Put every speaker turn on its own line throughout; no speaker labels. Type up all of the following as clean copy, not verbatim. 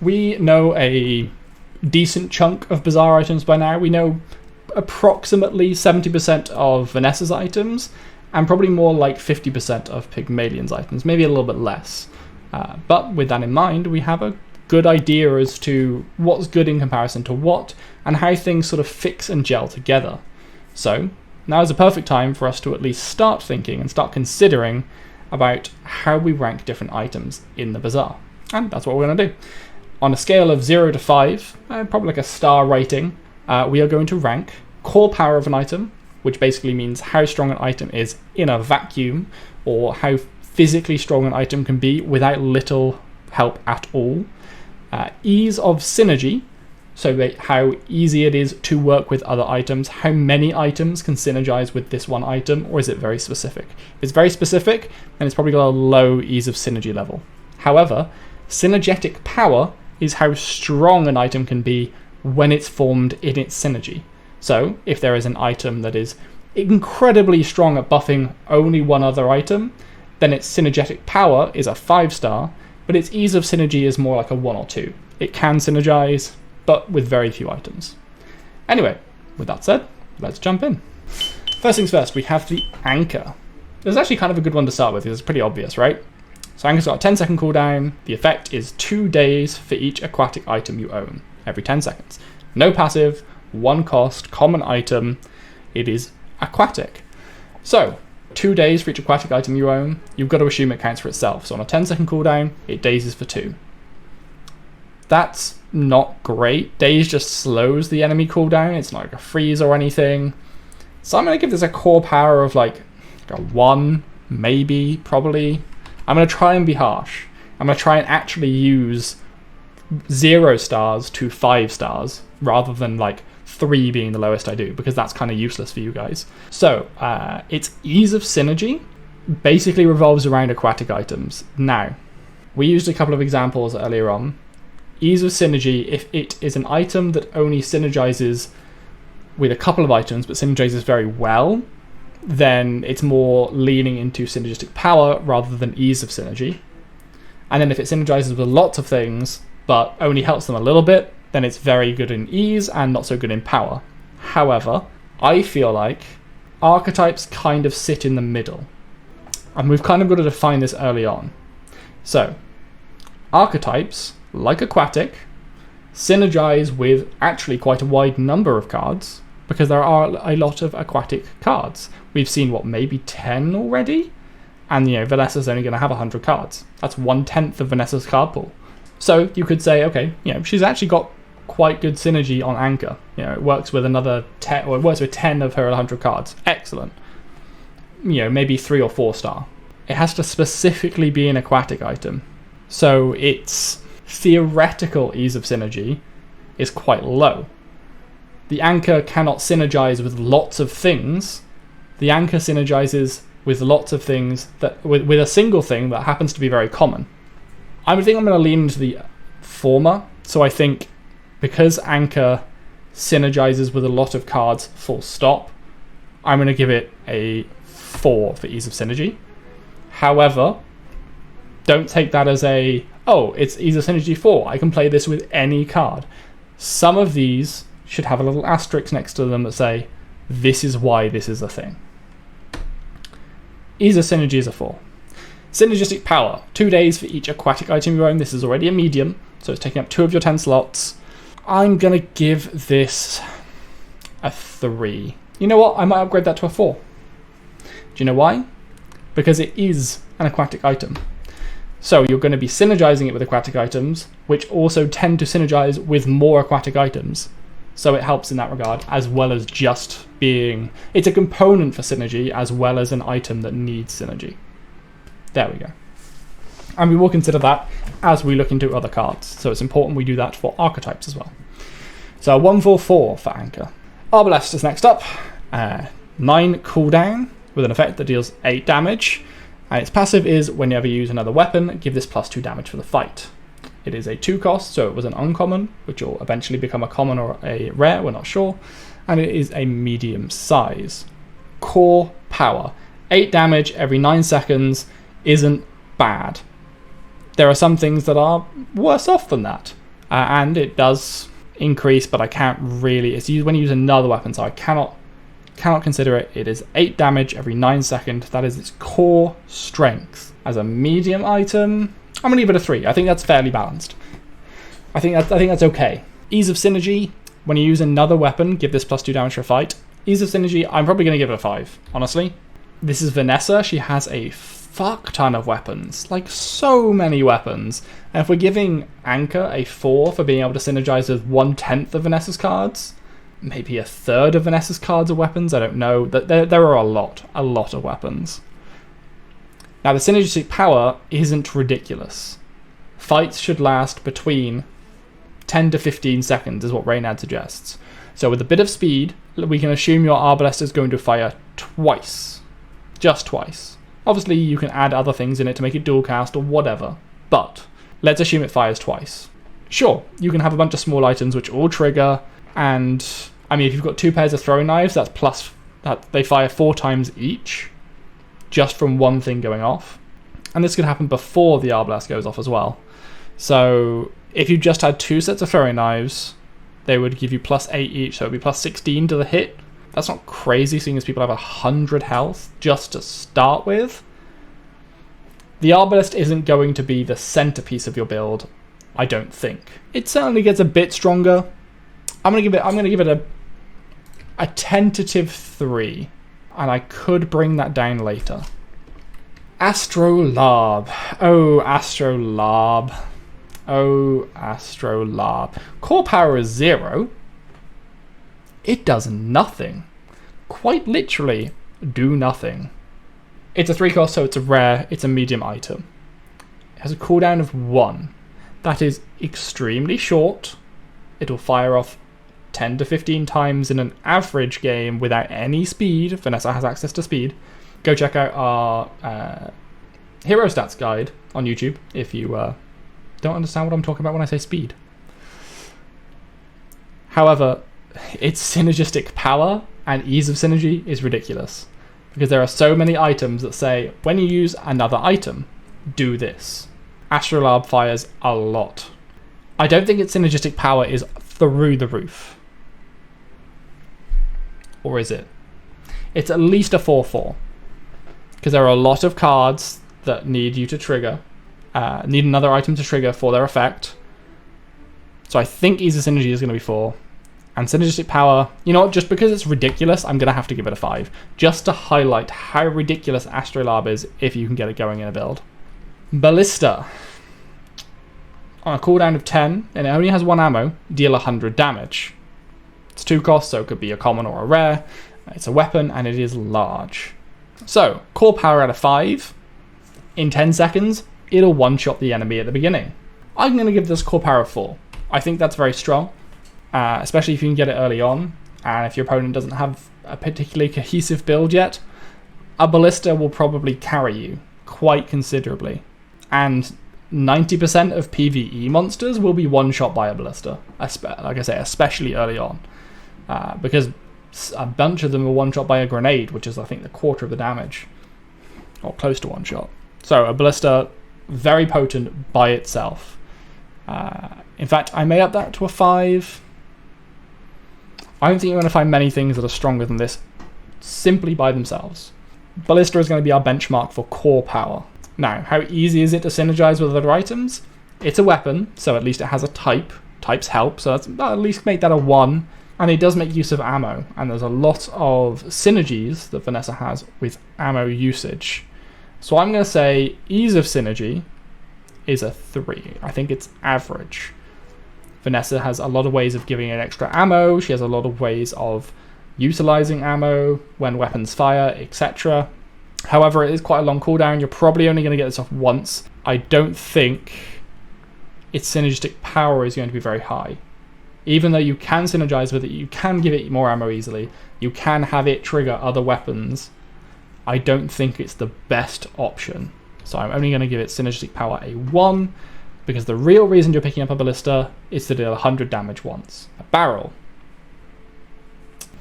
we know a decent chunk of Bazaar items by now. We know approximately 70% of Vanessa's items, and probably more like 50% of Pygmalion's items, maybe a little bit less. But with that in mind, we have a good idea as to what's good in comparison to what, and how things sort of fix and gel together. So now is a perfect time for us to at least start thinking and start considering about how we rank different items in the Bazaar. And that's what we're going to do. On a scale of 0 to 5, probably like a star rating, we are going to rank core power of an item, which basically means how strong an item is in a vacuum, or how physically strong an item can be without little help at all. Ease of synergy, so how easy it is to work with other items, how many items can synergize with this one item, or is it very specific? If it's very specific, then it's probably got a low ease of synergy level. However, synergetic power is how strong an item can be when it's formed in its synergy. So, if there is an item that is incredibly strong at buffing only one other item, then its synergetic power is a 5-star, but its ease of synergy is more like a 1 or 2. It can synergize, but with very few items. Anyway, with that said, let's jump in. First things first, we have the Anchor. This is actually kind of a good one to start with, because it's pretty obvious, right? So Anchor's got a 10-second cooldown. The effect is 2 days for each aquatic item you own, every 10 seconds. No passive, 1 cost, common item. It is aquatic. So, 2 days for each aquatic item you own. You've got to assume it counts for itself. So on a 10-second cooldown, it dazes for 2. That's not great. Daze just slows the enemy cooldown. It's not like a freeze or anything. So I'm going to give this a core power of like a 1, maybe, probably. I'm going to try and be harsh. I'm going to try and actually use 0 stars to 5 stars rather than like 3 being the lowest I do, because that's kind of useless for you guys. So its ease of synergy basically revolves around aquatic items. Now, we used a couple of examples earlier on. Ease of synergy, if it is an item that only synergizes with a couple of items but synergizes very well, then it's more leaning into synergistic power rather than ease of synergy. And then if it synergizes with lots of things but only helps them a little bit, then it's very good in ease and not so good in power. However, I feel like archetypes kind of sit in the middle. And we've kind of got to define this early on. So, archetypes, like aquatic, synergize with actually quite a wide number of cards, because there are a lot of aquatic cards. We've seen, maybe 10 already? And, Vanessa's only going to have 100 cards. That's 1/10 of Vanessa's card pool. So you could say, okay, she's actually got quite good synergy on Anchor. It works with another 10, or it works with 10 of her 100 cards. Excellent. Maybe 3 or 4 star. It has to specifically be an aquatic item. So its theoretical ease of synergy is quite low. The Anchor cannot synergize with lots of things. The Anchor synergizes with lots of things, with a single thing that happens to be very common. I think I'm going to lean into the former. So I think because Anchor synergizes with a lot of cards, full stop, I'm going to give it a 4 for ease of synergy. However, don't take that as it's ease of synergy 4. I can play this with any card. Some of these should have a little asterisk next to them that say, this is why this is a thing. Ease of synergy is a 4. Synergistic power, 2 days for each aquatic item you own. This is already a medium, so it's taking up 2 of your 10 slots. I'm going to give this a 3. You know what? I might upgrade that to a 4. Do you know why? Because it is an aquatic item. So you're going to be synergizing it with aquatic items, which also tend to synergize with more aquatic items. So it helps in that regard, as well as just being... It's a component for synergy, as well as an item that needs synergy. There we go. And we will consider that as we look into other cards. So it's important we do that for archetypes as well. So 1/4/4 for Anchor. Arbalest is next up. 9 cooldown with an effect that deals 8 damage. And its passive is, whenever you use another weapon, give this +2 damage for the fight. It is a 2 cost, so it was an uncommon, which will eventually become a common or a rare, we're not sure. And it is a medium size. Core power. 8 damage every 9 seconds isn't bad. There are some things that are worse off than that. And it does increase, but I can't really... It's used when you use another weapon, so I cannot consider it. It is 8 damage every 9 seconds. That is its core strength. As a medium item, I'm going to give it a 3. I think that's fairly balanced. I think that's okay. Ease of synergy. When you use another weapon, give this +2 damage for a fight. Ease of synergy, I'm probably going to give it a 5, honestly. This is Vanessa. She has a fuck ton of weapons. Like, so many weapons. And if we're giving Anchor a 4 for being able to synergize with 1/10 of Vanessa's cards, maybe a third of Vanessa's cards are weapons, I don't know. There are a lot of weapons. Now, the synergistic power isn't ridiculous. Fights should last between 10 to 15 seconds, is what Reynad suggests. So with a bit of speed, we can assume your Arbalest is going to fire twice. Just twice. Obviously, you can add other things in it to make it dual cast or whatever, but let's assume it fires twice. Sure, you can have a bunch of small items which all trigger, and I mean, if you've got 2 pairs of throwing knives, that's plus that they fire 4 times each, just from one thing going off. And this could happen before the Arbalest goes off as well. So if you just had 2 sets of throwing knives, they would give you +8 each, so it would be +16 to the hit. That's not crazy, seeing as people have 100 health just to start with. The Arbalest isn't going to be the centerpiece of your build, I don't think. It certainly gets a bit stronger. I'm gonna give it a tentative 3, and I could bring that down later. Astrolabe. Oh, Astrolabe. Oh, Astrolabe. Core power is 0. It does nothing. Quite literally, do nothing. It's a 3 cost, so it's a rare, it's a medium item. It has a cooldown of 1. That is extremely short. It'll fire off 10 to 15 times in an average game without any speed. Vanessa has access to speed. Go check out our hero stats guide on YouTube if you don't understand what I'm talking about when I say speed. However, its synergistic power and ease of synergy is ridiculous, because there are so many items that say, when you use another item, do this. Astrolabe fires a lot. I don't think its synergistic power is through the roof. Or is it? It's at least a 4/4. Because there are a lot of cards that need you to trigger, need another item to trigger for their effect. So I think ease of synergy is going to be 4. And synergistic power, you know what, just because it's ridiculous, I'm going to have to give it a 5. Just to highlight how ridiculous Astrolabe is if you can get it going in a build. Ballista. On a cooldown of 10, and it only has 1 ammo, deal 100 damage. It's 2 costs, so it could be a common or a rare. It's a weapon, and it is large. So, core power out of 5. In 10 seconds, it'll one-shot the enemy at the beginning. I'm going to give this core power of 4. I think that's very strong. Especially if you can get it early on, and if your opponent doesn't have a particularly cohesive build yet, a Ballista will probably carry you quite considerably. And 90% of PvE monsters will be one-shot by a Ballista, like I say, especially early on. Because a bunch of them are one-shot by a grenade, which is, I think, the quarter of the damage. Or close to one-shot. So a Ballista, very potent by itself. In fact, I may up that to a 5. I don't think you're going to find many things that are stronger than this simply by themselves. Ballista is going to be our benchmark for core power. Now, how easy is it to synergize with other items? It's a weapon, so at least it has a type. Types help, so at least make that a 1. And it does make use of ammo, and there's a lot of synergies that Vanessa has with ammo usage. So I'm going to say ease of synergy is a 3. I think it's average. Vanessa has a lot of ways of giving it extra ammo. She has a lot of ways of utilizing ammo when weapons fire, etc. However, it is quite a long cooldown. You're probably only going to get this off once. I don't think its synergistic power is going to be very high. Even though you can synergize with it, you can give it more ammo easily, you can have it trigger other weapons, I don't think it's the best option. So I'm only going to give it synergistic power a 1, because the real reason you're picking up a Ballista is to deal 100 damage once. A barrel.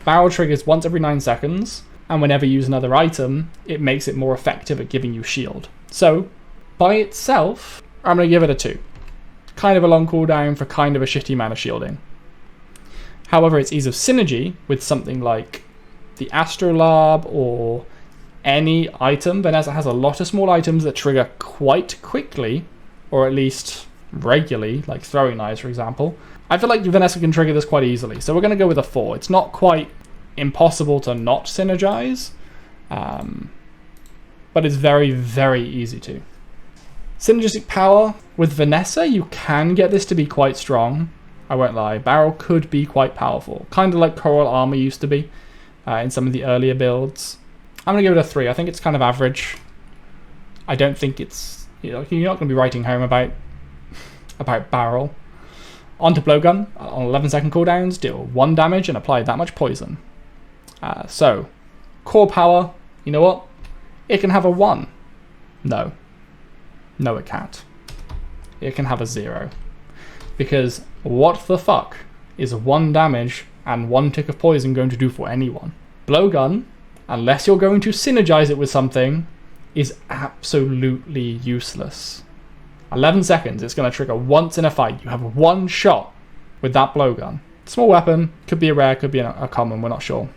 Barrel triggers once every 9 seconds, and whenever you use another item, it makes it more effective at giving you shield. So, by itself, I'm going to give it a 2. kind of a long cooldown for kind of a shitty amount of shielding. However, its ease of synergy with something like the Astrolabe or any item. Vanessa has a lot of small items that trigger quite quickly, or at least regularly, like throwing knives, for example. I feel like Vanessa can trigger this quite easily, so we're going to go with a 4. It's not quite impossible to not synergize, but it's very, very easy to. Synergistic power. With Vanessa, you can get this to be quite strong. I won't lie. Barrel could be quite powerful, kind of like Coral Armour used to be in some of the earlier builds. I'm going to give it a 3. I think it's kind of average. I don't think it's... you're not going to be writing home about Barrel. Onto Blowgun. On 11-second cooldowns, deal 1 damage and apply that much poison. So, core power, you know what? It can have a 1. No. No, it can't. It can have a 0. Because what the fuck is 1 damage and 1 tick of poison going to do for anyone? Blowgun, unless you're going to synergize it with something, is absolutely useless. 11 seconds, it's going to trigger once in a fight. You have 1 shot with that blowgun. Small weapon, could be a rare, could be a common, we're not sure.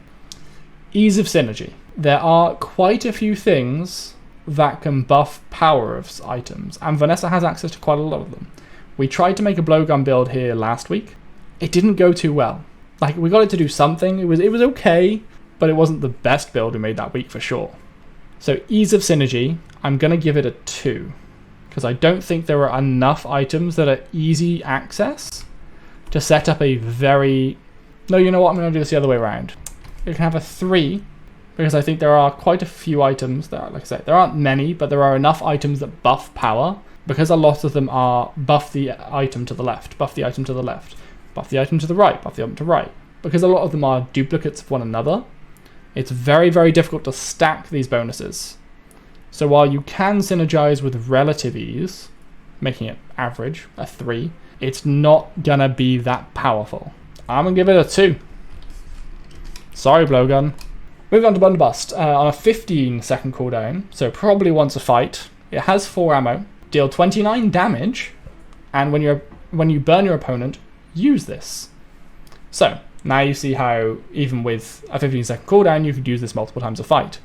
Ease of synergy. There are quite a few things that can buff power of items, and Vanessa has access to quite a lot of them. We tried to make a blowgun build here last week. It didn't go too well. Like, we got it to do something. It was okay, but it wasn't the best build we made that week for sure. So ease of synergy, I'm going to give it a 2. Because I don't think there are enough items that are easy access to set up a very... No, you know what? I'm going to do this the other way around. You can have a 3, because I think there are quite a few items that are, like I said, there aren't many, but there are enough items that buff power, because a lot of them are buff the item to the left, buff the item to the left, buff the item to the right, buff the item to right. Because a lot of them are duplicates of one another, it's very, very difficult to stack these bonuses. So while you can synergize with relative ease, making it average, a 3, it's not gonna be that powerful. I'm gonna give it a 2. Sorry, Blowgun. Moving on to Blunderbuss. On a 15-second cooldown, so probably once a fight, it has 4 ammo, deal 29 damage, and when you burn your opponent, use this. So, now you see how, even with a 15-second cooldown, you could use this multiple times a fight.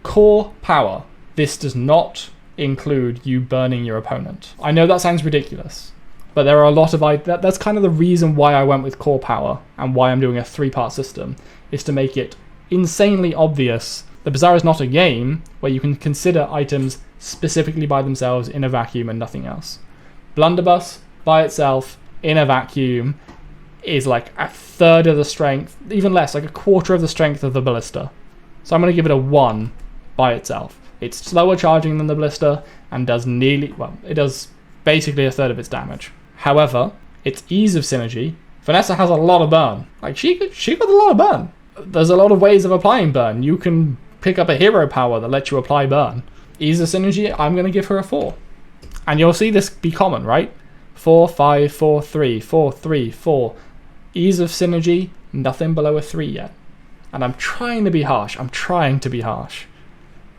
Core power. This does not include you burning your opponent. I know that sounds ridiculous, but there are a lot of... That's kind of the reason why I went with core power, and why I'm doing a 3-part system, is to make it insanely obvious that Bazaar is not a game where you can consider items specifically by themselves in a vacuum and nothing else. Blunderbuss, by itself, in a vacuum, is like a third of the strength, even less, like a quarter of the strength of the Ballista. So I'm going to give it a 1 by itself. It's slower charging than the Ballista and does nearly, well, it does basically a third of its damage. However, its ease of synergy, Vanessa has a lot of burn. Like, she got a lot of burn. There's a lot of ways of applying burn. You can pick up a hero power that lets you apply burn. Ease of synergy, I'm going to give her a 4. And you'll see this be common, right? 4, 5, 4, 3, 4, 3, 4. Ease of synergy, nothing below a 3 yet. And I'm trying to be harsh.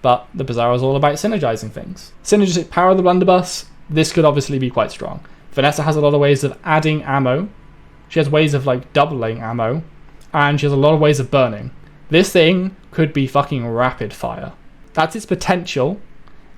But the Bazaar is all about synergizing things. Synergistic power of the Blunderbuss, this could obviously be quite strong. Vanessa has a lot of ways of adding ammo. She has ways of like doubling ammo. And she has a lot of ways of burning. This thing could be fucking rapid fire. That's its potential.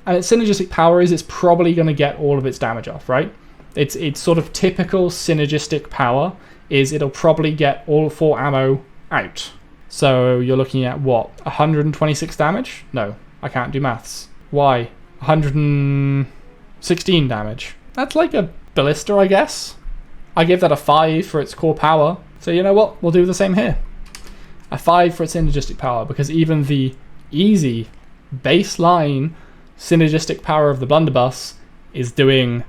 And its synergistic power is it's probably going to get all of its damage off, right? It's sort of typical synergistic power is it'll probably get all 4 ammo out. So you're looking at what? 126 damage? No, I can't do maths. Why? 116 damage. That's like a Ballista, I guess. I gave that a 5 for its core power. So you know what? We'll do the same here. A 5 for its synergistic power, because even the easy baseline synergistic power of the Blunderbuss is doing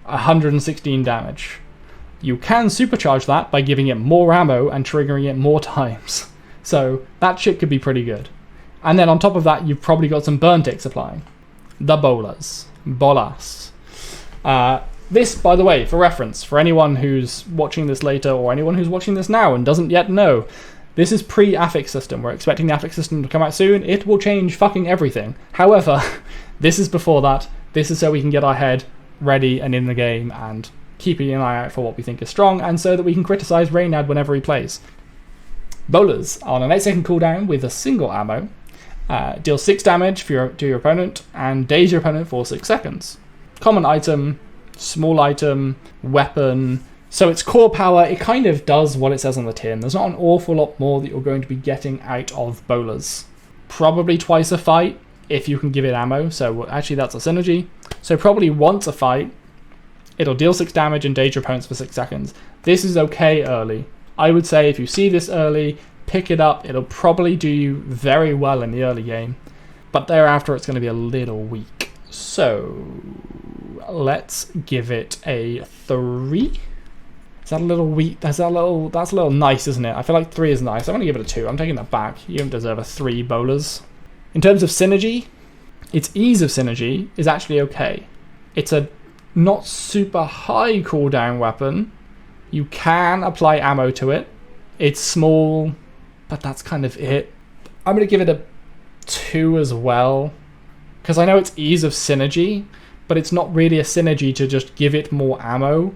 116 damage. You can supercharge that by giving it more ammo and triggering it more times. So that shit could be pretty good. And then on top of that, you've probably got some burn ticks applying. The Bolas. This, by the way, for reference, for anyone who's watching this later or anyone who's watching this now and doesn't yet know, this is pre-affix system. We're expecting the affix system to come out soon. It will change fucking everything. However, this is before that. This is so we can get our head ready and in the game and keeping an eye out for what we think is strong, and so that we can criticize Reynad whenever he plays. Bolas on an 8-second cooldown with a single ammo. Deal 6 damage to your opponent, and daze your opponent for 6 seconds. Common item, small item, weapon. So its core power, it kind of does what it says on the tin. There's not an awful lot more that you're going to be getting out of Bolas. Probably twice a fight, if you can give it ammo. So actually that's a synergy. So probably once a fight, it'll deal 6 damage and daze your opponents for 6 seconds. This is okay early. I would say if you see this early, pick it up. It'll probably do you very well in the early game. But thereafter it's going to be a little weak. So let's give it a 3. Is that a little weak? That's a little nice, isn't it? I feel like 3 is nice. I'm going to give it a 2. I'm taking that back. You don't deserve a 3, Bolas. In terms of synergy, its ease of synergy is actually okay. It's a not super high cooldown weapon. You can apply ammo to it. It's small, but that's kind of it. I'm going to give it a 2 as well, because I know it's ease of synergy, but it's not really a synergy to just give it more ammo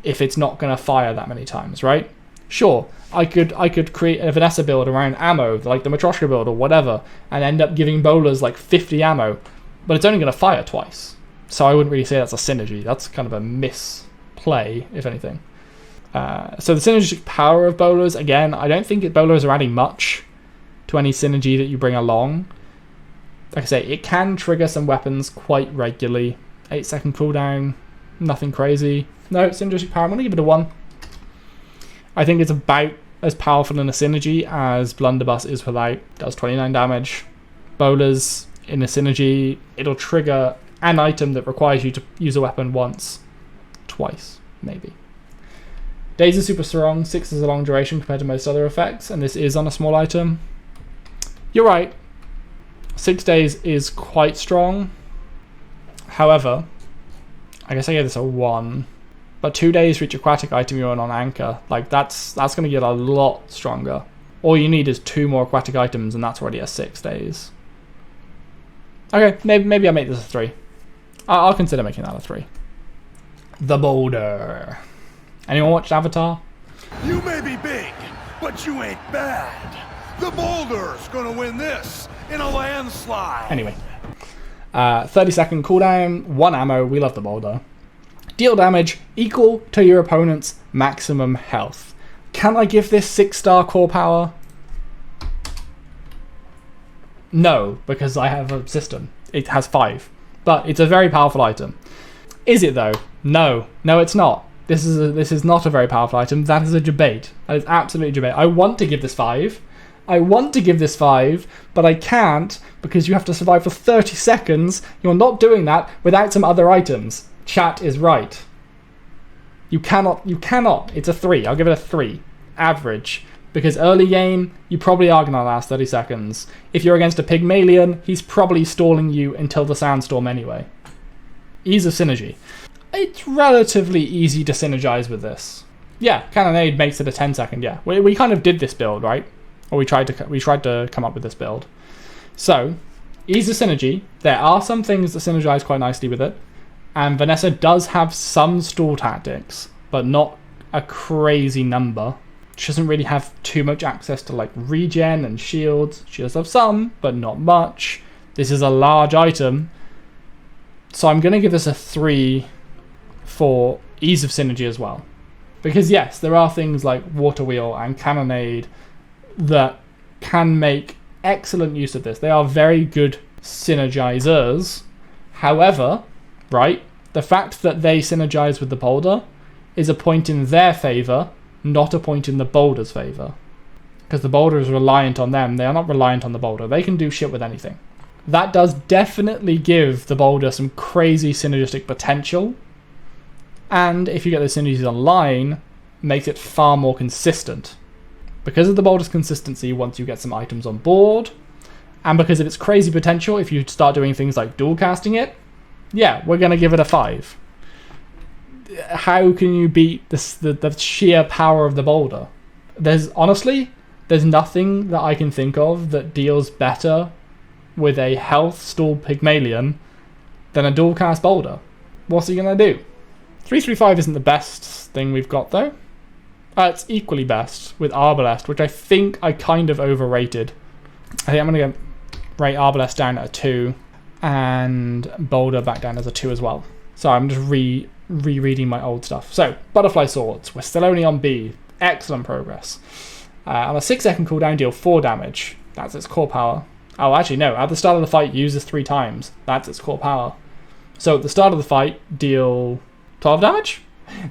if it's not going to fire that many times, right? Sure, I could create a Vanessa build around ammo, like the Matryoshka build or whatever, and end up giving Bolas like 50 ammo, but it's only going to fire twice. So I wouldn't really say that's a synergy. That's kind of a misplay, if anything. So the synergistic power of Bolas, again, I don't think Bolas are adding much to any synergy that you bring along. Like I say, it can trigger some weapons quite regularly. 8-second cooldown, nothing crazy. No, synergistic power, I'm going to give it a 1. I think it's about as powerful in a synergy as Blunderbuss is without. Does 29 damage. Bolas in a synergy, it'll trigger an item that requires you to use a weapon once. Twice, maybe. Daze is super strong. 6 is a long duration compared to most other effects, and this is on a small item. You're right. 6 days is quite strong. However, I guess I gave this a 1. But 2 days for each aquatic item you're on anchor. Like, that's going to get a lot stronger. All you need is 2 more aquatic items, and that's already a 6 days. Okay, maybe I make this a 3. I'll consider making that a 3. The Boulder. Anyone watched Avatar?
You may be big, but you ain't bad. The Boulder's gonna win this in a landslide.
Anyway, 30-second cooldown, 1 ammo. We love the Boulder. Deal damage equal to your opponent's maximum health. Can I give this 6-star core power? No, because I have a system. It has 5. But it's a very powerful item. Is it though? No. No, it's not. This is not a very powerful item. That is a debate. That is absolutely a debate. I want to give this 5. But I can't because you have to survive for 30 seconds. You're not doing that without some other items. Chat is right. You cannot. It's a 3. I'll give it a 3. Average. Because early game, you probably are going to last 30 seconds. If you're against a Pygmalion, he's probably stalling you until the Sandstorm anyway. Ease of synergy. It's relatively easy to synergize with this. Yeah, Cannonade makes it a 10-second, yeah. We kind of did this build, right? Or we tried to come up with this build. So, ease of synergy. There are some things that synergize quite nicely with it. And Vanessa does have some stall tactics, but not a crazy number. She doesn't really have too much access to like regen and shields. She does have some, but not much. This is a large item. So I'm going to give this a 3 for ease of synergy as well. Because yes, there are things like Water Wheel and Cannonade that can make excellent use of this. They are very good synergizers. However, right, the fact that they synergize with the Boulder is a point in their favor, not a point in the Boulder's favor. Because the Boulder is reliant on them. They are not reliant on the Boulder. They can do shit with anything. That does definitely give the Boulder some crazy synergistic potential. And if you get those synergies online, makes it far more consistent. Because of the Boulder's consistency once you get some items on board, and because of its crazy potential if you start doing things like dual casting it, yeah, we're going to give it a 5. How can you beat the sheer power of the Boulder? There's nothing that I can think of that deals better with a health stall Pygmalion than a dual cast Boulder. What's he going to do? 335 isn't the best thing we've got, though. It's equally best with Arbalest, which I think I kind of overrated. I think I'm going to rate Arbalest down at a 2, and Boulder back down as a 2 as well. So I'm just rereading my old stuff. So, Butterfly Swords. We're still only on B. Excellent progress. On a 6-second cooldown, deal 4 damage. That's its core power. Oh, actually, no. At the start of the fight, use this 3 times. That's its core power. So at the start of the fight, deal 12 damage.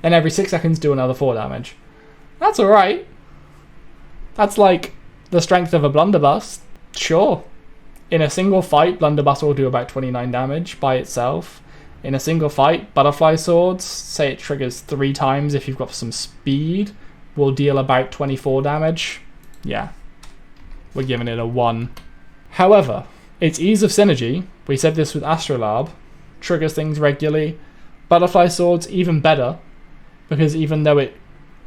Then every 6 seconds, do another 4 damage. That's alright. That's like the strength of a Blunderbuss. Sure. In a single fight, Blunderbuss will do about 29 damage by itself. In a single fight, Butterfly Swords, say it triggers 3 times if you've got some speed, will deal about 24 damage. Yeah. We're giving it a 1. However, its ease of synergy, we said this with Astrolabe, triggers things regularly. Butterfly Swords even better, because even though it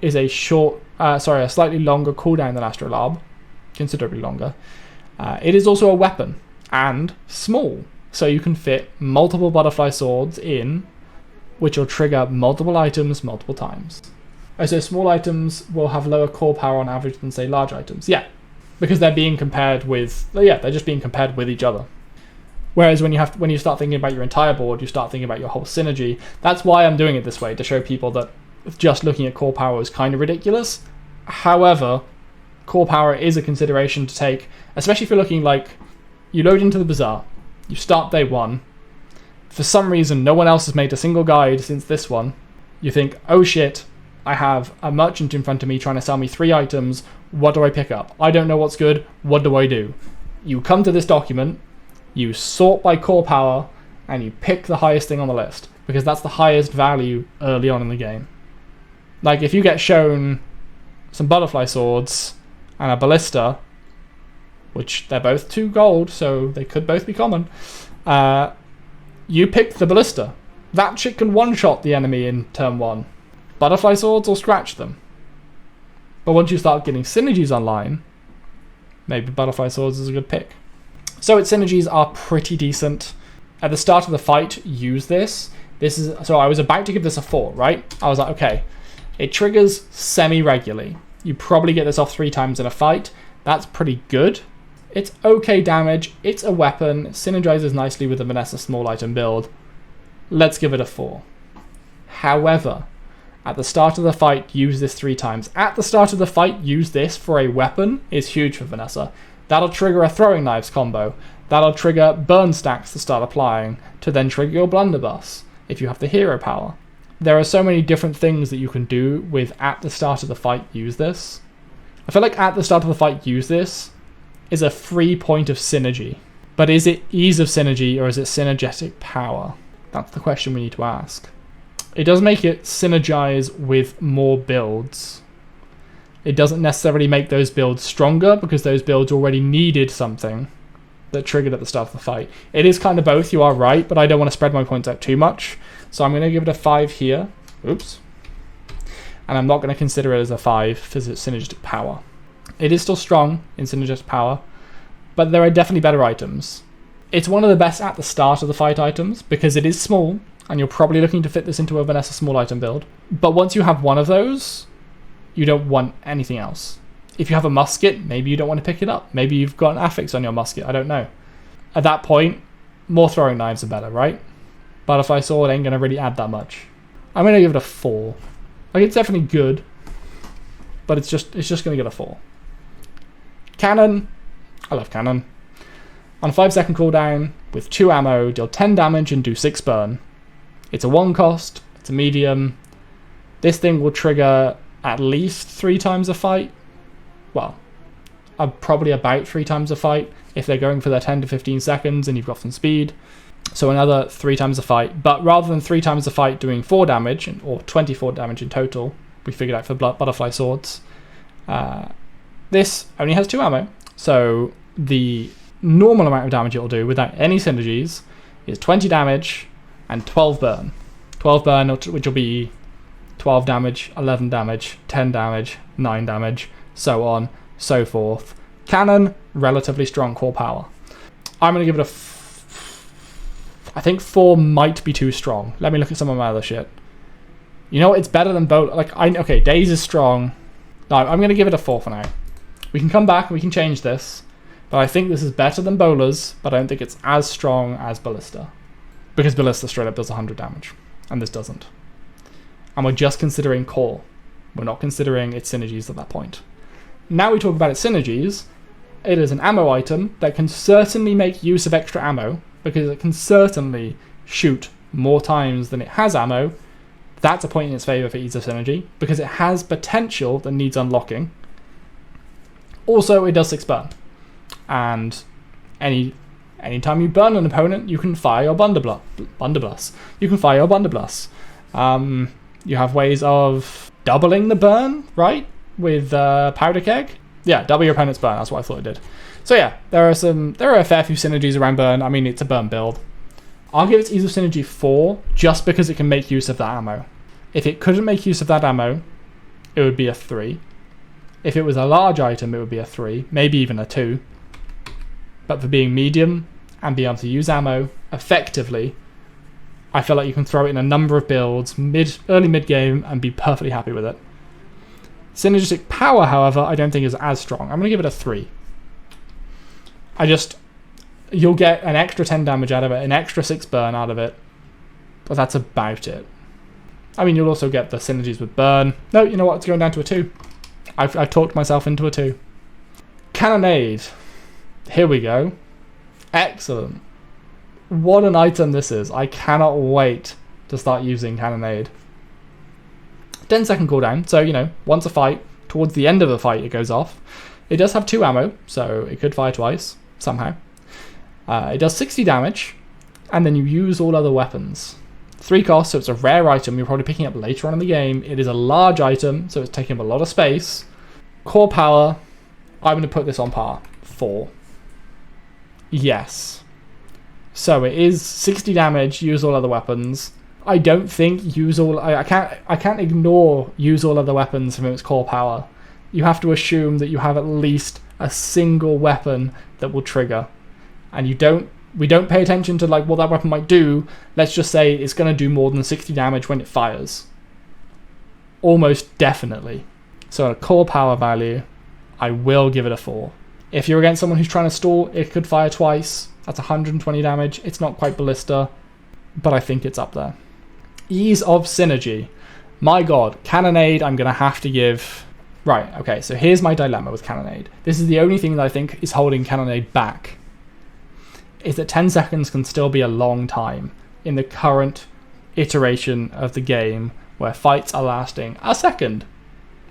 is a slightly longer cooldown than Astrolabe, considerably longer, it is also a weapon and small, so you can fit multiple Butterfly Swords in, which will trigger multiple items multiple times. So small items will have lower core power on average than, say, large items. Yeah, because they're being compared with, they're just being compared with each other. Whereas when you start thinking about your entire board, you start thinking about your whole synergy. That's why I'm doing it this way, to show people that just looking at core power is kind of ridiculous. However, core power is a consideration to take, especially if you're looking like, you load into the Bazaar, you start day 1, for some reason no one else has made a single guide since this one, you think, oh shit, I have a merchant in front of me trying to sell me 3 items, what do I pick up? I don't know what's good, what do I do? You come to this document, you sort by core power, and you pick the highest thing on the list, because that's the highest value early on in the game. Like, if you get shown some Butterfly Swords and a Ballista, which they're both 2 gold, so they could both be common, you pick the Ballista. That shit can one-shot the enemy in turn 1. Butterfly Swords will scratch them. But once you start getting synergies online, maybe Butterfly Swords is a good pick. So its synergies are pretty decent. At the start of the fight, use this. So I was about to give this a 4, right? I was like, okay, it triggers semi-regularly. You probably get this off 3 times in a fight. That's pretty good. It's okay damage. It's a weapon. Synergizes nicely with the Vanessa small item build. Let's give it a 4. However, at the start of the fight, use this 3 times. At the start of the fight, use this for a weapon is huge for Vanessa. That'll trigger a throwing knives combo. That'll trigger burn stacks to start applying, to then trigger your Blunderbuss, if you have the hero power. There are so many different things that you can do with at the start of the fight, use this. I feel like at the start of the fight, use this is a free point of synergy. But is it ease of synergy, or is it synergetic power? That's the question we need to ask. It does make it synergize with more builds. It doesn't necessarily make those builds stronger, because those builds already needed something that triggered at the start of the fight. It is kind of both, you are right, but I don't want to spread my points out too much. So I'm going to give it a 5 here. Oops. And I'm not going to consider it as a 5 for synergistic power. It is still strong in synergistic power, but there are definitely better items. It's one of the best at the start of the fight items, because it is small, and you're probably looking to fit this into a Vanessa small item build. But once you have one of those, you don't want anything else. If you have a musket, maybe you don't want to pick it up. Maybe you've got an affix on your musket, I don't know. At that point, more throwing knives are better, right? Butterfly Sword ain't going to really add that much. I'm going to give it a 4. Like, it's definitely good, but it's just going to get a 4. Cannon. I love Cannon. On a 5-second cooldown, with 2 ammo, deal 10 damage and do 6 burn. It's a 1 cost, it's a medium. This thing will trigger at least 3 times a fight. Well, probably about 3 times a fight if they're going for their 10 to 15 seconds and you've got some speed. So another 3 times a fight. But rather than 3 times a fight doing 4 damage, or 24 damage in total, we figured out for Butterfly Swords, this only has 2 ammo. So the normal amount of damage it'll do without any synergies is 20 damage and 12 burn. 12 burn, which will be 12 damage, 11 damage, 10 damage, 9 damage, so on, so forth. Cannon, relatively strong core power. I'm going to give it a I think 4 might be too strong. Let me look at some of my other shit. You know what? It's better than Bolas. Like, okay, Daze is strong. No, I'm going to give it a 4 for now. We can come back and we can change this. But I think this is better than Bolas, but I don't think it's as strong as Ballista. Because Ballista straight up does 100 damage. And this doesn't. And we're just considering core. We're not considering its synergies at that point. Now we talk about its synergies. It is an ammo item that can certainly make use of extra ammo, because it can certainly shoot more times than it has ammo. That's a point in its favour for ease of synergy, because it has potential that needs unlocking. Also, it does 6 burn. And anytime you burn an opponent, you can fire your Blunderbuss. You can fire your Blunderbuss. You have ways of doubling the burn, right? With Powder Keg. Yeah, double your opponent's burn. That's what I thought it did. So yeah, there are a fair few synergies around burn. I mean, it's a burn build. I'll give its ease of synergy 4, just because it can make use of that ammo. If it couldn't make use of that ammo, it would be a 3. If it was a large item, it would be a 3, maybe even a 2. But for being medium and being able to use ammo effectively, I feel like you can throw it in a number of builds, early mid-game, and be perfectly happy with it. Synergistic power, however, I don't think is as strong. I'm going to give it a 3. You'll get an extra 10 damage out of it, an extra 6 burn out of it, but that's about it. I mean, you'll also get the synergies with burn. No, you know what? It's going down to a 2. I've talked myself into a 2. Cannonade. Here we go. Excellent. What an item this is. I cannot wait to start using Cannonade. 10-second cooldown, so, you know, once a fight, towards the end of the fight, it goes off. It does have 2 ammo, so it could fire twice, somehow. It does 60 damage, and then you use all other weapons. 3 costs, so it's a rare item you're probably picking up later on in the game. It is a large item, so it's taking up a lot of space. Core power, I'm going to put this on par. 4. Yes. So it is 60 damage, use all other weapons. I don't think I can't ignore use all other weapons from its core power. You have to assume that you have at least a single weapon that will trigger. And we don't pay attention to like what that weapon might do. Let's just say it's going to do more than 60 damage when it fires. Almost definitely. So a core power value, I will give it a 4. If you're against someone who's trying to stall, it could fire twice. That's 120 damage. It's not quite Ballista, but I think it's up there. Ease of synergy. My god, Cannonade I'm going to have to give... Right, okay, so here's my dilemma with Cannonade. This is the only thing that I think is holding Cannonade back. Is that 10 seconds can still be a long time in the current iteration of the game where fights are lasting a second.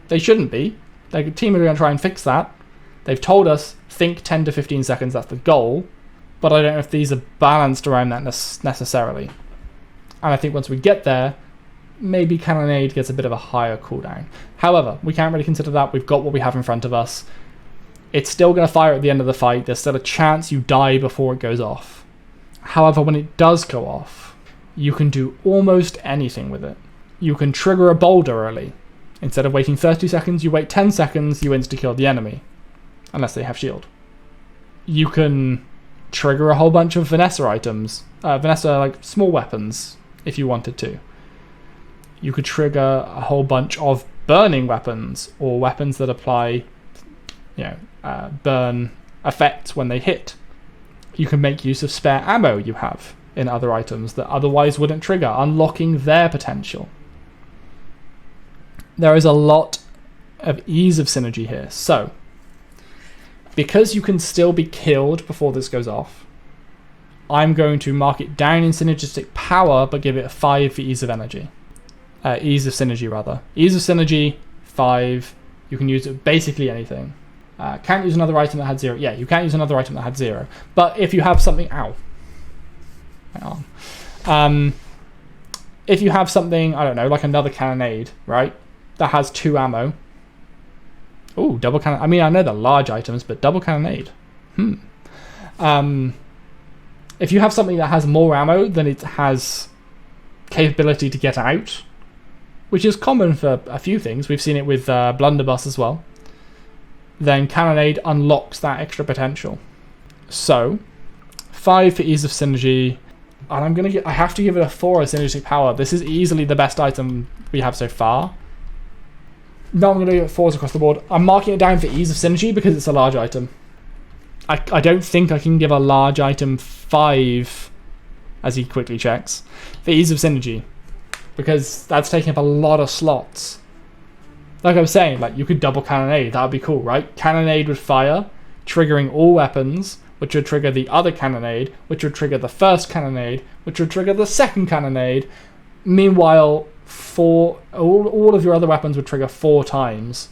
They shouldn't be. The team are going to try and fix that. They've told us, think 10 to 15 seconds, that's the goal. But I don't know if these are balanced around that necessarily. And I think once we get there, maybe Cannonade gets a bit of a higher cooldown. However, we can't really consider that. We've got what we have in front of us. It's still going to fire at the end of the fight. There's still a chance you die before it goes off. However, when it does go off, you can do almost anything with it. You can trigger a Boulder early. Instead of waiting 30 seconds, you wait 10 seconds, you insta-kill the enemy. Unless they have shield. You can trigger a whole bunch of Vanessa items. Vanessa, like, small weapons, if you wanted to. You could trigger a whole bunch of burning weapons, or weapons that apply, burn effects when they hit. You can make use of spare ammo you have in other items that otherwise wouldn't trigger, unlocking their potential. There is a lot of ease of synergy here. So, because you can still be killed before this goes off, I'm going to mark it down in synergistic power, but give it a 5 for ease of energy. Ease of synergy, rather. Ease of synergy, 5. You can use it with basically anything. Can't use another item that had 0. Yeah, you can't use another item that had 0. But if you have something... Ow. Hang on. If you have something, I don't know, like another Cannonade, right? That has 2 ammo. Ooh, double cannon. I mean, I know they're large items, but double Cannonade. If you have something that has more ammo than it has capability to get out, which is common for a few things, we've seen it with Blunderbuss as well, then Cannonade unlocks that extra potential. So, 5 for ease of synergy, And I have to give it a 4 as synergistic power. This is easily the best item we have so far. No, I'm going to give it 4s across the board. I'm marking it down for ease of synergy because it's a large item. I don't think I can give a large item 5, as he quickly checks, for ease of synergy, because that's taking up a lot of slots. Like I was saying, like you could double Cannonade, that would be cool, right? Cannonade with fire, triggering all weapons, which would trigger the other Cannonade, which would trigger the first Cannonade, which would trigger the second Cannonade. Meanwhile, all of your other weapons would trigger 4 times,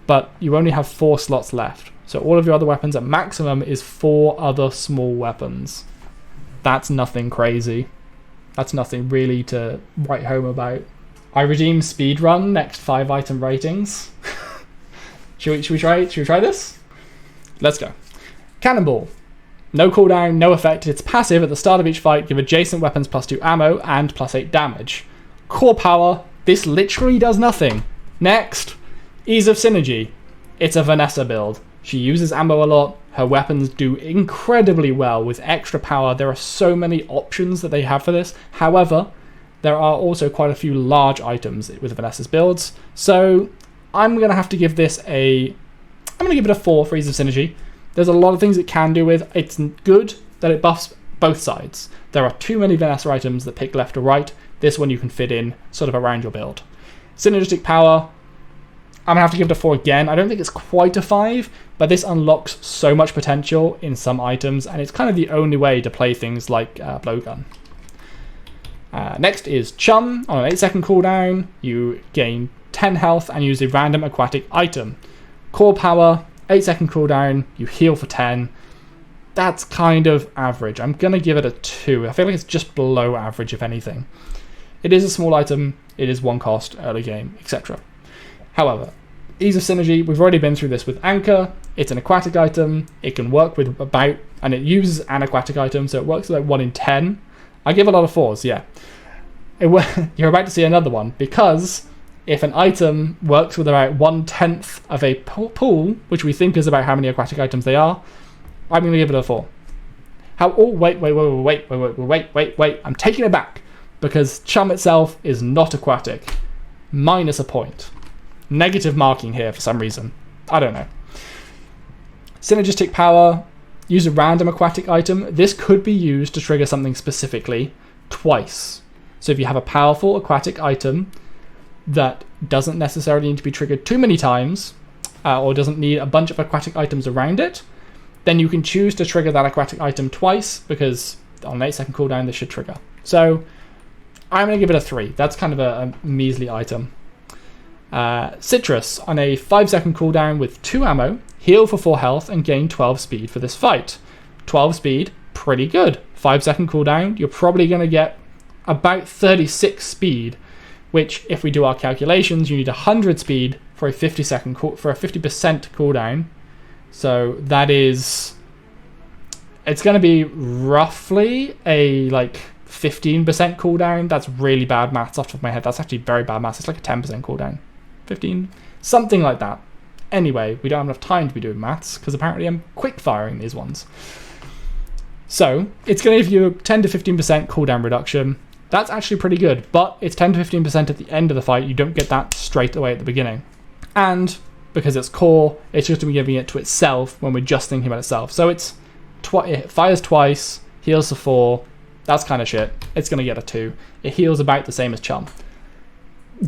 but you only have 4 slots left. So all of your other weapons at maximum is 4 other small weapons. That's nothing crazy. That's nothing really to write home about. I redeem speedrun next 5 item ratings. should we try this? Let's go. Cannonball. No cooldown, no effect. It's passive at the start of each fight. Give adjacent weapons +2 ammo and +8 damage. Core power. This literally does nothing. Next. Ease of synergy. It's a Vanessa build. She uses ammo a lot. Her weapons do incredibly well with extra power. There are so many options that they have for this. However, there are also quite a few large items with Vanessa's builds. So I'm going to have to give this I'm going to give it a 4 for ease of synergy. There's a lot of things it can do with. It's good that it buffs both sides. There are too many Vanessa items that pick left or right. This one you can fit in sort of around your build. Synergistic power, I'm going to have to give it a 4 again. I don't think it's quite a 5, but this unlocks so much potential in some items, and it's kind of the only way to play things like Blowgun. Next is Chum. On an 8-second cooldown, you gain 10 health and use a random aquatic item. Core power, 8-second cooldown, you heal for 10. That's kind of average. I'm going to give it a 2. I feel like it's just below average, if anything. It is a small item, it is 1 cost, early game, etc. However, ease of synergy, we've already been through this with Anchor. It's an aquatic item, it can work with about, and it uses an aquatic item, so it works with like 1 in 10. I give a lot of 4s, yeah. You're about to see another one, because if an item works with about 1/10 of a pool, which we think is about how many aquatic items they are, I'm going to give it a 4. Wait, I'm taking it back, because Chum itself is not aquatic. Minus a point. Negative marking here for some reason. I don't know. Synergistic power. Use a random aquatic item. This could be used to trigger something specifically twice. So if you have a powerful aquatic item that doesn't necessarily need to be triggered too many times, or doesn't need a bunch of aquatic items around it, then you can choose to trigger that aquatic item twice, because on an 8-second cooldown this should trigger. So I'm going to give it a 3. That's kind of a measly item. Citrus, on a 5-second cooldown with 2 ammo, heal for 4 health and gain 12 speed for this fight. 12 speed, pretty good. 5-second cooldown, you're probably going to get about 36 speed, which, if we do our calculations, you need 100 speed for a 50% cooldown. So that is, it's going to be roughly a 15% cooldown. That's really bad maths off the top of my head. That's actually very bad maths. It's like a 10% cooldown. 15, something like that. Anyway, we don't have enough time to be doing maths, because apparently I'm quick firing these ones. So it's going to give you a 10 to 15% cooldown reduction. That's actually pretty good, but it's 10 to 15% at the end of the fight. You don't get that straight away at the beginning. And because it's core, it's just going to be giving it to itself when we're just thinking about itself. So it fires twice, heals for 4. That's kind of shit. It's going to get a 2. It heals about the same as Chum.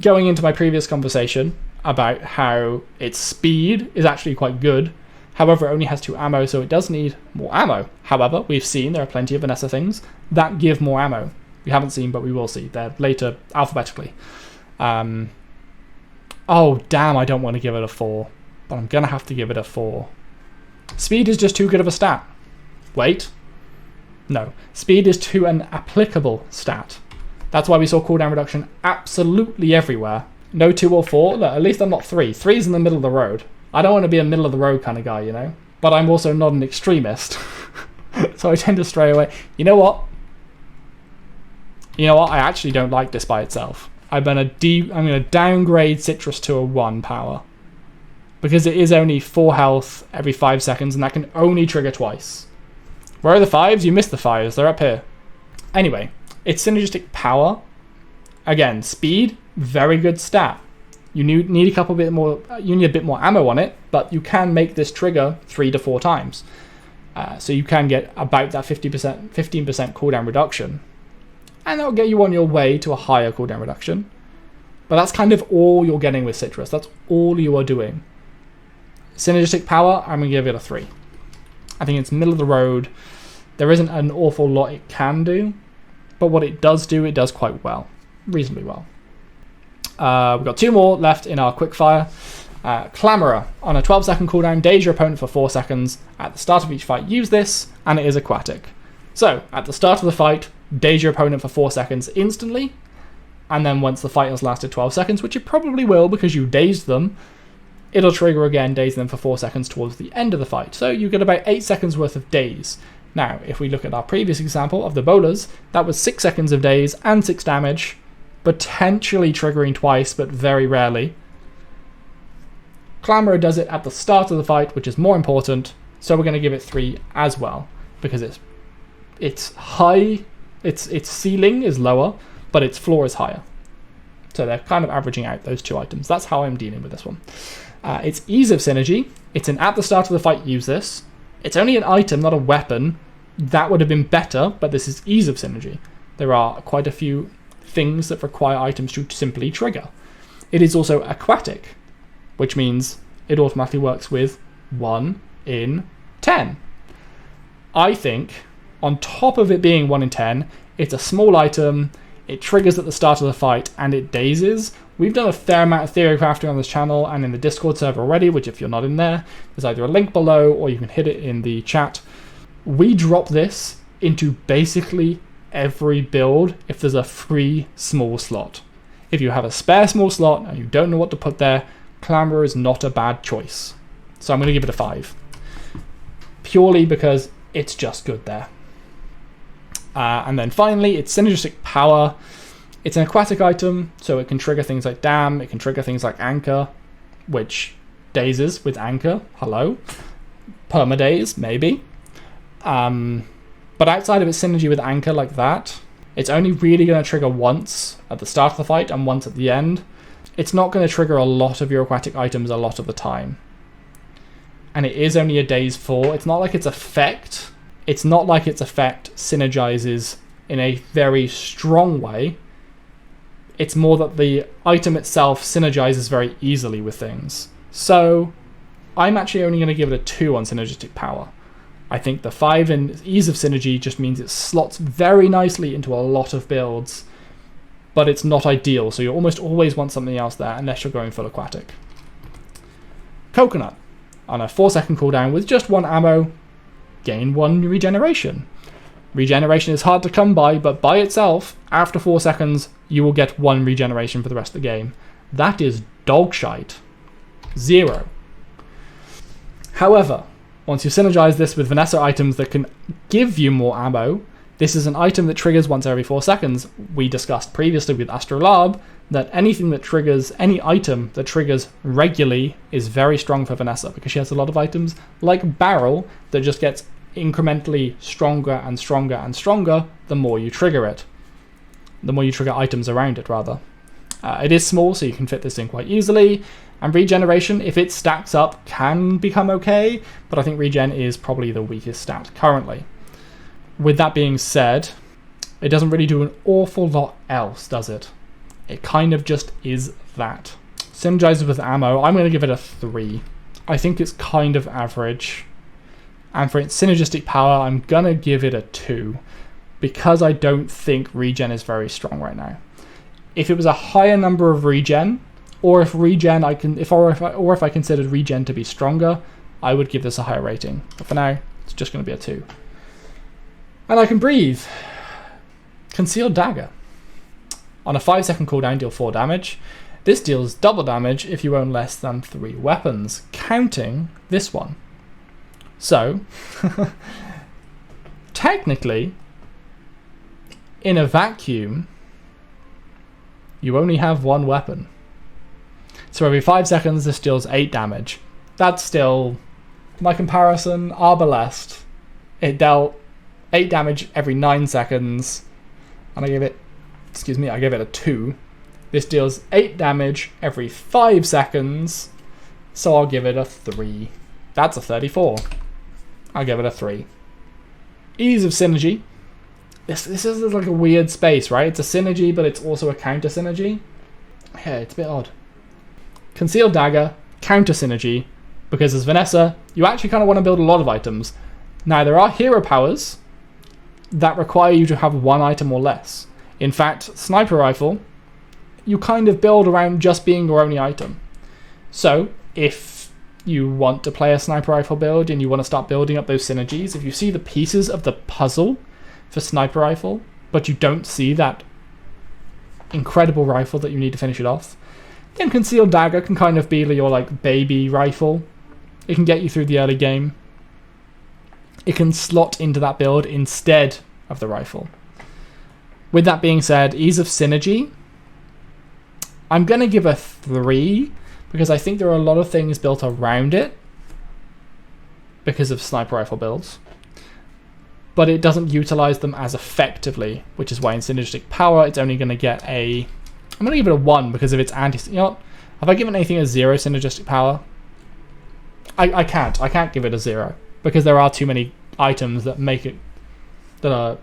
Going into my previous conversation about how its speed is actually quite good. However, it only has 2 ammo, so it does need more ammo. However, we've seen there are plenty of Vanessa things that give more ammo. We haven't seen, but we will see. They're later alphabetically. Oh, damn, I don't want to give it a 4. But I'm going to have to give it a 4. Speed is just too good of a stat. Wait. No. Speed is too an applicable stat. That's why we saw cooldown reduction absolutely everywhere. No 2 or 4. Look, at least I'm not 3. 3's in the middle of the road. I don't want to be a middle of the road kind of guy, you know? But I'm also not an extremist. So I tend to stray away. You know what? I actually don't like this by itself. I'm going to downgrade Citrus to a 1 power. Because it is only 4 health every 5 seconds, and that can only trigger twice. Where are the 5s? You missed the 5s. They're up here. Anyway, its synergistic power, again, speed, very good stat. You need a bit more ammo on it, but you can make this trigger 3 to 4 times. So you can get about that 15% cooldown reduction. And that'll get you on your way to a higher cooldown reduction. But that's kind of all you're getting with Citrus. That's all you are doing. Synergistic power, I'm going to give it a 3. I think it's middle of the road. There isn't an awful lot it can do. But what it does do, it does quite well. Reasonably well. We've got 2 more left in our quickfire. Clamera. On a 12-second cooldown, daze your opponent for 4 seconds. At the start of each fight, use this, and it is aquatic. So, at the start of the fight, daze your opponent for 4 seconds instantly, and then once the fight has lasted 12 seconds, which it probably will because you dazed them, it'll trigger again, daze them for 4 seconds towards the end of the fight. So you get about 8 seconds worth of daze. Now, if we look at our previous example of the Bolas, that was 6 seconds of daze and 6 damage, potentially triggering twice, but very rarely. Clamera does it at the start of the fight, which is more important, so we're going to give it 3 as well, because it's high, its ceiling is lower, but its floor is higher. So they're kind of averaging out those 2 items. That's how I'm dealing with this one. It's ease of synergy. It's an at the start of the fight, use this. It's only an item, not a weapon. That would have been better, but this is ease of synergy. There are quite a few things that require items to simply trigger. It is also aquatic, which means it automatically works with 1 in 10. I think, on top of it being 1 in 10, it's a small item, it triggers at the start of the fight, and it dazes. We've done a fair amount of theory crafting on this channel and in the Discord server already, which if you're not in there, there's either a link below or you can hit it in the chat. We drop this into basically every build if there's a free small slot. If you have a spare small slot and you don't know what to put there, Clamera is not a bad choice. So I'm going to give it a 5. Purely because it's just good there. And then finally, its synergistic power. It's an aquatic item, so it can trigger things like Dam, it can trigger things like Anchor, which dazes with Anchor. Hello. Permadaze, maybe. But outside of its synergy with Anchor like that, it's only really going to trigger once at the start of the fight and once at the end. It's not going to trigger a lot of your aquatic items a lot of the time. And it is only a daze 4. It's not like its effect synergizes in a very strong way. It's more that the item itself synergizes very easily with things. So I'm actually only going to give it a 2 on synergistic power. I think the 5 in ease of synergy just means it slots very nicely into a lot of builds, but it's not ideal, so you almost always want something else there unless you're going full aquatic. Coconut. On a 4-second cooldown with just 1 ammo, gain 1 regeneration. Regeneration is hard to come by, but by itself, after 4 seconds, you will get 1 regeneration for the rest of the game. That is dog shite. 0. However, once you synergize this with Vanessa items that can give you more ammo, this is an item that triggers once every 4 seconds. We discussed previously with Astrolabe that any item that triggers regularly is very strong for Vanessa, because she has a lot of items like Barrel that just gets incrementally stronger and stronger and stronger the more you trigger it. The more you trigger items around it, rather. It is small, so you can fit this in quite easily. And regeneration, if it stacks up, can become okay, but I think regen is probably the weakest stat currently. With that being said, it doesn't really do an awful lot else, does it? It kind of just is that. Synergizes with ammo, I'm going to give it a 3. I think it's kind of average. And for its synergistic power, I'm going to give it a 2. Because I don't think regen is very strong right now. If it was a higher number of regen, or if I considered regen to be stronger, I would give this a higher rating. But for now, it's just going to be a 2. And I can breathe. Concealed Dagger. On a 5-second cooldown, deal 4 damage. This deals double damage if you own less than 3 weapons, counting this one. So, technically, in a vacuum, you only have 1 weapon. So every 5 seconds, this deals 8 damage. That's still, my comparison, Arbalest. It dealt 8 damage every 9 seconds. and I gave it a 2. This deals 8 damage every 5 seconds, so I'll give it a 3. That's a 34. I'll give it a 3. Ease of synergy. This is like a weird space, right? It's a synergy, but it's also a counter synergy. Yeah, it's a bit odd. Concealed Dagger, counter synergy, because as Vanessa, you actually kind of want to build a lot of items. Now, there are hero powers that require you to have 1 item or less. In fact, Sniper Rifle, you kind of build around just being your only item. So, if you want to play a Sniper Rifle build and you want to start building up those synergies, if you see the pieces of the puzzle for Sniper Rifle, but you don't see that incredible rifle that you need to finish it off, then Concealed Dagger can kind of be your like baby rifle. It can get you through the early game. It can slot into that build instead of the rifle. With that being said, ease of synergy, I'm going to give a 3 because I think there are a lot of things built around it because of Sniper Rifle builds, but it doesn't utilize them as effectively, which is why in Synergistic Power it's only going to get a... I'm going to give it a 1 because of its anti... You know what? Have I given anything a 0 Synergistic Power? I can't give it a 0 because there are too many items that make it... that are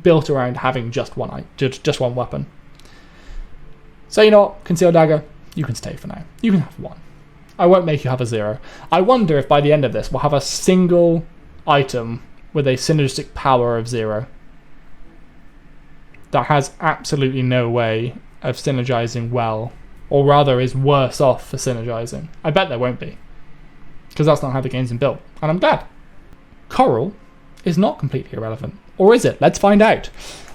built around having just one weapon. So you know what? Concealed Dagger, you can stay for now. You can have 1. I won't make you have a 0. I wonder if by the end of this we'll have a single item with a synergistic power of 0 that has absolutely no way of synergizing well, or rather is worse off for synergizing. I bet there won't be, because that's not how the game's been built, and I'm glad. Coral is not completely irrelevant. Or is it? Let's find out.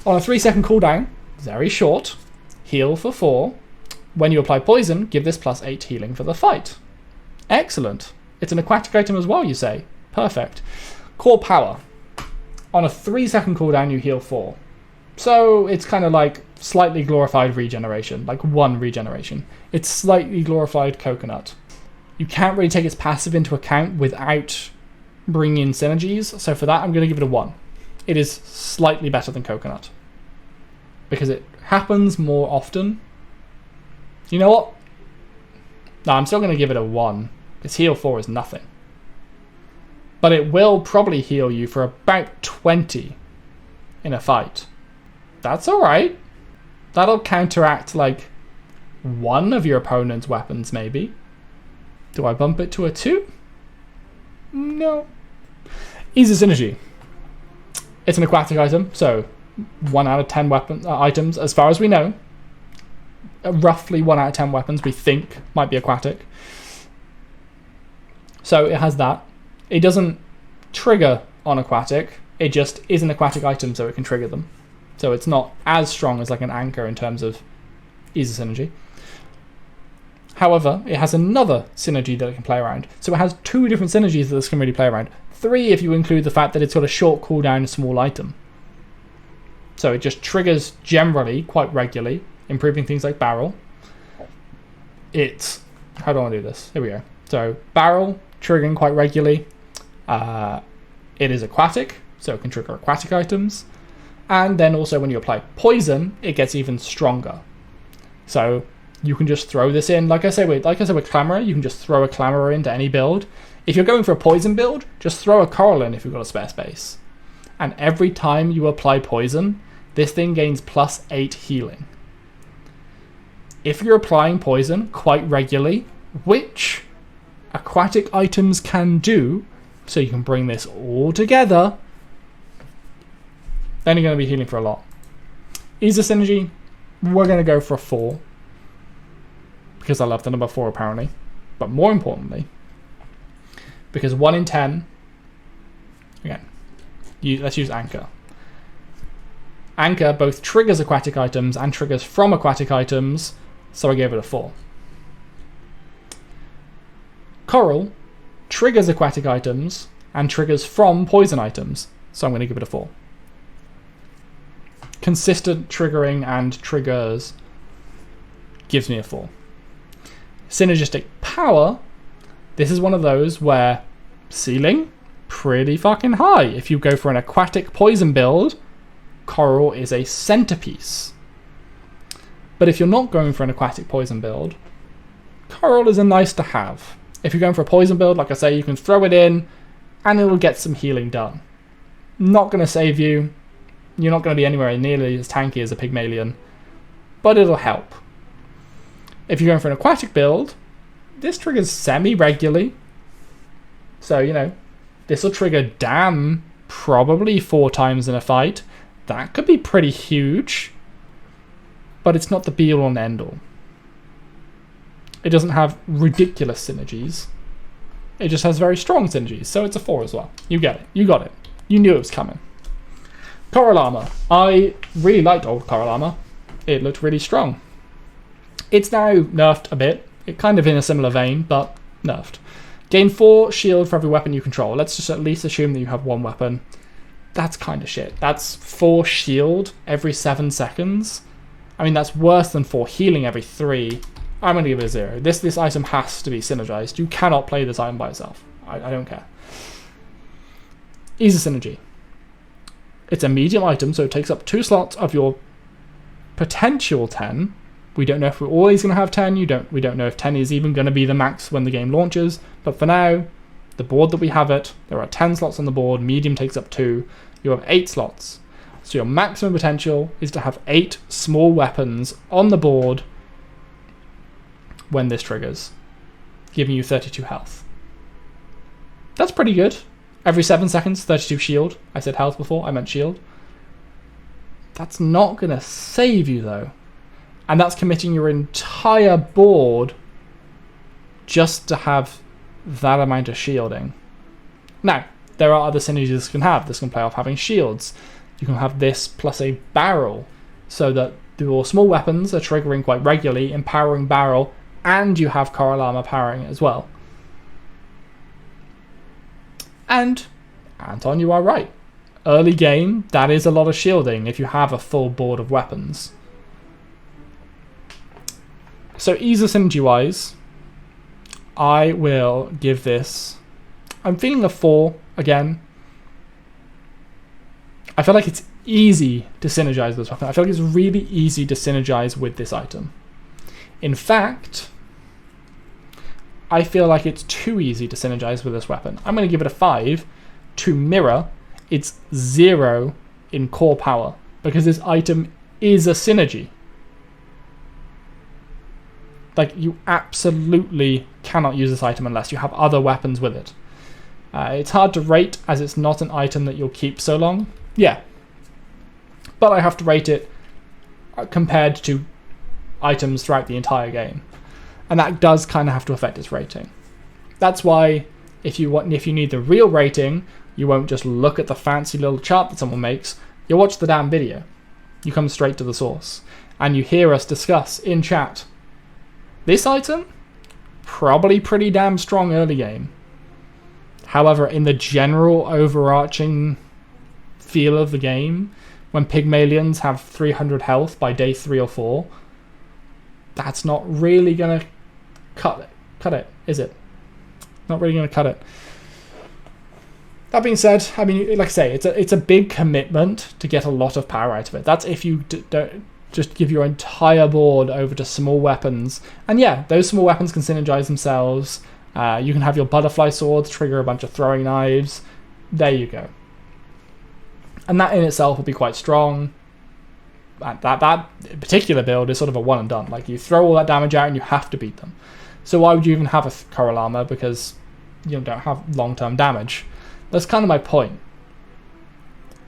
On a 3-second cooldown, very short, heal for 4. When you apply poison, give this plus 8 healing for the fight. Excellent. It's an aquatic item as well, you say. Perfect. Core power. On a 3-second cooldown, you heal 4. So it's kind of like slightly glorified regeneration, like 1 regeneration. It's slightly glorified coconut. You can't really take its passive into account without bringing in synergies, so for that I'm going to give it a 1. It is slightly better than coconut because it happens more often. You know what? No, I'm still going to give it a 1 because heal 4 is nothing. But it will probably heal you for about 20 in a fight. That's alright. That'll counteract like 1 of your opponent's weapons maybe. Do I bump it to a 2? No. Ease of synergy. It's an aquatic item, so 1 out of 10 items, as far as we know. Roughly 1 out of 10 weapons we think might be aquatic. So it has that. It doesn't trigger on aquatic. It just is an aquatic item, so it can trigger them. So it's not as strong as like an anchor in terms of ease of synergy. However, it has another synergy that it can play around. So it has 2 different synergies that this can really play around. 3 if you include the fact that it's got a short cooldown small item. So it just triggers generally quite regularly, improving things like barrel. How do I want to do this? Here we go. So barrel, triggering quite regularly. It is aquatic, so it can trigger aquatic items. And then also when you apply poison, it gets even stronger. So you can just throw this in. Like I said with Clamera, you can just throw a Clamera into any build. If you're going for a poison build, just throw a coral in if you've got a spare space. And every time you apply poison, this thing gains plus 8 healing. If you're applying poison quite regularly, which aquatic items can do, so you can bring this all together, then you're going to be healing for a lot. Ease of synergy, we're going to go for a 4. Because I love the number 4 apparently. But more importantly, because 1 in 10, again, let's use Anchor. Anchor both triggers aquatic items and triggers from aquatic items, so I gave it a 4. Coral triggers aquatic items and triggers from poison items, so I'm going to give it a 4. Consistent triggering and triggers gives me a 4. Synergistic power, this is one of those where ceiling, pretty fucking high. If you go for an aquatic poison build, Coral is a centerpiece. But if you're not going for an aquatic poison build, Coral is a nice to have. If you're going for a poison build, like I say, you can throw it in and it'll get some healing done. Not going to save you. You're not going to be anywhere nearly as tanky as a Pygmalion, but it'll help. If you're going for an aquatic build, this triggers semi-regularly. So, you know, this will trigger Dam probably 4 times in a fight. That could be pretty huge, but it's not the be-all and end-all. It doesn't have ridiculous synergies. It just has very strong synergies, so it's a 4 as well. You get it. You got it. You knew it was coming. Coral Armour. I really liked old Coral Armour. It looked really strong. It's now nerfed a bit. It kind of in a similar vein, but nerfed. Gain 4 shield for every weapon you control. Let's just at least assume that you have 1 weapon. That's kind of shit. That's 4 shield every 7 seconds. I mean, that's worse than 4 healing every 3. I'm going to give it a 0. This item has to be synergized. You cannot play this item by itself. I don't care. Easy synergy. It's a medium item, so it takes up 2 slots of your potential 10. We don't know if we're always going to have 10. We don't know if 10 is even going to be the max when the game launches. But for now, the board that we have it, there are 10 slots on the board. Medium takes up 2. You have 8 slots. So your maximum potential is to have 8 small weapons on the board when this triggers, giving you 32 health. That's pretty good. Every 7 seconds, 32 shield. I said health before, I meant shield. That's not going to save you, though. And that's committing your entire board just to have that amount of shielding. Now, there are other synergies this can have. This can play off having shields. You can have this plus a barrel, so that your small weapons are triggering quite regularly, empowering barrel, and you have Coral Armour powering it as well. And, Anton, you are right. Early game, that is a lot of shielding if you have a full board of weapons. So ease of synergy-wise, I will give this... I'm feeling a 4 again. I feel like it's easy to synergize this weapon. I feel like it's really easy to synergize with this item. In fact, I feel like it's too easy to synergize with this weapon. I'm going to give it a 5 to mirror its 0 in core power, because this item is a synergy. Like, you absolutely cannot use this item unless you have other weapons with it. It's hard to rate as it's not an item that you'll keep so long. Yeah. But I have to rate it compared to items throughout the entire game. And that does kind of have to affect its rating. That's why if you need the real rating, you won't just look at the fancy little chart that someone makes. You'll watch the damn video. You come straight to the source. And you hear us discuss in chat. This item, probably pretty damn strong early game. However, in the general overarching feel of the game, when Pygmalions have 300 health by day 3 or 4, that's not really going to cut it, is it? Not really going to cut it. That being said, I mean, like I say, it's a big commitment to get a lot of power out of it. That's if you don't just give your entire board over to small weapons. And yeah, those small weapons can synergize themselves. You can have your butterfly swords trigger a bunch of throwing knives. There you go. And that in itself will be quite strong. That particular build is sort of a one and done. Like, you throw all that damage out and you have to beat them. So why would you even have a Coral Armour? Because you don't have long-term damage. That's kind of my point.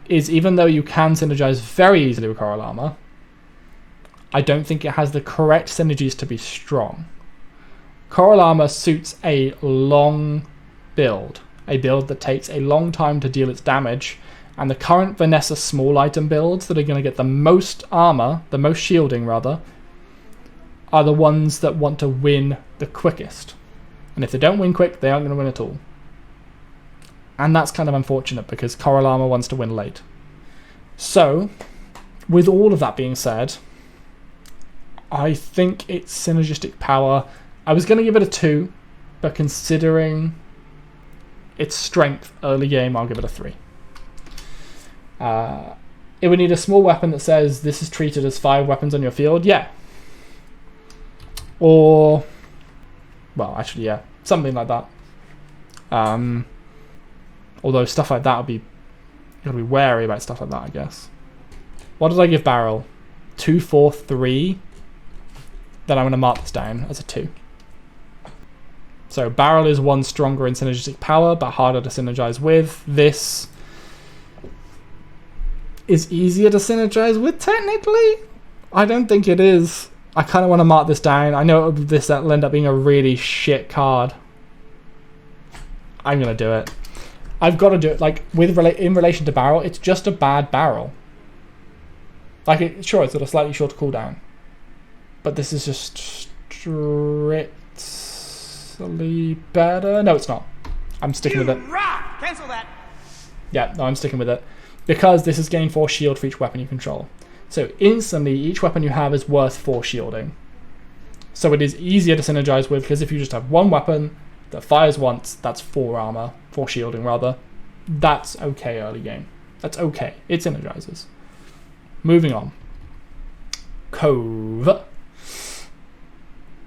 Is even though you can synergize very easily with Coral Armour, I don't think it has the correct synergies to be strong. Coral Armour suits a long build. A build that takes a long time to deal its damage. And the current Vanessa small item builds that are going to get the most armor, the most shielding rather, are the ones that want to win the quickest. And if they don't win quick, they aren't going to win at all. And that's kind of unfortunate because Coral Armour wants to win late. So, with all of that being said, I think its synergistic power, I was going to give it a 2, but considering its strength early game, I'll give it a 3. It would need a small weapon that says this is treated as 5 weapons on your field. Yeah. Or, well, actually, yeah, something like that. Although stuff like that would be, you gotta be wary about stuff like that, I guess. What did I give Barrel? 2, 4, 3. Then I'm going to mark this down as a 2. So Barrel is 1 stronger in synergistic power, but harder to synergize with. This is easier to synergize with, technically. I don't think it is. I kind of want to mark this down. I know this will end up being a really shit card. I'm going to do it. I've got to do it. Like, in relation to Barrel, it's just a bad Barrel. Like, sure, it's got a slightly shorter cooldown. But this is just strictly better. No, it's not. I'm sticking with it.
Rock! Cancel that.
Yeah, no, I'm sticking with it. Because this is gain 4 shield for each weapon you control. So instantly, each weapon you have is worth 4 shielding. So it is easier to synergize with, because if you just have one weapon that fires once, that's 4 armor. 4 shielding, rather. That's okay early game. That's okay. It synergizes. Moving on. Cove.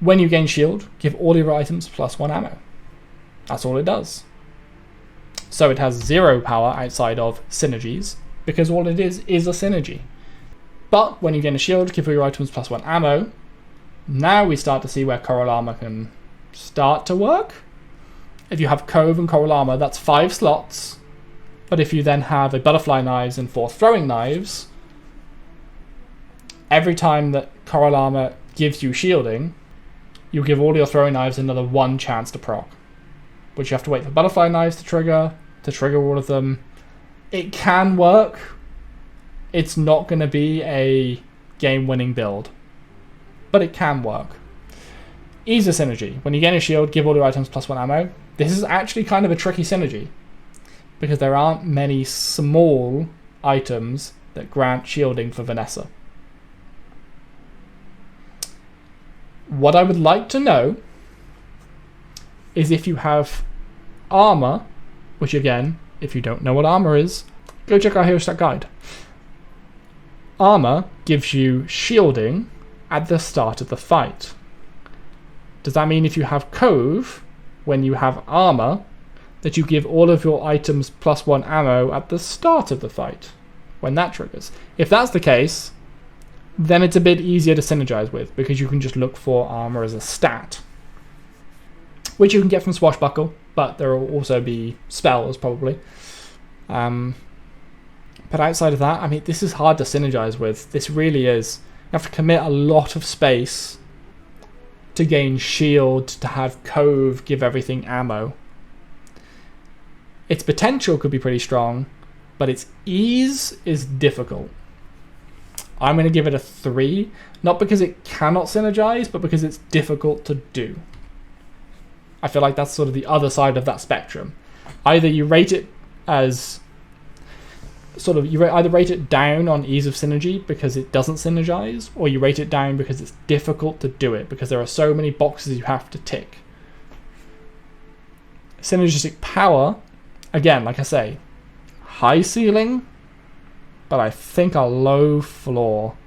When you gain shield, give all your items +1 ammo. That's all it does. So it has 0 power outside of synergies, because all it is a synergy. But when you gain a shield, give all your items +1 ammo. Now we start to see where Coral Armor can start to work. If you have Cove and Coral Armor, that's 5 slots. But if you then have a Butterfly Knives and 4 Throwing Knives, every time that Coral Armor gives you shielding, you'll give all your Throwing Knives another 1 chance to proc. Which you have to wait for Butterfly Knives to trigger all of them. It can work. It's not going to be a game-winning build. But it can work. Ease of synergy. When you gain a shield, give all your items +1 ammo. This is actually kind of a tricky synergy, because there aren't many small items that grant shielding for Vanessa. What I would like to know is if you have armor, which again, if you don't know what armor is, go check our Hero Stat Guide. Armor gives you shielding at the start of the fight. Does that mean if you have Cove, when you have armor, that you give all of your items +1 ammo at the start of the fight, when that triggers? If that's the case, then it's a bit easier to synergize with, because you can just look for armor as a stat, which you can get from Swashbuckle, but there will also be spells, probably. But outside of that, I mean, this is hard to synergize with. This really is. You have to commit a lot of space to gain shield, to have Cove give everything ammo. Its potential could be pretty strong, but its ease is difficult. I'm going to give it a 3, not because it cannot synergize, but because it's difficult to do. I feel like that's sort of the other side of that spectrum. Either you rate it as you either rate it down on ease of synergy because it doesn't synergize, or you rate it down because it's difficult to do it, because there are so many boxes you have to tick. Synergistic power, again, like I say, high ceiling, but I think a low floor.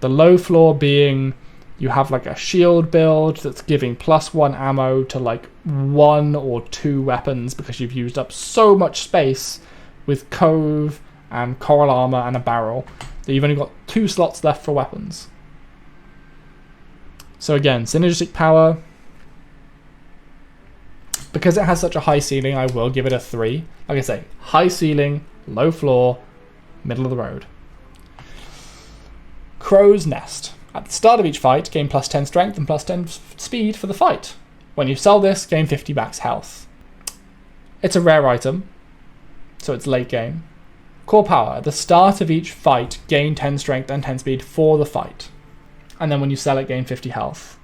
The low floor being you have like a shield build that's giving +1 ammo to like 1 or 2 weapons because you've used up so much space with Cove and Coral Armor and a barrel that you've only got 2 slots left for weapons. So again, synergistic power, because it has such a high ceiling, I will give it a 3. Like I say, high ceiling, low floor, middle of the road. Crow's Nest. At the start of each fight, gain +10 strength and +10 speed for the fight. When you sell this, gain 50 max health. It's a rare item, so it's late game. Core power. At the start of each fight, gain 10 strength and 10 speed for the fight. And then when you sell it, gain 50 health.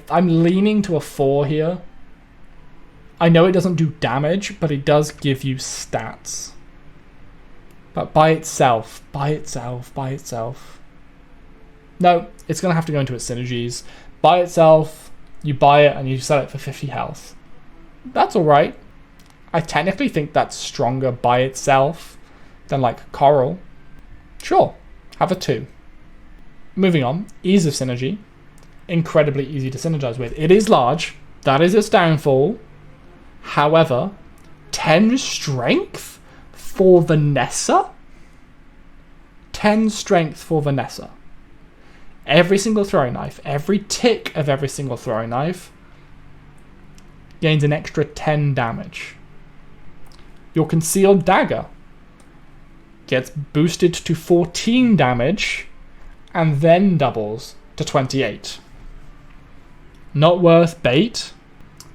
I'm leaning to a 4 here. I know it doesn't do damage, but it does give you stats. But by itself. No, it's going to have to go into its synergies. By itself, you buy it and you sell it for 50 health. That's alright. I technically think that's stronger by itself than like Coral. Sure, have a 2. Moving on, ease of synergy. Incredibly easy to synergize with. It is large. That is its downfall. However, 10 strength for Vanessa? 10 strength for Vanessa. Every single throwing knife, every tick of every single throwing knife gains an extra 10 damage. Your concealed dagger gets boosted to 14 damage and then doubles to 28. Not worth bait.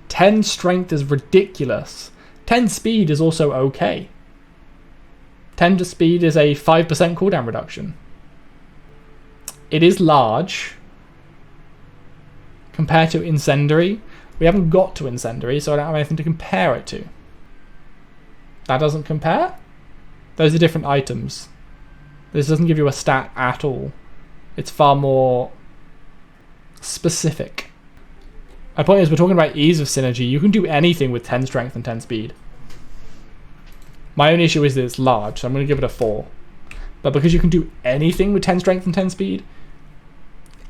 10 strength is ridiculous. 10 speed is also okay. 10 to speed is a 5% cooldown reduction. It is large compared to Incendiary. We haven't got to Incendiary, so I don't have anything to compare it to. That doesn't compare? Those are different items. This doesn't give you a stat at all. It's far more specific. My point is, we're talking about ease of synergy. You can do anything with 10 strength and 10 speed. My only issue is that it's large, so I'm going to give it a 4. But because you can do anything with 10 strength and 10 speed,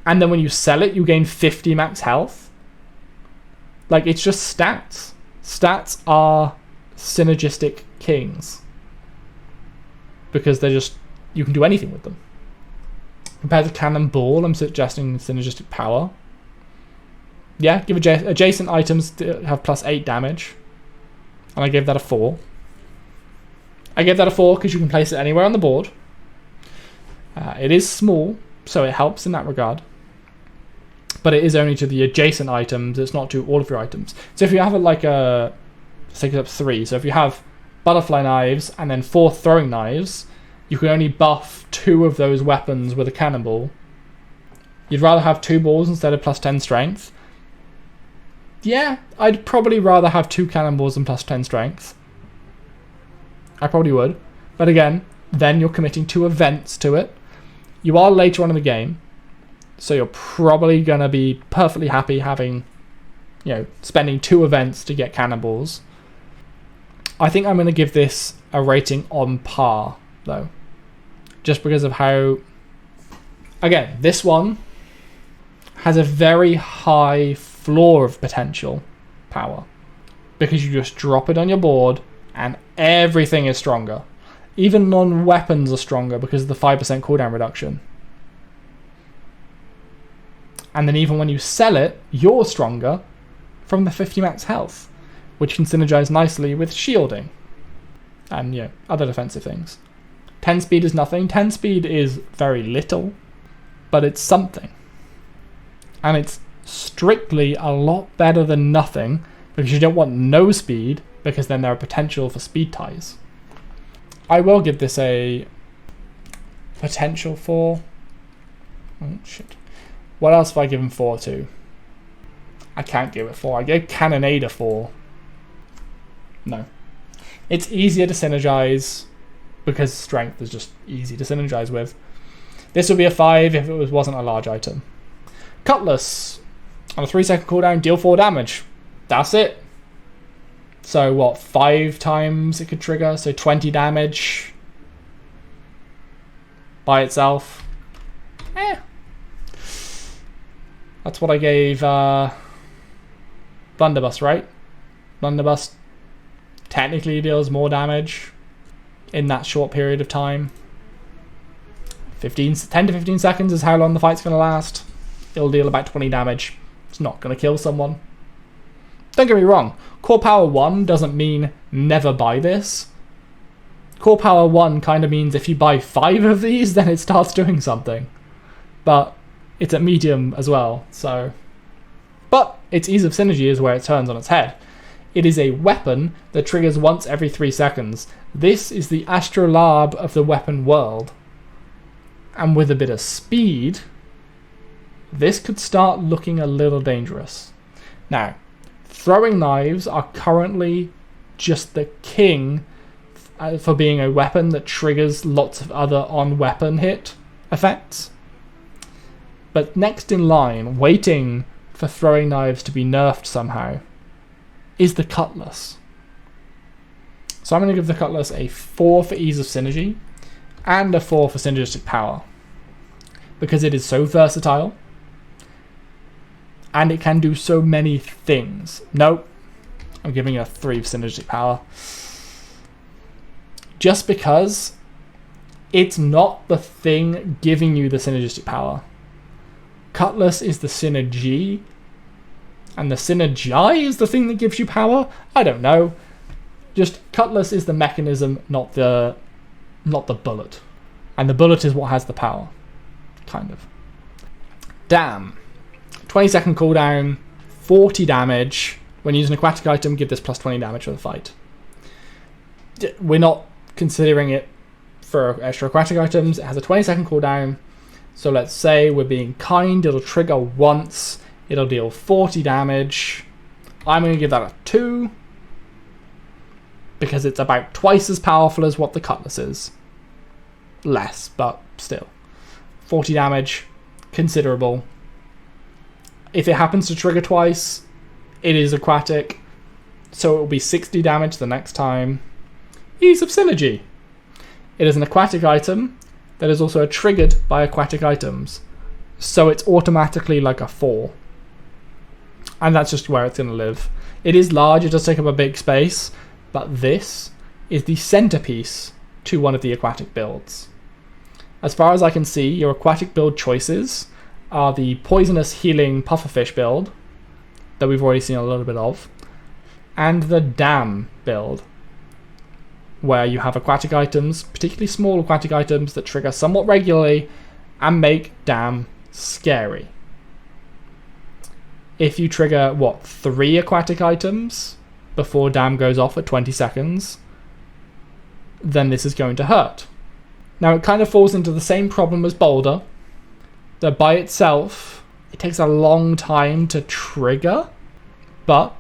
and then when you sell it, you gain 50 max health. Like, it's just stats. Stats are synergistic kings. Because they're just, you can do anything with them. Compared to Cannonball, I'm suggesting synergistic power. Yeah, give adjacent items to have plus 8 damage. And I gave that a 4. I gave that a 4 because you can place it anywhere on the board. It is small, so it helps in that regard. But it is only to the adjacent items, it's not to all of your items. So if you have let's take it up 3. So if you have butterfly knives and then 4 throwing knives, you can only buff 2 of those weapons with a cannonball. You'd rather have 2 balls instead of plus 10 strength. Yeah, I'd probably rather have 2 cannonballs than plus 10 strength. I probably would. But again, then you're committing 2 events to it. You are later on in the game, so you're probably going to be perfectly happy having, spending 2 events to get cannonballs. I think I'm going to give this a rating on par, though. Just because of how... Again, this one has a very high floor of potential power. Because you just drop it on your board and everything is stronger. Even non-weapons are stronger because of the 5% cooldown reduction. And then even when you sell it, you're stronger from the 50 max health, which can synergize nicely with shielding and other defensive things. 10 speed is nothing. 10 speed is very little, but it's something. And it's strictly a lot better than nothing because you don't want no speed because then there are potential for speed ties. I will give this a potential for... Oh, shit. What else have I given 4 to? I can't give it 4. I gave Cannonade a 4. No. It's easier to synergize because strength is just easy to synergize with. This would be a 5 if it wasn't a large item. Cutlass. On a 3-second cooldown, deal 4 damage. That's it. So what, 5 times it could trigger? So 20 damage by itself. That's what I gave Blunderbuss, right? Blunderbuss technically deals more damage in that short period of time. 10 to 15 seconds is how long the fight's going to last. It'll deal about 20 damage. It's not going to kill someone. Don't get me wrong, Core Power 1 doesn't mean never buy this. Core Power 1 kind of means if you buy 5 of these, then it starts doing something. But it's at medium as well, so... But its ease of synergy is where it turns on its head. It is a weapon that triggers once every 3 seconds. This is the Astrolabe of the weapon world. And with a bit of speed, this could start looking a little dangerous. Now, throwing knives are currently just the king for being a weapon that triggers lots of other on-weapon hit effects. But next in line, waiting for throwing knives to be nerfed somehow, is the Cutlass. So I'm going to give the Cutlass a 4 for ease of synergy. and a 4 for synergistic power, because it is so versatile and it can do so many things. Nope, I'm giving it a 3 for synergistic power, just because it's not the thing giving you the synergistic power. Cutlass is the synergy, and the synergy is the thing that gives you power? I don't know. Just Cutlass is the mechanism, not the bullet. And the bullet is what has the power. Kind of. Damn. 20-second cooldown, 40 damage. When using an aquatic item, give this plus 20 damage for the fight. We're not considering it for extra aquatic items. It has a 20-second cooldown. So let's say we're being kind. It'll trigger once. It'll deal 40 damage. I'm going to give that a 2. Because it's about twice as powerful as what the Cutlass is. Less, but still. 40 damage. Considerable. If it happens to trigger twice, it is aquatic. So it will be 60 damage the next time. Ease of Synergy. It is an aquatic item that is also triggered by aquatic items. So it's automatically like a 4. And that's just where it's going to live. It is large, it does take up a big space, but this is the centerpiece to one of the aquatic builds. As far as I can see, your aquatic build choices are the poisonous healing pufferfish build, that we've already seen a little bit of, and the dam build, where you have aquatic items, particularly small aquatic items, that trigger somewhat regularly and make dam scary. If you trigger, 3 aquatic items before dam goes off at 20 seconds, then this is going to hurt. Now it kind of falls into the same problem as Boulder, that by itself, it takes a long time to trigger, but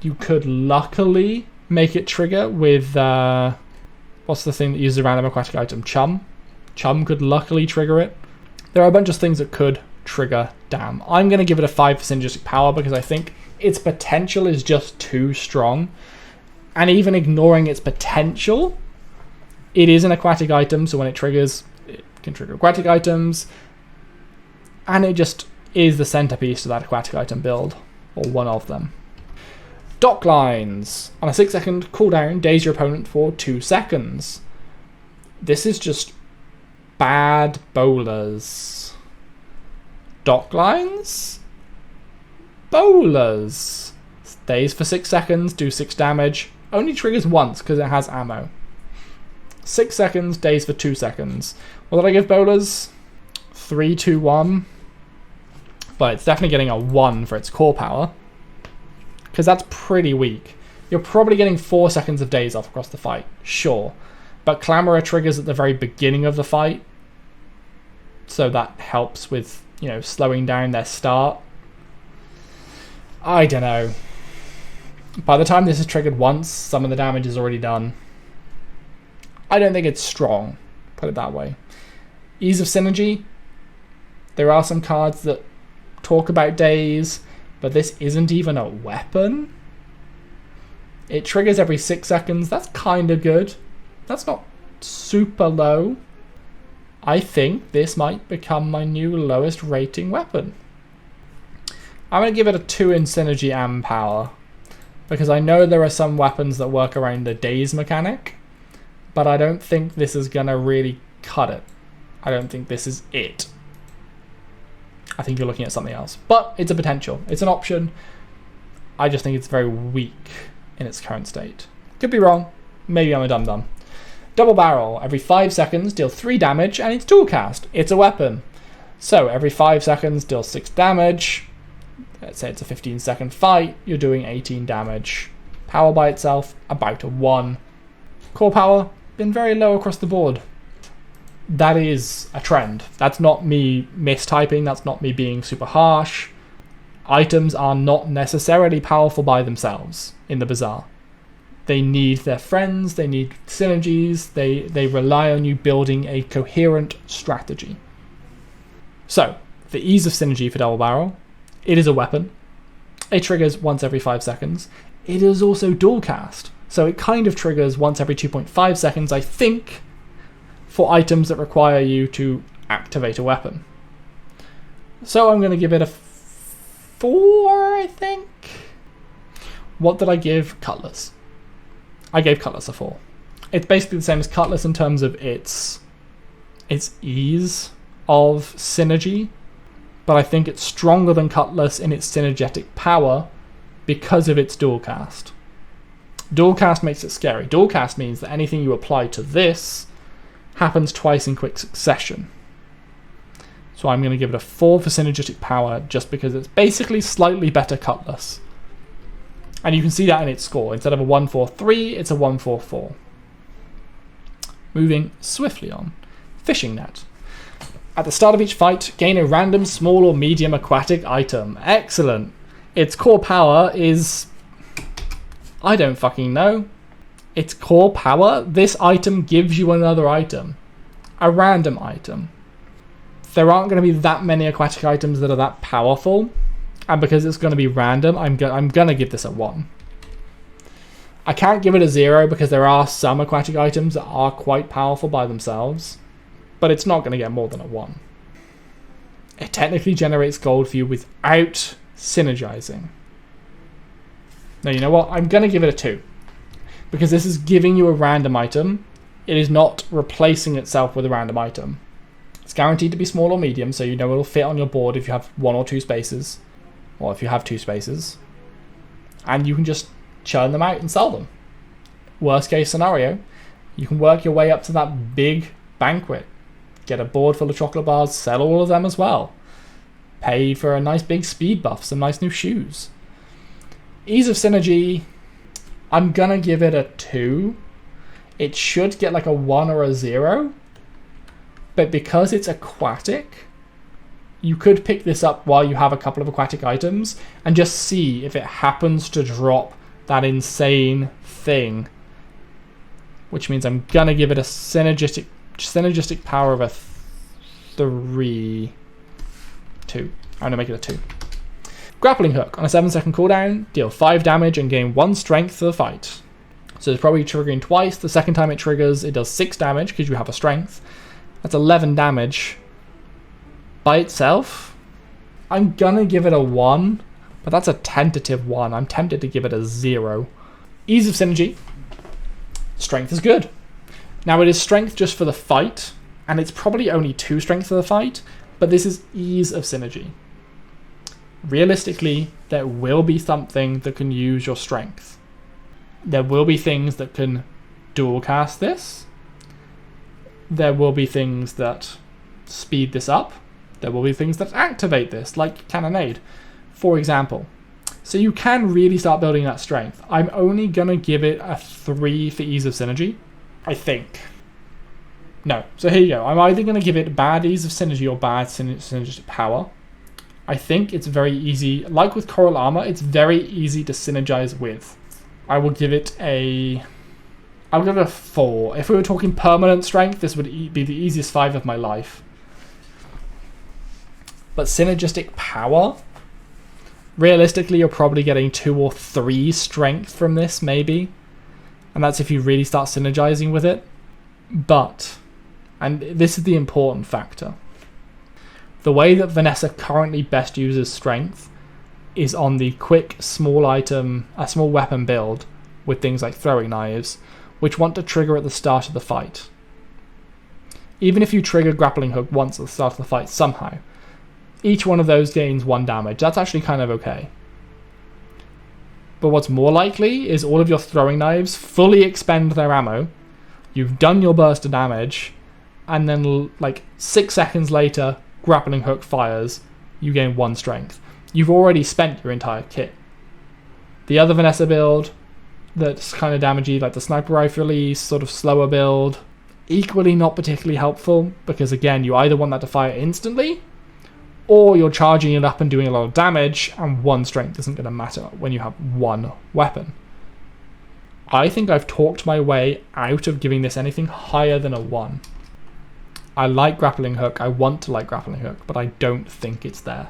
you could luckily make it trigger with, what's the thing that uses a random aquatic item? Chum? Chum could luckily trigger it. There are a bunch of things that could trigger dam. I'm going to give it a 5 for synergistic power because I think its potential is just too strong. And even ignoring its potential, it is an aquatic item, so when it triggers, it can trigger aquatic items. And it just is the centerpiece to that aquatic item build, or one of them. Docklines. On a 6-second cooldown, daze your opponent for 2 seconds. This is just bad Bolas. Docklines? Bolas. Daze for 6 seconds, do 6 damage. Only triggers once because it has ammo. 6 seconds, daze for 2 seconds. What did I give Bolas? 3, 2, 1. But it's definitely getting a 1 for its core power, because that's pretty weak. You're probably getting 4 seconds of daze off across the fight, sure. But Clamera triggers at the very beginning of the fight, so that helps with, slowing down their start. I don't know. By the time this is triggered once, some of the damage is already done. I don't think it's strong, put it that way. Ease of Synergy. There are some cards that talk about daze, but this isn't even a weapon. It triggers every 6 seconds. That's kind of good. That's not super low. I think this might become my new lowest rating weapon. I'm going to give it a 2 in synergy and power, because I know there are some weapons that work around the daze mechanic, but I don't think this is going to really cut it. I don't think this is it. I think you're looking at something else. But it's a potential. It's an option. I just think it's very weak in its current state. Could be wrong. Maybe I'm a dum-dum. Double barrel. Every 5 seconds, deal 3 damage, and it's dual cast. It's a weapon. So every 5 seconds, deal 6 damage. Let's say it's a 15-second fight. You're doing 18 damage. Power by itself, about a 1. Core power, been very low across the board. That is a trend. That's not me mistyping. That's not me being super harsh. Items are not necessarily powerful by themselves in the Bazaar. They need their friends. They need synergies. They rely on you building a coherent strategy. So, the ease of synergy for Double Barrel. It is a weapon. It triggers once every 5 seconds. It is also dual cast. So it kind of triggers once every 2.5 seconds, I think. for items that require you to activate a weapon. So I'm going to give it a 4, I think. What did I give Cutlass? I gave Cutlass a 4. It's basically the same as Cutlass in terms of its ease of synergy, but I think it's stronger than Cutlass in its synergetic power because of its dual cast. Dual cast makes it scary. Dual cast means that anything you apply to this happens twice in quick succession. So I'm going to give it a 4 for synergetic power just because it's basically slightly better Cutlass. And you can see that in its score. Instead of a 143, it's a 144. Moving swiftly on. Fishing net. At the start of each fight, gain a random small or medium aquatic item. Excellent. Its core power is... I don't fucking know. Its core power, this item gives you another item. A random item. There aren't going to be that many aquatic items that are that powerful. And because it's going to be random, I'm going to give this a 1. I can't give it a 0 because there are some aquatic items that are quite powerful by themselves. But it's not going to get more than a 1. It technically generates gold for you without synergizing. Now, you know what? I'm going to give it a 2. Because this is giving you a random item. It is not replacing itself with a random item. It's guaranteed to be small or medium, so you know it'll fit on your board if you have 1 or 2 spaces. Or if you have 2 spaces. And you can just churn them out and sell them. Worst case scenario, you can work your way up to that big banquet. Get a board full of chocolate bars, sell all of them as well. Pay for a nice big speed buff, some nice new shoes. Ease of synergy, I'm gonna give it a 2. It should get like a 1 or a 0. But because it's aquatic, you could pick this up while you have a couple of aquatic items and just see if it happens to drop that insane thing. Which means I'm gonna give it a synergistic power of a 3. 2. I'm gonna make it a 2. Grappling Hook. On a 7-second cooldown, deal 5 damage and gain 1 strength for the fight. So it's probably triggering twice. The second time it triggers, it does 6 damage because you have a strength. That's 11 damage. By itself, I'm gonna give it a 1, but that's a tentative 1. I'm tempted to give it a 0. Ease of synergy. Strength is good. Now it is strength just for the fight, and it's probably only 2 strength for the fight, but this is ease of synergy. Realistically, there will be something that can use your strength. There will be things that can dual cast this. There will be things that speed this up. There will be things that activate this, like Cannonade, for example. So you can really start building that strength. I'm only going to give it a 3 for ease of synergy, I think. No, so here you go. I'm either going to give it bad ease of synergy or bad synergistic power. I think it's very easy. Like with Coral Armor, it's very easy to synergize with. I will give it a... I'll give it a 4. If we were talking permanent strength, this would be the easiest 5 of my life. But synergistic power, realistically, you're probably getting 2 or 3 strength from this, maybe. And that's if you really start synergizing with it. But, and this is the important factor, the way that Vanessa currently best uses strength is on the quick, small item, a small weapon build with things like throwing knives, which want to trigger at the start of the fight. Even if you trigger Grappling Hook once at the start of the fight somehow, each one of those gains 1 damage. That's actually kind of okay. But what's more likely is all of your throwing knives fully expend their ammo, you've done your burst of damage, and then like 6 seconds later, Grappling Hook fires, you gain 1 strength. You've already spent your entire kit. The other Vanessa build that's kind of damagey, like the sniper rifle release, sort of slower build, equally not particularly helpful, because again, you either want that to fire instantly, or you're charging it up and doing a lot of damage, and 1 strength isn't going to matter when you have 1 weapon. I think I've talked my way out of giving this anything higher than a 1. I like Grappling Hook, I want to like Grappling Hook, but I don't think it's there.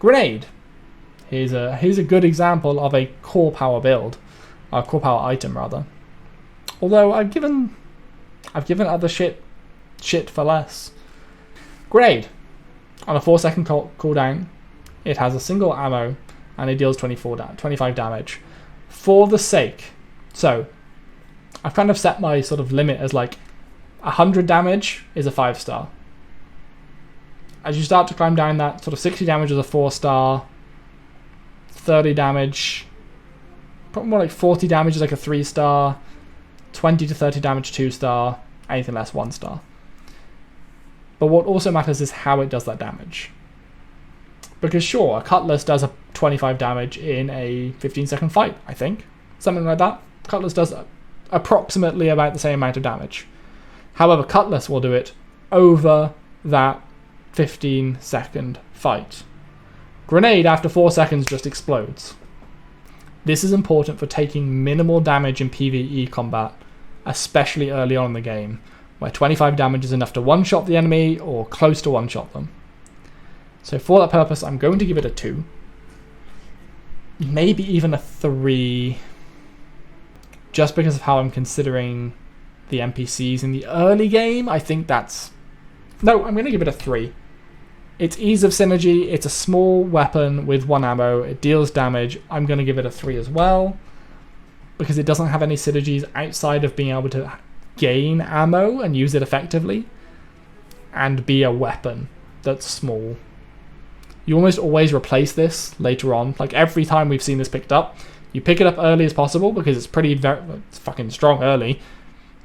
Grenade. Here's a good example of a core power build. A core power item, rather. Although I've given other shit shit for less. Grenade. On a 4-second cooldown, it has a single ammo, and it deals 25 damage. For the sake, so I've kind of set my sort of limit as like 100 damage is a 5-star. As you start to climb down that, sort of 60 damage is a 4-star, 30 damage, probably more like 40 damage is like a 3-star, 20 to 30 damage 2-star, anything less 1-star. But what also matters is how it does that damage. Because sure, a Cutlass does a 25 damage in a 15-second fight, I think. Something like that. Cutlass does approximately about the same amount of damage. However, Cutlass will do it over that 15-second fight. Grenade, after 4 seconds, just explodes. This is important for taking minimal damage in PvE combat, especially early on in the game, where 25 damage is enough to one-shot the enemy or close to one-shot them. So for that purpose, I'm going to give it a 2. Maybe even a 3, just because of how I'm considering the NPCs in the early game. I think that's... No, I'm going to give it a 3. It's ease of synergy, it's a small weapon with 1 ammo, it deals damage. I'm going to give it a 3 as well, because it doesn't have any synergies outside of being able to gain ammo and use it effectively, and be a weapon that's small. You almost always replace this later on. Like every time we've seen this picked up, you pick it up early as possible because it's it's fucking strong early,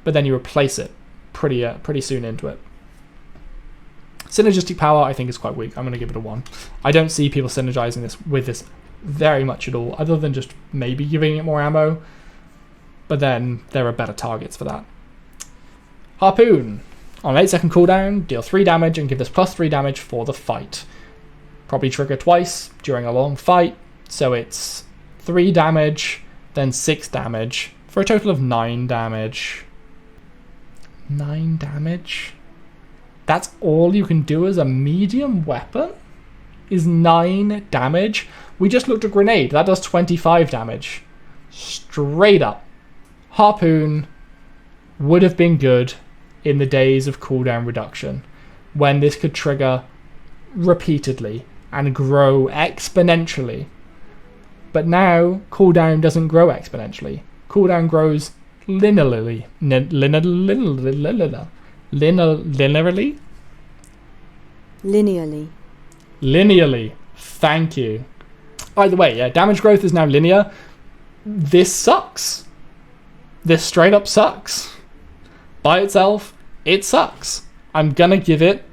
but then you replace it pretty soon into it. Synergistic power, I think, is quite weak. I'm going to give it a 1. I don't see people synergizing this with this very much at all, other than just maybe giving it more ammo, but then there are better targets for that. Harpoon. On an 8-second cooldown, deal 3 damage and give this plus 3 damage for the fight. Probably trigger twice during a long fight, so it's 3 damage, then 6 damage, for a total of 9 damage. 9 damage? That's all you can do as a medium weapon? Is 9 damage? We just looked at Grenade, that does 25 damage. Straight up. Harpoon would have been good in the days of cooldown reduction, when this could trigger repeatedly and grow exponentially. But now, cooldown doesn't grow exponentially. Cooldown grows linearly. Linearly. Thank you. By the way, yeah, damage growth is now linear. This sucks. This straight up sucks. By itself, it sucks. I'm gonna give it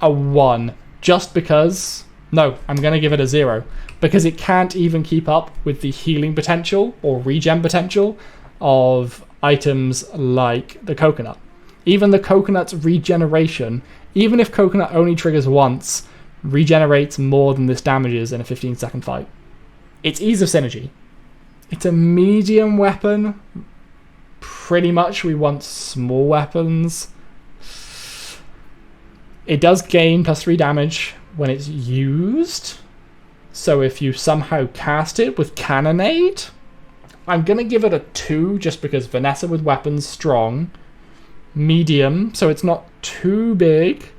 a 1 just because... No, I'm gonna give it a 0 because it can't even keep up with the healing potential or regen potential of items like the coconut. Even the coconut's regeneration, even if coconut only triggers once, regenerates more than this damages in a 15-second fight. It's ease of synergy. It's a medium weapon. Pretty much we want small weapons. It does gain plus 3 damage when it's used. So if you somehow cast it with Cannonade, I'm going to give it a 2 just because Vanessa with weapons, strong. Medium, so it's not too big.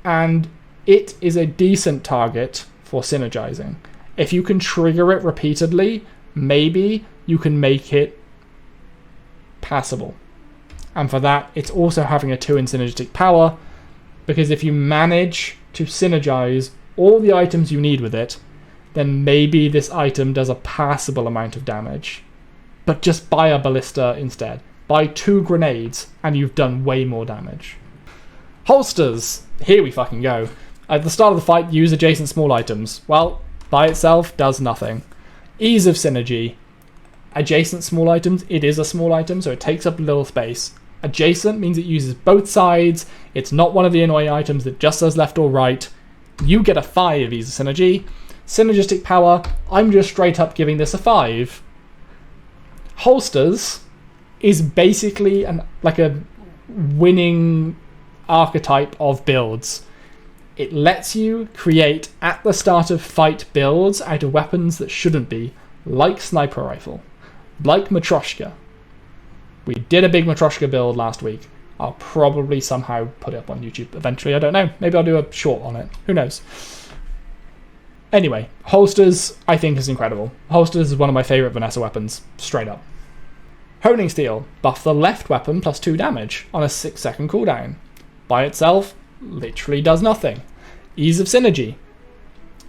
And it is a decent target for synergizing. If you can trigger it repeatedly, maybe you can make it passable. And for that, it's also having a 2 in synergistic power, because if you manage to synergize all the items you need with it, then maybe this item does a passable amount of damage. But just buy a Ballista instead. Buy 2 grenades, and you've done way more damage. Holsters! Here we fucking go. At the start of the fight, use adjacent small items. Well, by itself, does nothing. Ease of synergy. Adjacent small items, it is a small item, so it takes up a little space. Adjacent means it uses both sides. It's not one of the annoying items that just says left or right. You get a 5 ease of synergy. Synergistic power, I'm just straight up giving this a 5. Holsters is basically like a winning archetype of builds. It lets you create at the start of fight builds out of weapons that shouldn't be, like sniper rifle, like Matryoshka. We did a big Matryoshka build last week. I'll probably somehow put it up on YouTube eventually. I don't know. Maybe I'll do a short on it. Who knows? Anyway, holsters, I think, is incredible. Holsters is one of my favourite Vanessa weapons, straight up. Honing Steel, buff the left weapon plus 2 damage on a 6-second cooldown. By itself, literally does nothing. Ease of Synergy.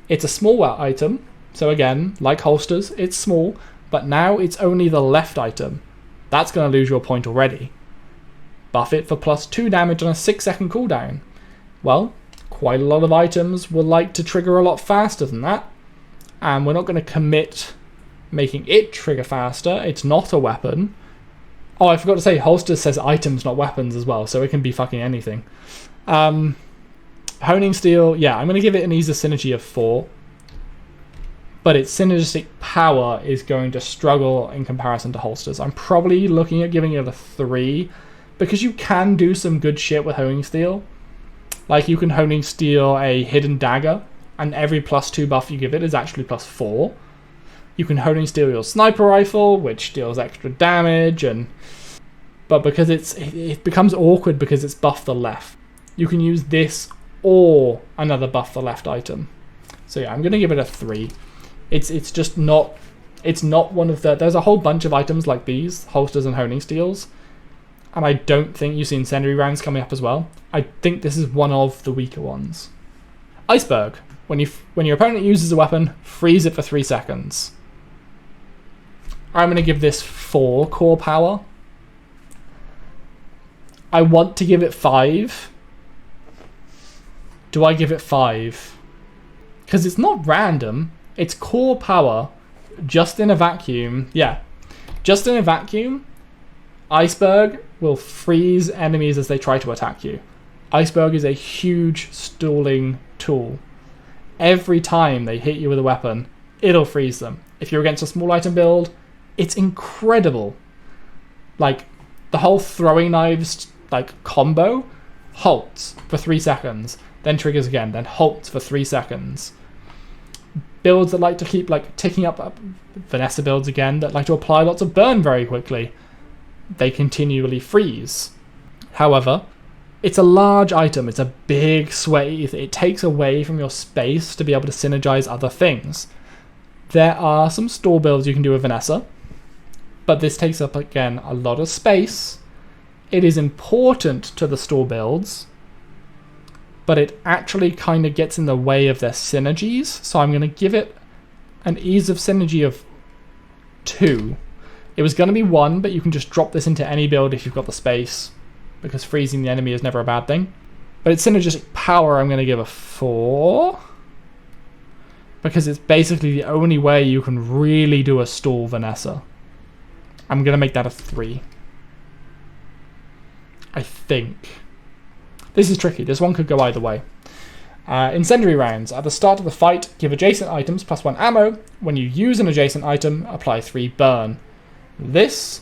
It's a small item, so again, like holsters, it's small, but now it's only the left item. That's going to lose you a point already. Buff it for plus 2 damage on a 6-second cooldown. Well, quite a lot of items will like to trigger a lot faster than that, and we're not going to commit making it trigger faster. It's not a weapon. Oh, I forgot to say, holsters says items, not weapons as well, so it can be fucking anything. Honing Steel, yeah, I'm going to give it an ease of synergy of 4, but its synergistic power is going to struggle in comparison to holsters. I'm probably looking at giving it a 3, because you can do some good shit with Honing Steel. Like, you can Honing Steel a hidden dagger, and every plus 2 buff you give it is actually plus 4. You can Honing Steel your sniper rifle, which deals extra damage, but because it becomes awkward because it's buff the left. You can use this or another buff the left item. So yeah, I'm going to give it a 3. It's just not... It's not one of the... There's a whole bunch of items like these, holsters and Honing Steels, and I don't think you see Incendiary Rounds coming up as well. I think this is one of the weaker ones. Iceberg. When your opponent uses a weapon, freeze it for 3 seconds. I'm going to give this 4 core power. I want to give it 5. Do I give it 5? Because it's not random. It's core power. Just in a vacuum. Yeah. Just in a vacuum, Iceberg will freeze enemies as they try to attack you. Iceberg is a huge stalling tool. Every time they hit you with a weapon, it'll freeze them. If you're against a small item build, it's incredible. Like, the whole throwing knives combo halts for 3 seconds, then triggers again, then halts for 3 seconds. Builds that like to keep ticking up, Vanessa builds again, that like to apply lots of burn very quickly, they continually freeze. However, it's a large item, it's a big swathe, it takes away from your space to be able to synergize other things. There are some store builds you can do with Vanessa, but this takes up, again, a lot of space. It is important to the store builds, but it actually kind of gets in the way of their synergies, so I'm going to give it an ease of synergy of 2. It was going to be 1, but you can just drop this into any build if you've got the space, because freezing the enemy is never a bad thing. But its synergistic power I'm going to give a 4, because it's basically the only way you can really do a stall Vanessa. I'm going to make that a 3. I think. This is tricky. This one could go either way. Incendiary Rounds. At the start of the fight, give adjacent items plus 1 ammo. When you use an adjacent item, apply 3 burn. This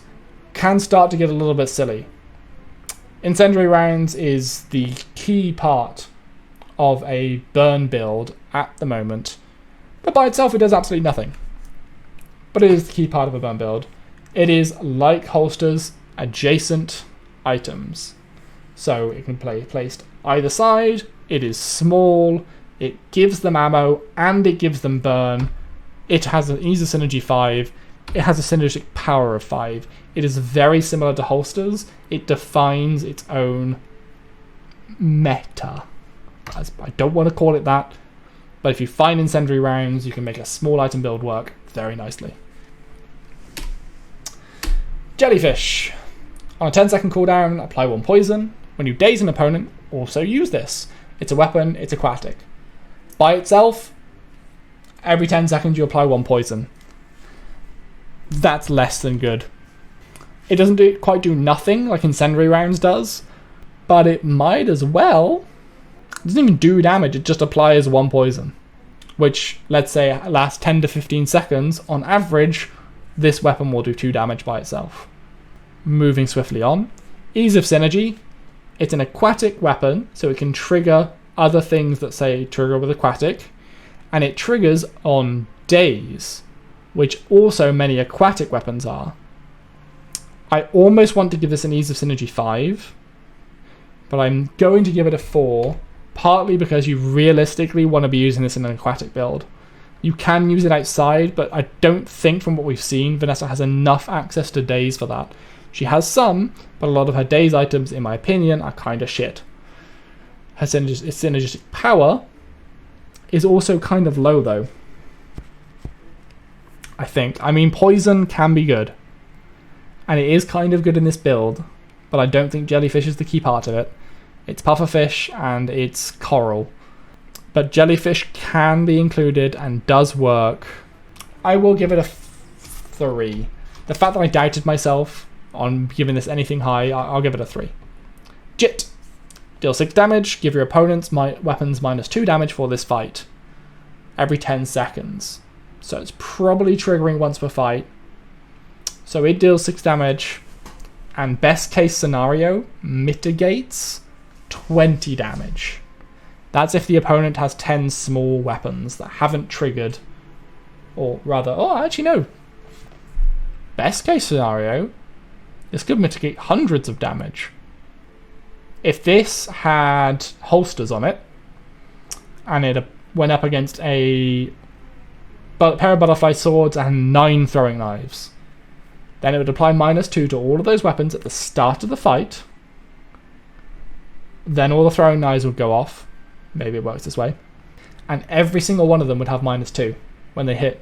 can start to get a little bit silly. Incendiary Rounds is the key part of a burn build at the moment. But by itself, it does absolutely nothing. But it is the key part of a burn build. It is, like holsters, adjacent items. So it can be placed either side. It is small. It gives them ammo and it gives them burn. It has an ease of synergy 5. It has a synergistic power of 5. It is very similar to holsters. It defines its own meta. I don't want to call it that, but if you find Incendiary Rounds, you can make a small item build work very nicely. Jellyfish. On a 10-second cooldown, apply 1 poison. When you daze an opponent, also use this. It's a weapon, it's aquatic. By itself, every 10 seconds you apply 1 poison. That's less than good. It doesn't quite do nothing like Incendiary Rounds does, but it might as well. It doesn't even do damage, it just applies 1 poison. Which, let's say, lasts 10 to 15 seconds. On average, this weapon will do 2 damage by itself. Moving swiftly on. Ease of Synergy. It's an aquatic weapon, so it can trigger other things that say trigger with aquatic. And it triggers on daze, which also many aquatic weapons are. I almost want to give this an ease of synergy 5, but I'm going to give it a 4, partly because you realistically want to be using this in an aquatic build. You can use it outside, but I don't think from what we've seen, Vanessa has enough access to days for that. She has some, but a lot of her days items, in my opinion, are kind of shit. Her synergistic power is also kind of low, though. I think. I mean, poison can be good. And it is kind of good in this build, but I don't think Jellyfish is the key part of it. It's Pufferfish and it's Coral. But Jellyfish can be included and does work. I will give it a 3. The fact that I doubted myself on giving this anything high, I'll give it a 3. Jitte. Deal 6 damage, give your opponent's weapons -2 damage for this fight. Every 10 seconds. So it's probably triggering once per fight. So it deals 6 damage, and best case scenario, mitigates 20 damage. That's if the opponent has 10 small weapons that haven't triggered, or rather, actually no. Best case scenario, this could mitigate hundreds of damage. If this had holsters on it, and it went up against a pair of butterfly swords and 9 throwing knives, then it would apply -2 to all of those weapons at the start of the fight. Then all the throwing knives would go off. Maybe it works this way. And every single one of them would have -2 when they hit.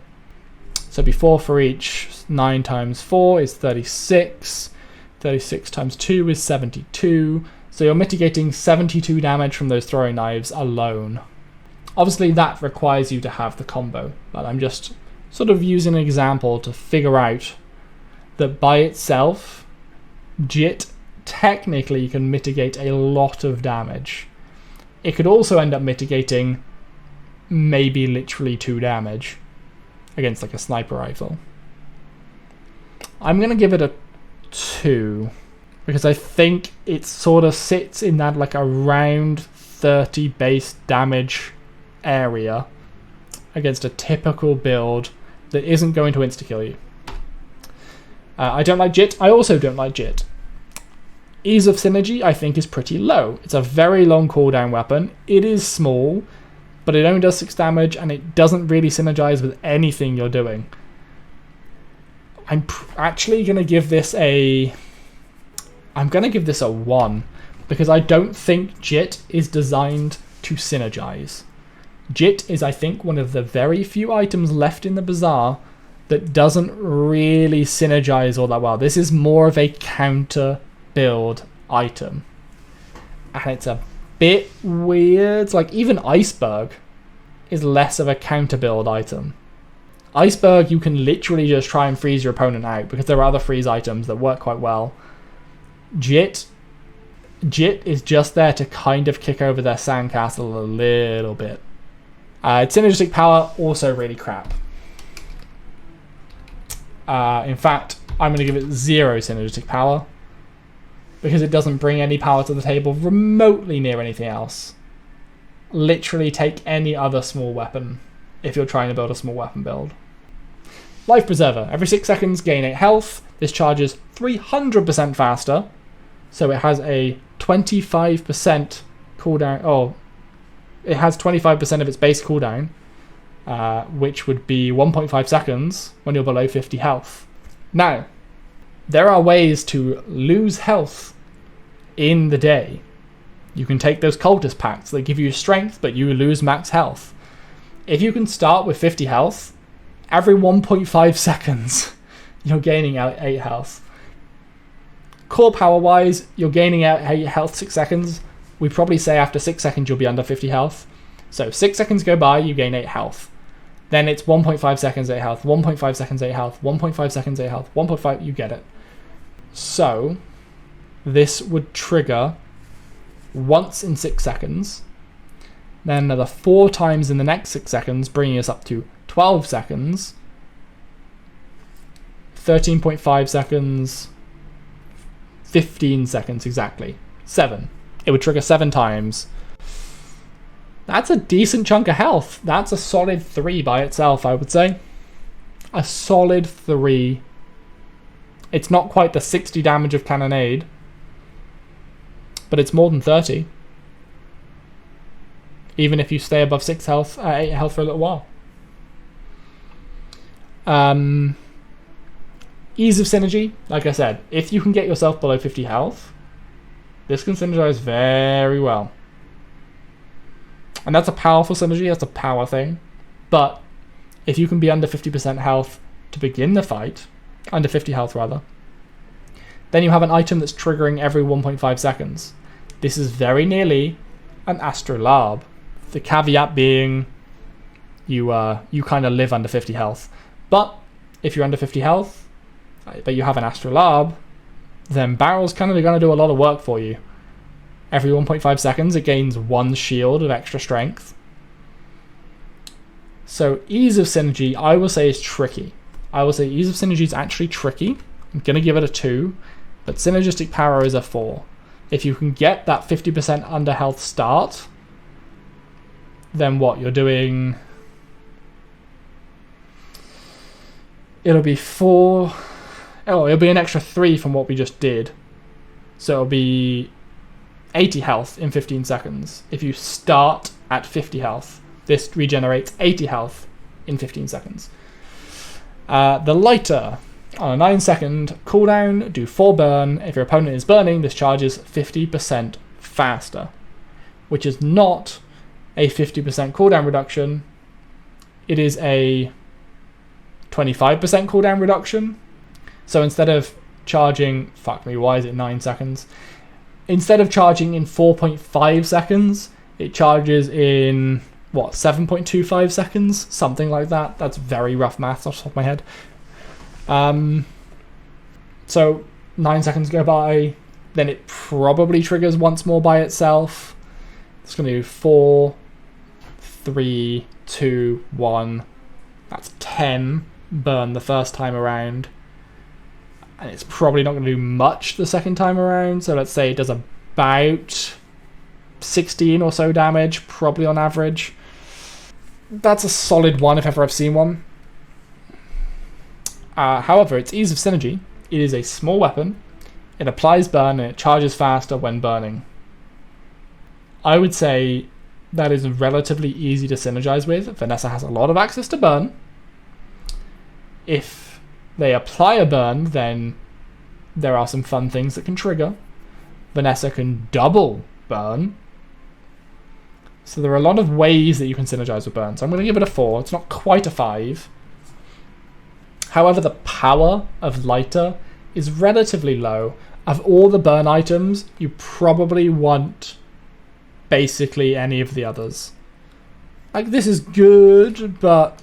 So before for each, 9 times 4 is 36. 36 times 2 is 72. So you're mitigating 72 damage from those throwing knives alone. Obviously that requires you to have the combo, but I'm just sort of using an example to figure out that by itself, Jitte technically can mitigate a lot of damage. It could also end up mitigating maybe literally 2 damage against like a sniper rifle. I'm going to give it a 2 because I think it sort of sits in that like around 30 base damage area against a typical build that isn't going to insta-kill you. I don't like Jitte. I also don't like Jitte. Ease of synergy, I think, is pretty low. It's a very long cooldown weapon. It is small, but it only does 6 damage, and it doesn't really synergize with anything you're doing. I'm actually going to give this a 1, because I don't think Jitte is designed to synergize. Jitte is, I think, one of the very few items left in the bazaar that doesn't really synergize all that well. This is more of a counter build item, and it's a bit weird. Like even Iceberg is less of a counter build item. Iceberg you can literally just try and freeze your opponent out because there are other freeze items that work quite well. Jitte is just there to kind of kick over their sandcastle a little bit. Its synergistic power also really crap. In fact, I'm going to give it 0 synergistic power because it doesn't bring any power to the table remotely near anything else. Literally take any other small weapon if you're trying to build a small weapon build. Life Preserver. Every 6 seconds gain 8 health. This charges 300% faster, so it has a 25% cooldown. It has 25% of its base cooldown, which would be 1.5 seconds when you're below 50 health. Now, there are ways to lose health in the day. You can take those cultist packs that give you strength, but you lose max health. If you can start with 50 health, every 1.5 seconds, you're gaining out 8 health. Core power-wise, you're gaining out 8 health 6 seconds. We probably say after 6 seconds you'll be under 50 health. So 6 seconds go by, you gain 8 health. Then it's 1.5 seconds 8 health, 1.5 seconds 8 health, 1.5 seconds 8 health, 1.5, you get it. So this would trigger once in 6 seconds, then another 4 times in the next 6 seconds, bringing us up to 12 seconds, 13.5 seconds, 15 seconds exactly, 7. It would trigger 7 times. That's a decent chunk of health. That's a solid 3 by itself, I would say. A solid 3. It's not quite the 60 damage of Cannonade, but it's more than 30. Even if you stay above 8 health for a little while. Ease of synergy, like I said, if you can get yourself below 50 health, this can synergize very well. And that's a powerful synergy, that's a power thing. But if you can be under 50% health to begin the fight, under 50 health rather, then you have an item that's triggering every 1.5 seconds. This is very nearly an Astrolabe. The caveat being you kind of live under 50 health. But if you're under 50 health, but you have an Astrolabe, then Barrel's kind of going to do a lot of work for you. Every 1.5 seconds it gains 1 shield of extra strength. So ease of synergy, I will say, is tricky. I will say ease of synergy is actually tricky. I'm going to give it a 2, but synergistic power is a 4. If you can get that 50% under health start, then what? You're doing... It'll be 4... Oh, it'll be an extra 3 from what we just did. So it'll be 80 health in 15 seconds. If you start at 50 health, this regenerates 80 health in 15 seconds. The lighter, on a 9-second cooldown, do 4 burn. If your opponent is burning, this charges 50% faster, which is not a 50% cooldown reduction. It is a 25% cooldown reduction. So instead of charging... Fuck me, why is it 9 seconds? Instead of charging in 4.5 seconds, it charges in... what, 7.25 seconds? Something like that. That's very rough maths off the top of my head. So 9 seconds go by, then it probably triggers once more by itself. It's going to do 4, 3, 2, 1. That's 10 burn the first time around. And it's probably not going to do much the second time around. So let's say it does about 16 or so damage, probably on average. That's a solid 1 if ever I've seen one. However, its ease of synergy. It is a small weapon. It applies burn and it charges faster when burning. I would say that is relatively easy to synergize with. Vanessa has a lot of access to burn. If they apply a burn, then there are some fun things that can trigger. Vanessa can double burn. So there are a lot of ways that you can synergize with burn. So I'm going to give it a 4. It's not quite a 5. However, the power of lighter is relatively low. Of all the burn items, you probably want basically any of the others. Like, this is good, but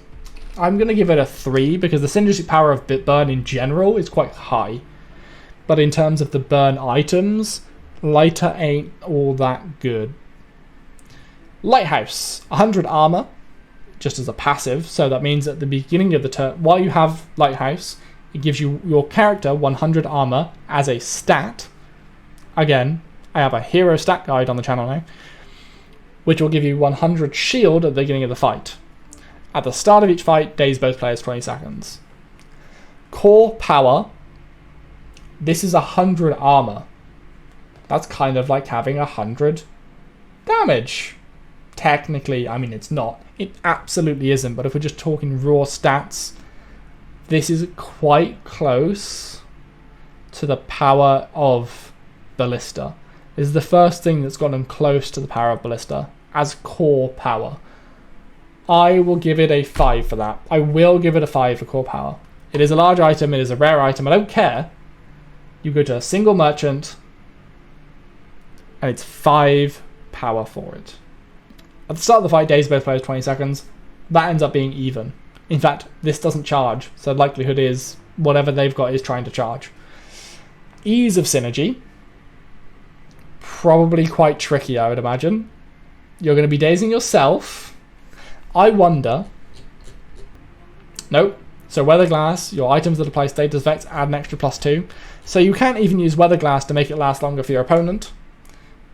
I'm going to give it a 3 because the synergistic power of burn in general is quite high. But in terms of the burn items, lighter ain't all that good. Lighthouse, 100 armor, just as a passive. So that means at the beginning of the turn, while you have Lighthouse, it gives you your character 100 armor as a stat. Again, I have a hero stat guide on the channel now, which will give you 100 shield at the beginning of the fight. At the start of each fight, daze both players 20 seconds. Core power, this is 100 armor. That's kind of like having 100 damage. Technically, I mean, it's not. It absolutely isn't, but if we're just talking raw stats, this is quite close to the power of Ballista. This is the first thing that's gotten close to the power of Ballista as core power. I will give it a 5 for that. I will give it a 5 for core power. It is a large item, it is a rare item, I don't care. You go to a single merchant, and it's 5 power for it. At the start of the fight, daze both players 20 seconds. That ends up being even. In fact, this doesn't charge, so the likelihood is whatever they've got is trying to charge. Ease of synergy. Probably quite tricky, I would imagine. You're going to be dazing yourself. I wonder... Nope. So Weather Glass, your items that apply status effects add an extra +2. So you can't even use Weather Glass to make it last longer for your opponent.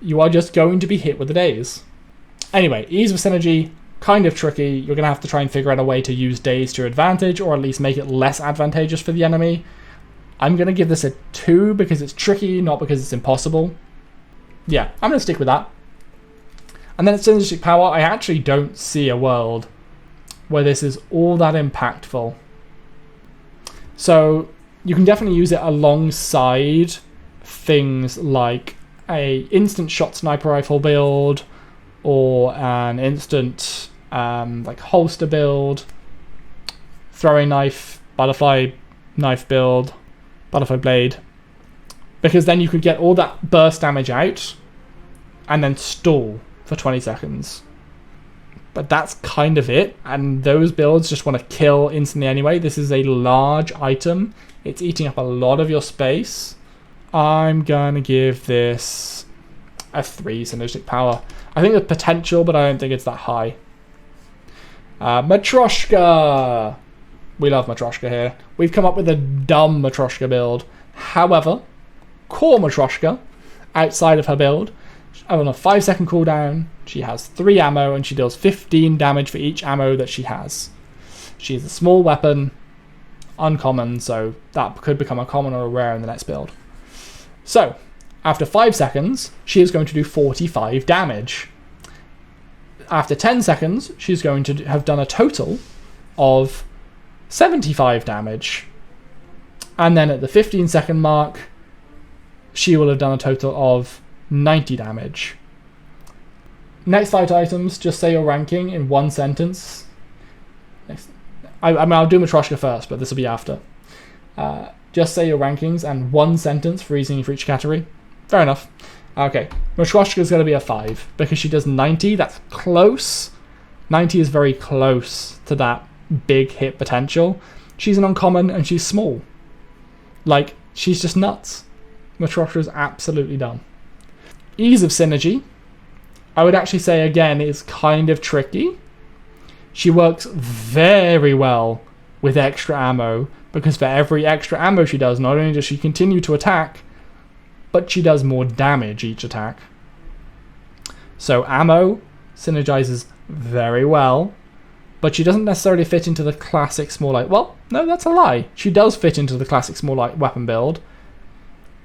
You are just going to be hit with the daze. Anyway, ease of synergy, kind of tricky. You're going to have to try and figure out a way to use daze to your advantage, or at least make it less advantageous for the enemy. I'm going to give this a 2 because it's tricky, not because it's impossible. Yeah, I'm going to stick with that. And then synergistic power, I actually don't see a world where this is all that impactful. So you can definitely use it alongside things like a instant shot sniper rifle build, or an instant like holster build, throwing knife, butterfly knife build, butterfly blade, because then you could get all that burst damage out and then stall for 20 seconds. But that's kind of it, and those builds just want to kill instantly anyway. This is a large item. It's eating up a lot of your space. I'm gonna give this a 3 synergistic power. I think there's potential, but I don't think it's that high. Matryoshka! We love Matryoshka here. We've come up with a dumb Matryoshka build. However, core Matryoshka, outside of her build, on a 5-second cooldown, she has 3 ammo and she deals 15 damage for each ammo that she has. She is a small weapon, uncommon, so that could become a common or a rare in the next build. So, after 5 seconds, she is going to do 45 damage. After 10 seconds, she's going to have done a total of 75 damage. And then at the 15-second mark, she will have done a total of 90 damage. Next 5 items, just say your ranking in 1 sentence. I mean, I'll do Matryoshka first, but this will be after. Just say your rankings and 1 sentence for each category. Fair enough. Okay, Matryoshka is going to be a 5 because she does 90. That's close. 90 is very close to that big hit potential. She's an uncommon and she's small. Like, she's just nuts. Matryoshka is absolutely done. Ease of synergy, I would actually say again is kind of tricky. She works very well with extra ammo, because for every extra ammo she does, not only does she continue to attack, but she does more damage each attack. So ammo synergizes very well, but she doesn't necessarily fit into the classic small light. Well, no, that's a lie. She does fit into the classic small light weapon build,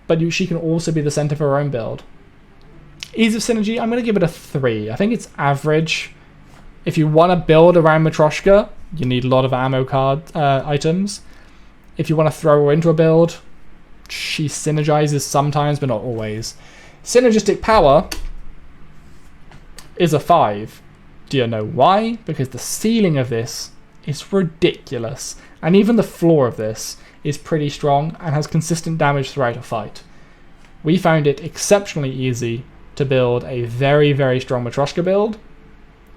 but she can also be the center of her own build. Ease of synergy, I'm going to give it a 3. I think it's average. If you want to build around Matryoshka, you need a lot of ammo card items. If you want to throw her into a build, she synergizes sometimes, but not always. Synergistic power is a 5. Do you know why? Because the ceiling of this is ridiculous, and even the floor of this is pretty strong and has consistent damage throughout a fight. We found it exceptionally easy to build a very, very strong Matryoshka build.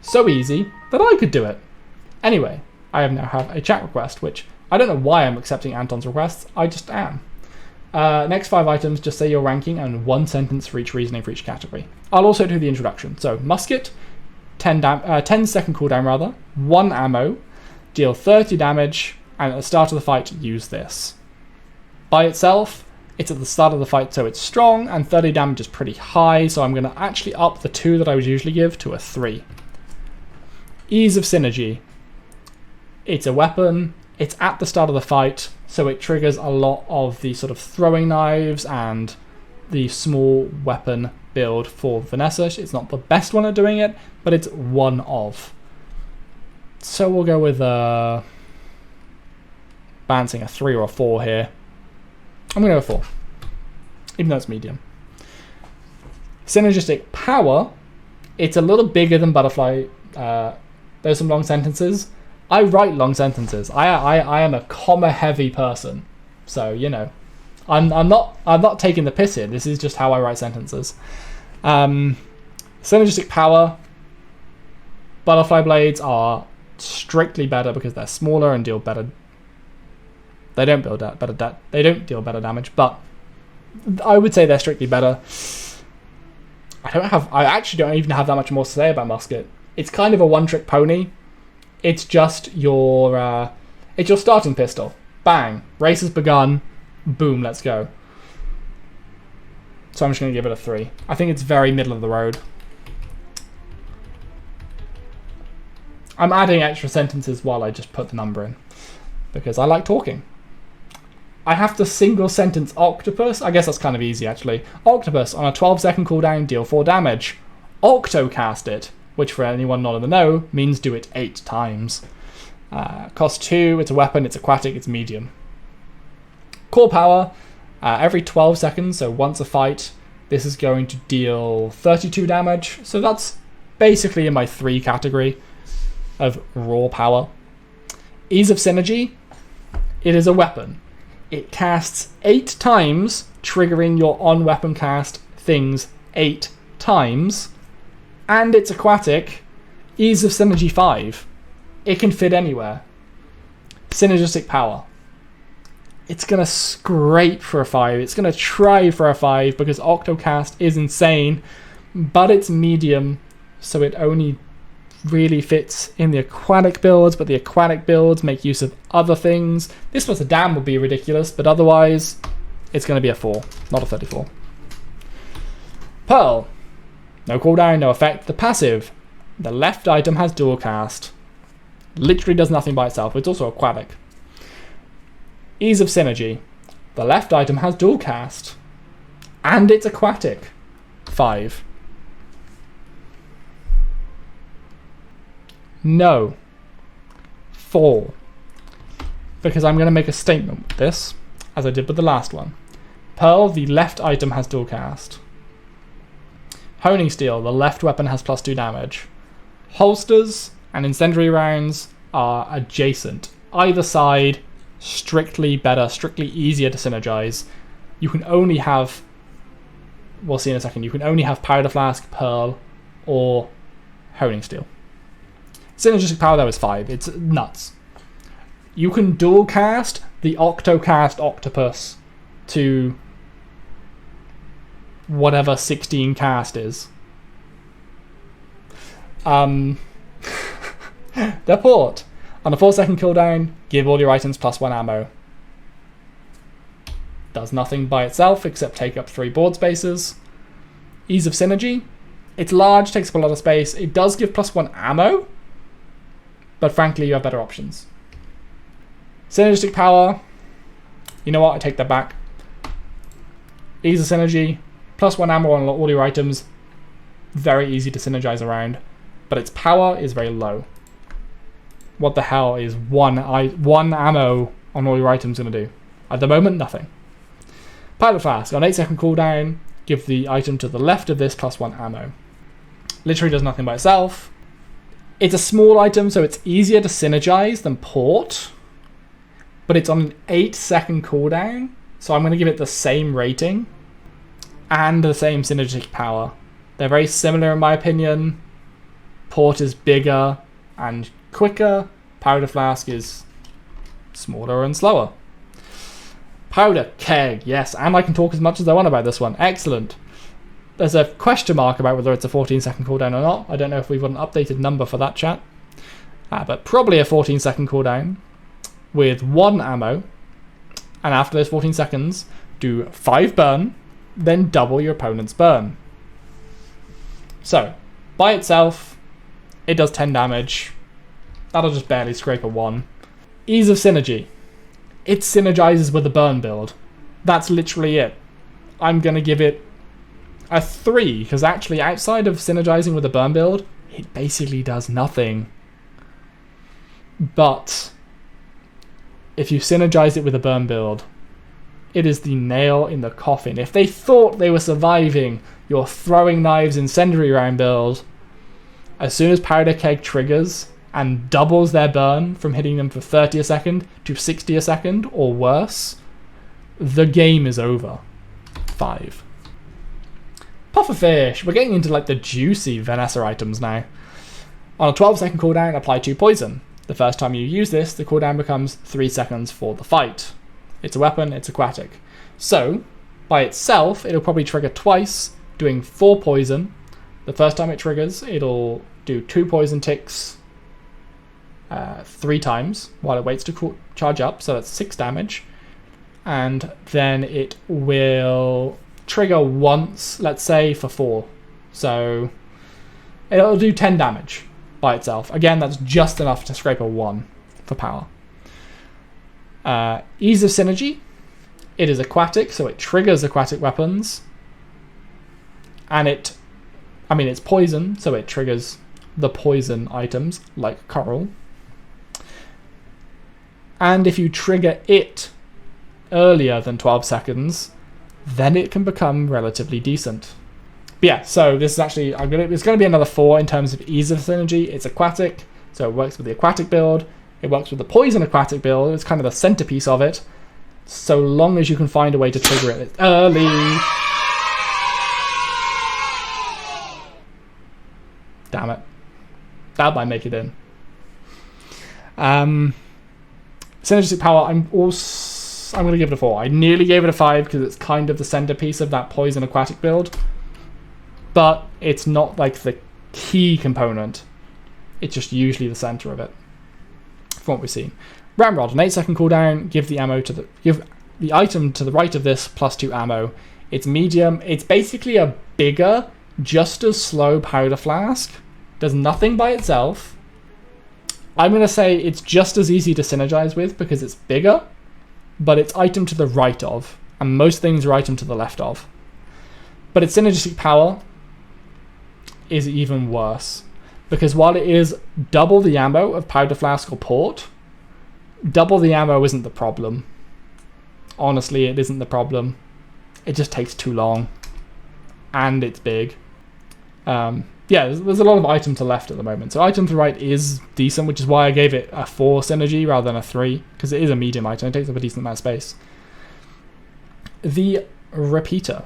So easy that I could do it. Anyway, I now have a chat request, which I don't know why I'm accepting Anton's requests, I just am. Next 5 items, just say your ranking and 1 sentence for each reasoning for each category. I'll also do the introduction. So, Musket, 10-second cooldown rather, 1 ammo, deal 30 damage, and at the start of the fight, use this. By itself, it's at the start of the fight, so it's strong, and 30 damage is pretty high, so I'm going to actually up the 2 that I would usually give to a 3. Ease of synergy. It's a weapon, it's at the start of the fight, so it triggers a lot of the sort of throwing knives and the small weapon build for Vanessa. It's not the best one at doing it, but it's one of. So we'll go with balancing a 3 or a 4 here. I'm going to go 4, even though it's medium. Synergistic power, it's a little bigger than Butterfly. There's some long sentences. I write long sentences. I am a comma-heavy person, so you know, I'm not taking the piss here. This is just how I write sentences. Synergistic power. Butterfly blades are strictly better because they're smaller and deal better. They don't deal better damage, but I would say they're strictly better. I actually don't even have that much more to say about Musket. It's kind of a one-trick pony. It's just your starting pistol. Bang, race has begun. Boom, let's go. So I'm just going to give it a 3. I think it's very middle of the road. I'm adding extra sentences while I just put the number in, because I like talking. I have to single sentence Octopus. I guess that's kind of easy, actually. Octopus, on a 12-second cooldown, deal 4 damage. Octocast it, which for anyone not in the know, means do it 8 times. Cost 2, it's a weapon, it's aquatic, it's medium. Core power, every 12 seconds, so once a fight, this is going to deal 32 damage. So that's basically in my 3 category of raw power. Ease of synergy, it is a weapon. It casts 8 times, triggering your on-weapon cast things 8 times. And it's aquatic. Ease of synergy 5. It can fit anywhere. Synergistic power. It's going to scrape for a 5. It's going to try for a 5 because Octocast is insane. But it's medium, so it only really fits in the aquatic builds, but the aquatic builds make use of other things. This plus a dam would be ridiculous, but otherwise it's going to be a 4, not a 34. Pearl. No cooldown, no effect. The passive. The left item has dual cast. Literally does nothing by itself. It's also aquatic. Ease of synergy. The left item has dual cast. And it's aquatic. 5. No. 4. Because I'm going to make a statement with this, as I did with the last one. Pearl, the left item has dual cast. Honing Steel, the left weapon has +2 damage. Holsters and Incendiary Rounds are adjacent. Either side, strictly better, strictly easier to synergize. You can only have, we'll see in a second, you can only have Powder Flask, Pearl, or Honing Steel. Synergistic power though is 5. It's nuts. You can dual cast the Octocast Octopus to whatever 16 cast is. The port. On a 4-second cooldown, give all your items +1 ammo. Does nothing by itself except take up 3 board spaces. Ease of synergy. It's large, takes up a lot of space. It does give +1 ammo, but frankly you have better options. Synergistic power. You know what, I take that back. Ease of synergy. +1 ammo on all your items. Very easy to synergize around. But its power is very low. What the hell is one ammo on all your items going to do? At the moment, nothing. Pilot Flask. On 8-second cooldown, give the item to the left of this +1 ammo. Literally does nothing by itself. It's a small item, so it's easier to synergize than port. But it's on an 8-second cooldown, so I'm going to give it the same rating. And the same synergistic power. They're very similar in my opinion. Port is bigger and quicker. Powder Flask is smaller and slower. Powder Keg, yes, and I can talk as much as I want about this one. Excellent. There's a question mark about whether it's a 14-second cooldown or not. I don't know if we've got an updated number for that, chat. But probably a 14-second cooldown with 1 ammo. And after those 14 seconds, do 5 burn, then double your opponent's burn. So, by itself, it does 10 damage. That'll just barely scrape a 1. Ease of synergy. It synergizes with the burn build. That's literally it. I'm going to give it a 3, because actually outside of synergizing with the burn build, it basically does nothing. But if you synergize it with a burn build, it is the nail in the coffin. If they thought they were surviving your throwing knives incendiary round build, as soon as Powder Keg triggers and doubles their burn from hitting them for 30 a second to 60 a second or worse, the game is over. 5. Pufferfish. We're getting into like the juicy Vanessa items now. On a 12-second cooldown, apply 2 poison. The first time you use this, the cooldown becomes 3 seconds for the fight. It's a weapon, it's aquatic. So, by itself, it'll probably trigger twice, doing 4 poison. The first time it triggers, it'll do 2 poison ticks 3 times while it waits to charge up, so that's 6 damage. And then it will trigger once, let's say, for 4. So, it'll do 10 damage by itself. Again, that's just enough to scrape a 1 for power. Ease of synergy. It is aquatic, so it triggers aquatic weapons. And it's poison, so it triggers the poison items, like coral. And if you trigger it earlier than 12 seconds, then it can become relatively decent. But yeah, so this is actually, it's going to be another 4 in terms of ease of synergy. It's aquatic, so it works with the aquatic build. It works with the poison aquatic build. It's kind of the centerpiece of it. So long as you can find a way to trigger it early. Damn it. That might make it in. Synergistic power, I'm going to give it a 4. I nearly gave it a 5 because it's kind of the centerpiece of that poison aquatic build. But it's not like the key component. It's just usually the center of it, from what we've seen. Ramrod, an 8-second cooldown. Give the item to the right of this plus 2 ammo. It's medium. It's basically a bigger, just as slow powder flask. Does nothing by itself. I'm going to say it's just as easy to synergize with because it's bigger, but it's item to the right of, and most things are item to the left of. But its synergistic power is even worse, because while it is double the ammo of powder flask or port, double the ammo isn't the problem. Honestly, it isn't the problem. It just takes too long, and it's big. Yeah, there's a lot of item to left at the moment. So item to right is decent, which is why I gave it a 4 synergy rather than a 3, because it is a medium item. It takes up a decent amount of space. The Repeater.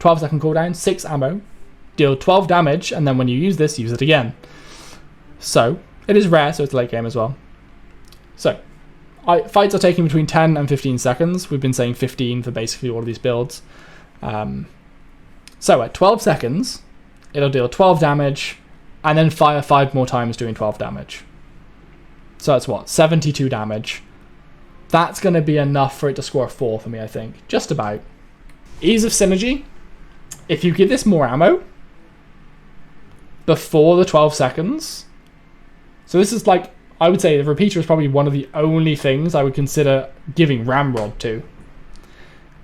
12-second cooldown, 6 ammo. Deal 12 damage, and then when you use this, use it again. So, it is rare, so it's late game as well. So, fights are taking between 10 and 15 seconds. We've been saying 15 for basically all of these builds. So, at 12 seconds... it'll deal 12 damage, and then fire 5 more times doing 12 damage. So that's what? 72 damage. That's going to be enough for it to score a 4 for me, I think. Just about. Ease of synergy. If you give this more ammo before the 12 seconds... So this is like... I would say the Repeater is probably one of the only things I would consider giving Ramrod to.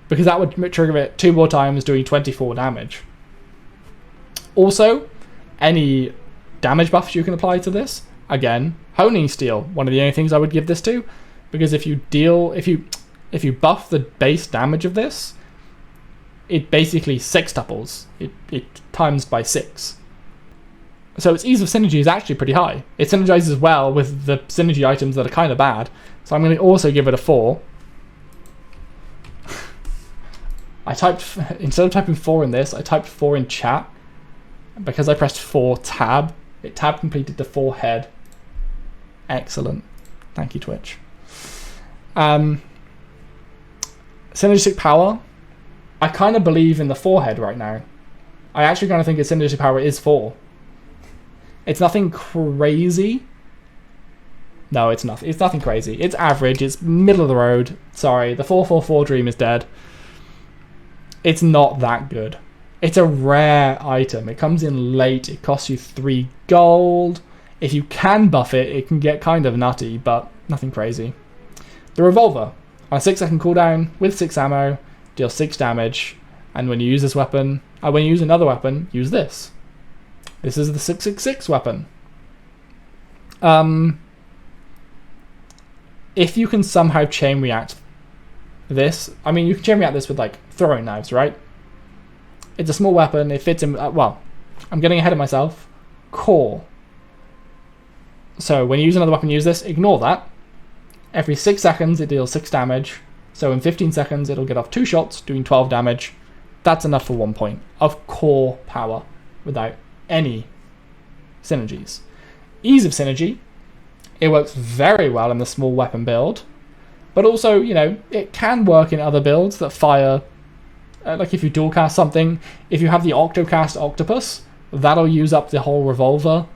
Because that would trigger it 2 more times doing 24 damage. Also, any damage buffs you can apply to this. Again, Honing Steel, one of the only things I would give this to, because if you buff the base damage of this, it basically sextuples. It times by 6. So its ease of synergy is actually pretty high. It synergizes well with the synergy items that are kind of bad. So I'm going to also give it a 4. Instead of typing 4 in this, I typed 4 in chat. Because I pressed 4 tab, it tab completed the 4 head. Excellent. Thank you, Twitch. Synergistic power. I kind of believe in the 4 head right now. I actually kind of think its synergistic power is 4. It's nothing crazy. No, it's nothing. It's nothing crazy. It's average. It's middle of the road. Sorry, the 444 dream is dead. It's not that good. It's a rare item. It comes in late. It costs you 3 gold. If you can buff it, it can get kind of nutty, but nothing crazy. The Revolver. On a 6-second cooldown with 6 ammo, deals 6 damage. And when you use this weapon, when you use another weapon, use this. This is the 666 weapon. If you can somehow chain react this, I mean, you can chain react this with like throwing knives, right? It's a small weapon. It fits in... well, I'm getting ahead of myself. Core. So when you use another weapon, use this. Ignore that. Every 6 seconds, it deals 6 damage. So in 15 seconds, it'll get off 2 shots, doing 12 damage. That's enough for 1 point of core power without any synergies. Ease of synergy. It works very well in the small weapon build. But also, you know, it can work in other builds that fire... like if you dual cast something, if you have the Octocast Octopus, that'll use up the whole Revolver.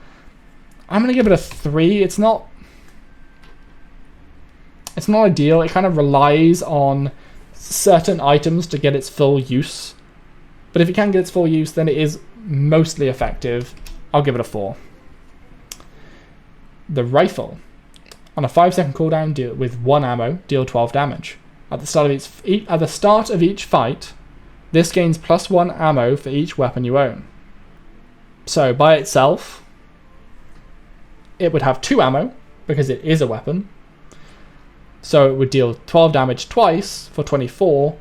I'm going to give it a 3. It's not ideal. It kind of relies on certain items to get its full use. But if it can get its full use, then it is mostly effective. I'll give it a 4. The Rifle. On a 5-second cooldown, with 1 ammo, deal 12 damage. At the start of each fight, this gains +1 ammo for each weapon you own. So by itself, it would have 2 ammo, because it is a weapon. So it would deal 12 damage twice for 24.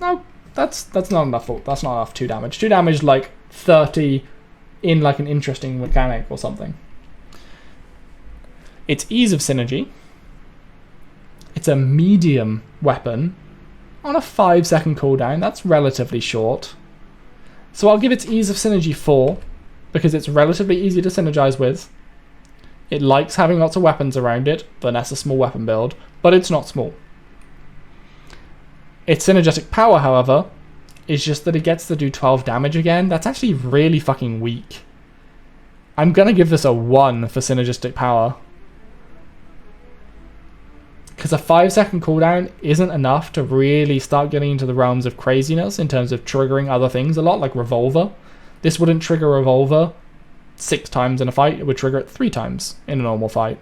No, that's not enough. That's not enough 2 damage. 2 damage like 30 in like an interesting mechanic or something. Its ease of synergy. It's a medium weapon on a 5-second cooldown. That's relatively short. So I'll give its ease of synergy 4, because it's relatively easy to synergize with. It likes having lots of weapons around it. Vanessa small weapon build, but it's not small. Its synergetic power, however, is just that it gets to do 12 damage again. That's actually really fucking weak. I'm gonna give this a 1 for synergistic power. Because a 5-second cooldown isn't enough to really start getting into the realms of craziness in terms of triggering other things a lot, like Revolver. This wouldn't trigger Revolver 6 times in a fight, it would trigger it 3 times in a normal fight.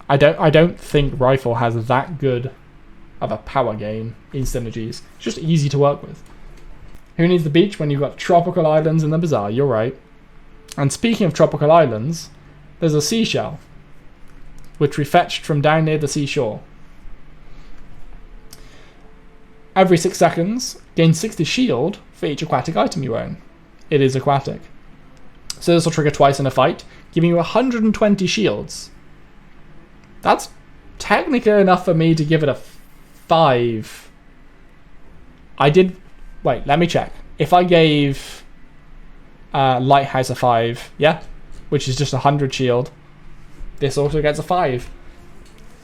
I don't think Rifle has that good of a power gain in synergies. It's just easy to work with. Who needs the beach when you've got tropical islands in the bazaar? You're right. And speaking of tropical islands, there's a seashell, which we fetched from down near the seashore. Every 6 seconds, gain 60 shield for each aquatic item you own. It is aquatic. So this will trigger twice in a fight, giving you 120 shields. That's technically enough for me to give it a 5. Wait, let me check. If I gave Lighthouse a 5, yeah, which is just 100 shield, this also gets a 5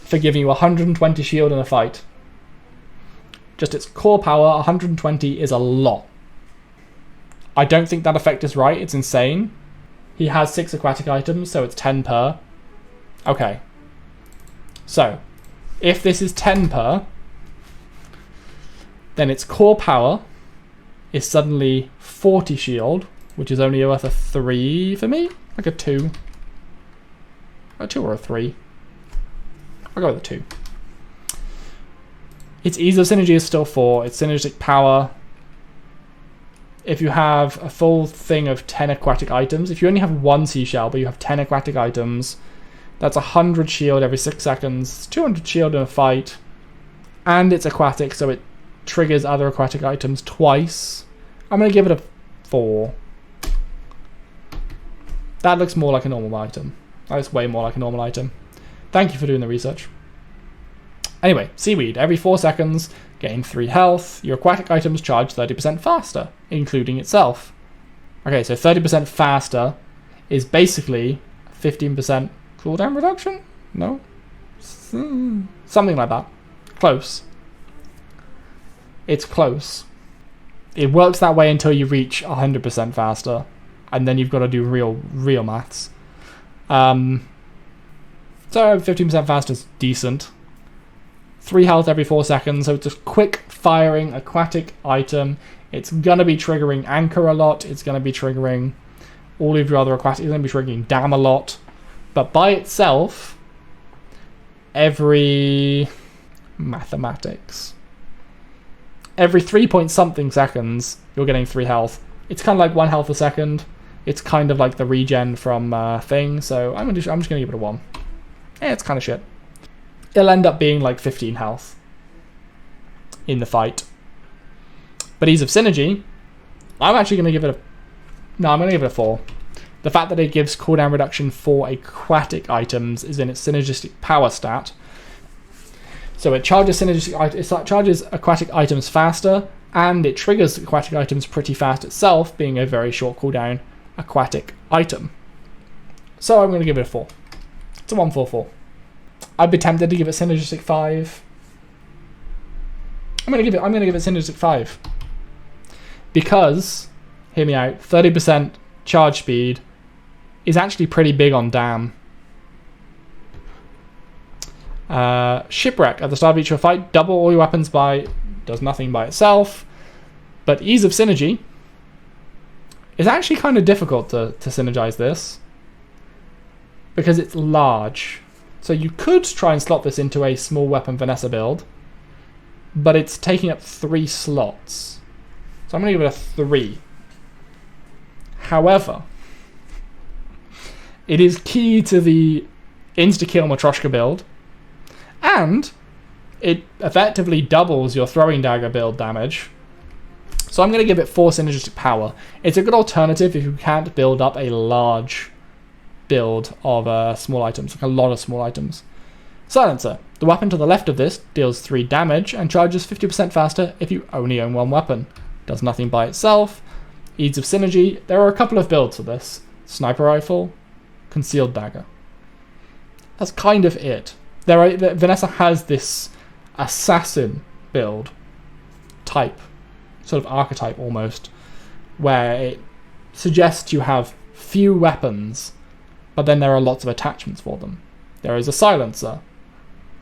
for giving you 120 shield in a fight. Just its core power, 120 is a lot. I don't think that effect is right, it's insane. He has 6 aquatic items, so it's 10 per. Okay. So, if this is 10 per, then its core power is suddenly 40 shield, which is only worth a 3 for me? Like a 2. A 2 or a 3. I'll go with a 2. Its ease of synergy is still 4. Its synergistic power, if you have a full thing of 10 aquatic items, if you only have 1 seashell but you have 10 aquatic items, that's 100 shield every 6 seconds, 200 shield in a fight, and it's aquatic, so it triggers other aquatic items twice. I'm going to give it a 4. That looks more like a normal item. That looks way more like a normal item. Thank you for doing the research. Anyway, Seaweed. Every 4 seconds, gain 3 health. Your aquatic items charge 30% faster, including itself. Okay, so 30% faster is basically 15% cooldown reduction? No? Something like that. Close. It's close. It works that way until you reach 100% faster, and then you've got to do real maths. So 15% faster is decent. 3 health every 4 seconds, so it's a quick firing aquatic item. It's gonna be triggering Anchor a lot, it's gonna be triggering all of your other aquatic, it's gonna be triggering Dam a lot. But by itself, every 3 point something seconds, you're getting 3 health. It's kind of like 1 health a second. It's kind of like the regen from thing, so I'm just gonna give it a 1. It's kind of shit. It'll end up being like 15 health in the fight. But ease of synergy, I'm actually going to give it a... No, I'm going to give it a 4. The fact that it gives cooldown reduction for aquatic items is in its synergistic power stat. So it charges aquatic items faster, and it triggers aquatic items pretty fast itself, being a very short cooldown aquatic item. So I'm going to give it a 4. It's a 1-4-4. I'd be tempted to give it synergistic 5. I'm gonna give it synergistic 5. Because, hear me out, 30% charge speed is actually pretty big on Dam. Shipwreck. At the start of each fight, double all your weapons does nothing by itself. But ease of synergy is actually kind of difficult to synergize this, because it's large. So you could try and slot this into a small weapon Vanessa build, but it's taking up 3 slots. So I'm going to give it a 3. However, it is key to the insta-kill Matryoshka build, and it effectively doubles your throwing dagger build damage. So I'm going to give it 4 synergistic power. It's a good alternative if you can't build up a large build of small items, like a lot of small items. Silencer. The weapon to the left of this deals 3 damage and charges 50% faster if you only own 1 weapon. Does nothing by itself. Ease of synergy. There are a couple of builds for this. Sniper rifle, concealed dagger. That's kind of it. Vanessa has this assassin build type, sort of archetype almost, where it suggests you have few weapons, but then there are lots of attachments for them. There is a silencer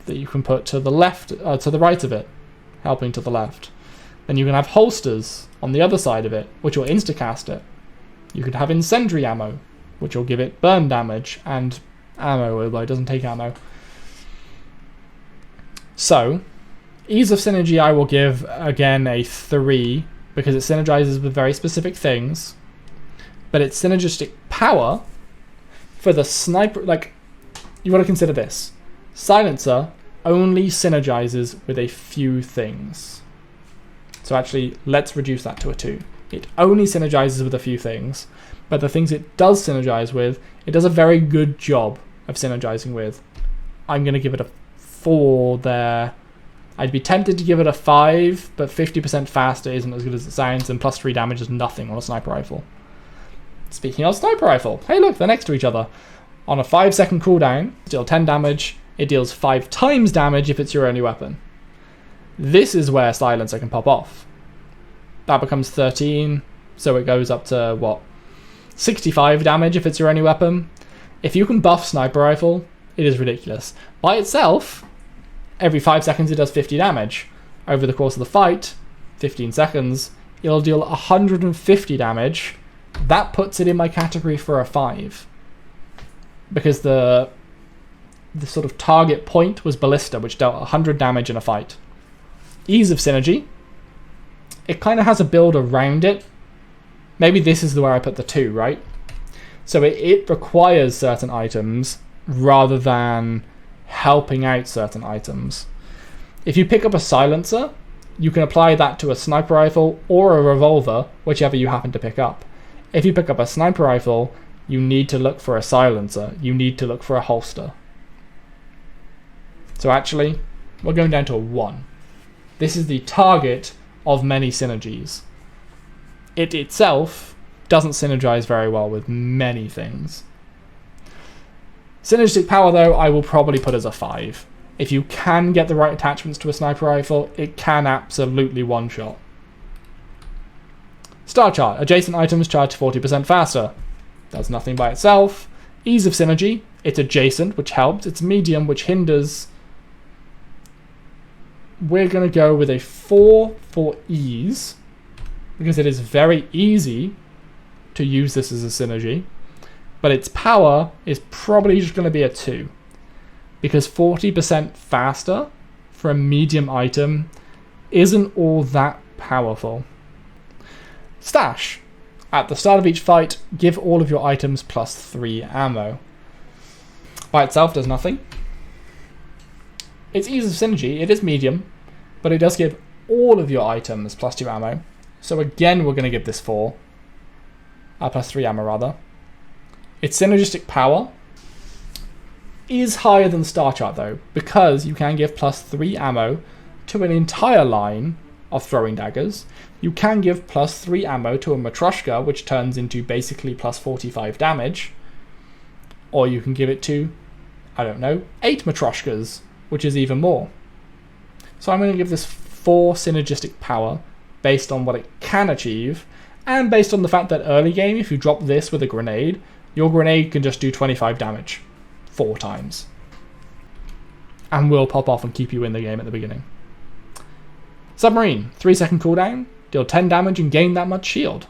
that you can put to the left, to the right of it, helping to the left. Then you can have holsters on the other side of it, which will instacast it. You could have incendiary ammo, which will give it burn damage and ammo, although it doesn't take ammo. So, ease of synergy I will give, again, a 3, because it synergizes with very specific things. But its synergistic power for the sniper, like, you got to consider this. Silencer only synergizes with a few things. So actually, let's reduce that to a 2. It only synergizes with a few things, but the things it does synergize with, it does a very good job of synergizing with. I'm going to give it a 4 there. I'd be tempted to give it a 5, but 50% faster isn't as good as it sounds, and plus 3 damage is nothing on a sniper rifle. Speaking of sniper rifle, hey look, they're next to each other. On a 5-second cooldown, deal 10 damage. It deals 5 times damage if it's your only weapon. This is where Silencer can pop off. That becomes 13, so it goes up to, what, 65 damage if it's your only weapon. If you can buff Sniper Rifle, it is ridiculous. By itself, every 5 seconds it does 50 damage. Over the course of the fight, 15 seconds, it'll deal 150 damage. That puts it in my category for a 5. Because the sort of target point was Ballista, which dealt 100 damage in a fight. Ease of synergy. It kind of has a build around it. Maybe this is where I put the 2, right? So it requires certain items rather than helping out certain items. If you pick up a silencer, you can apply that to a sniper rifle or a revolver, whichever you happen to pick up. If you pick up a sniper rifle, you need to look for a silencer. You need to look for a holster. So actually, we're going down to a 1. This is the target of many synergies. It itself doesn't synergize very well with many things. Synergistic power, though, I will probably put as a 5. If you can get the right attachments to a sniper rifle, it can absolutely one-shot. Star chart. Adjacent items charge 40% faster. Does nothing by itself. Ease of synergy. It's adjacent, which helps. It's medium, which hinders. We're going to go with a 4 for ease, because it is very easy to use this as a synergy. But its power is probably just going to be a 2, because 40% faster for a medium item isn't all that powerful. Stash. At the start of each fight, give all of your items plus 3 ammo. By itself does nothing. Its ease of synergy, it is medium, but it does give all of your items plus 2 ammo. So again, we're going to give this 4. Plus 3 ammo, rather. Its synergistic power is higher than Star Chart, though, because you can give plus 3 ammo to an entire line of throwing daggers. You can give plus 3 ammo to a Matryoshka, which turns into basically plus 45 damage. Or you can give it to, I don't know, 8 Matryoshkas, which is even more. So I'm going to give this 4 synergistic power based on what it can achieve, and based on the fact that early game, if you drop this with a grenade, your grenade can just do 25 damage 4 times. And will pop off and keep you in the game at the beginning. Submarine, 3-second cooldown, deal 10 damage and gain that much shield.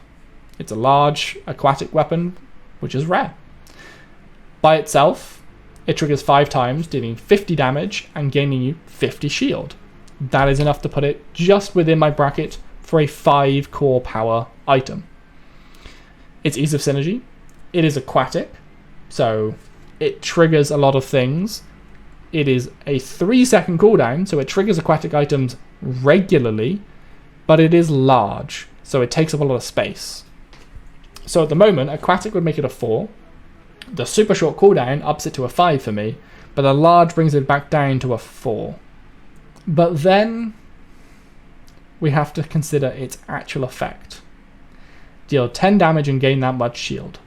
It's a large aquatic weapon, which is rare. By itself, it triggers 5 times, dealing 50 damage and gaining you 50 shield. that is enough to put it just within my bracket for a 5 core power item. It's ease of synergy. It is aquatic, so it triggers a lot of things. It is a 3-second cooldown, so it triggers aquatic items regularly, but it is large, so it takes up a lot of space. So at the moment, aquatic would make it a 4. The super short cooldown ups it to a 5 for me, but the large brings it back down to a 4. But then we have to consider its actual effect. Deal 10 damage and gain that much shield.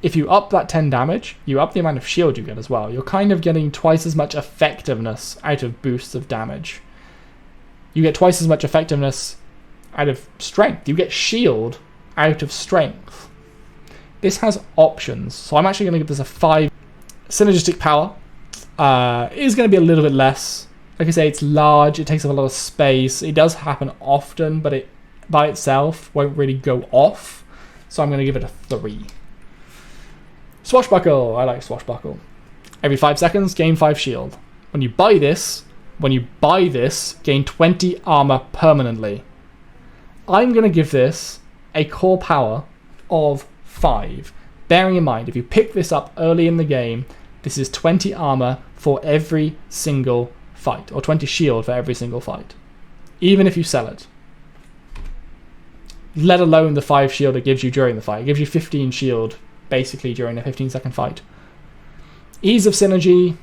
If you up that 10 damage, you up the amount of shield you get as well. You're kind of getting twice as much effectiveness out of boosts of damage. You get twice as much effectiveness out of strength. You get shield out of strength. This has options, so I'm actually going to give this a 5. Synergistic power is going to be a little bit less. Like I say, it's large, it takes up a lot of space. It does happen often, but it by itself won't really go off. So I'm going to give it a 3. Swashbuckle. I like Swashbuckle. Every 5 seconds, gain 5 shield. When you buy this, gain 20 armor permanently. I'm going to give this a core power of 5. Bearing in mind, if you pick this up early in the game, this is 20 armor for every single fight, or 20 shield for every single fight, even if you sell it. Let alone the 5 shield it gives you during the fight. It gives you 15 shield basically during a 15-second fight. Ease of synergy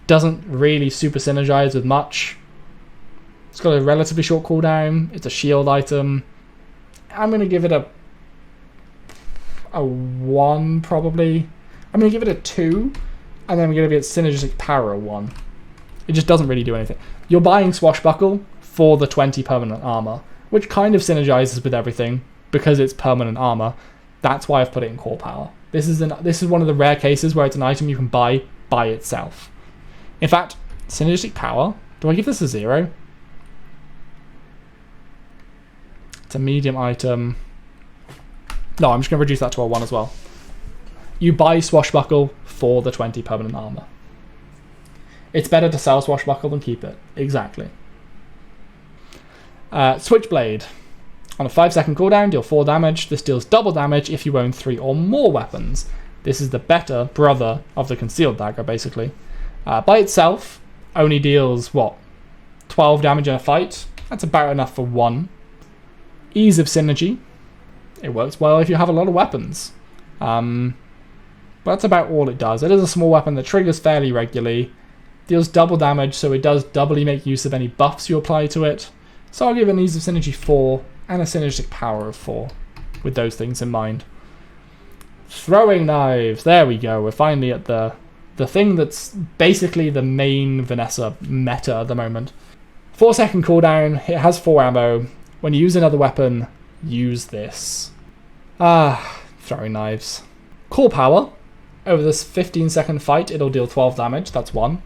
doesn't really super synergize with much. It's got a relatively short cooldown. It's a shield item. I'm going to give it a 1 probably. I'm going to give it a 2, and then I'm going to give it synergistic power a 1. It just doesn't really do anything. You're buying Swashbuckle for the 20 permanent armor, which kind of synergizes with everything because it's permanent armor. That's why I've put it in core power. This is one of the rare cases where it's an item you can buy by itself. In fact, synergistic power, do I give this a 0? It's a medium item. No, I'm just going to reduce that to a 1 as well. You buy Swashbuckle for the 20 permanent armor. It's better to sell Swashbuckle than keep it. Exactly. Switchblade. On a 5-second cooldown, deal 4 damage. This deals double damage if you own 3 or more weapons. This is the better brother of the Concealed Dagger, basically. By itself, only deals, 12 damage in a fight? That's about enough for 1. Ease of synergy. It works well if you have a lot of weapons. But that's about all it does. It is a small weapon that triggers fairly regularly. Deals double damage, so it does doubly make use of any buffs you apply to it. So I'll give it an ease of synergy 4 and a synergistic power of 4 with those things in mind. Throwing knives. There we go. We're finally at the thing that's basically the main Vanessa meta at the moment. 4-second cooldown. It has 4 ammo. When you use another weapon, use this. Throwing knives. Core power. Over this 15-second fight, it'll deal 12 damage. That's 1.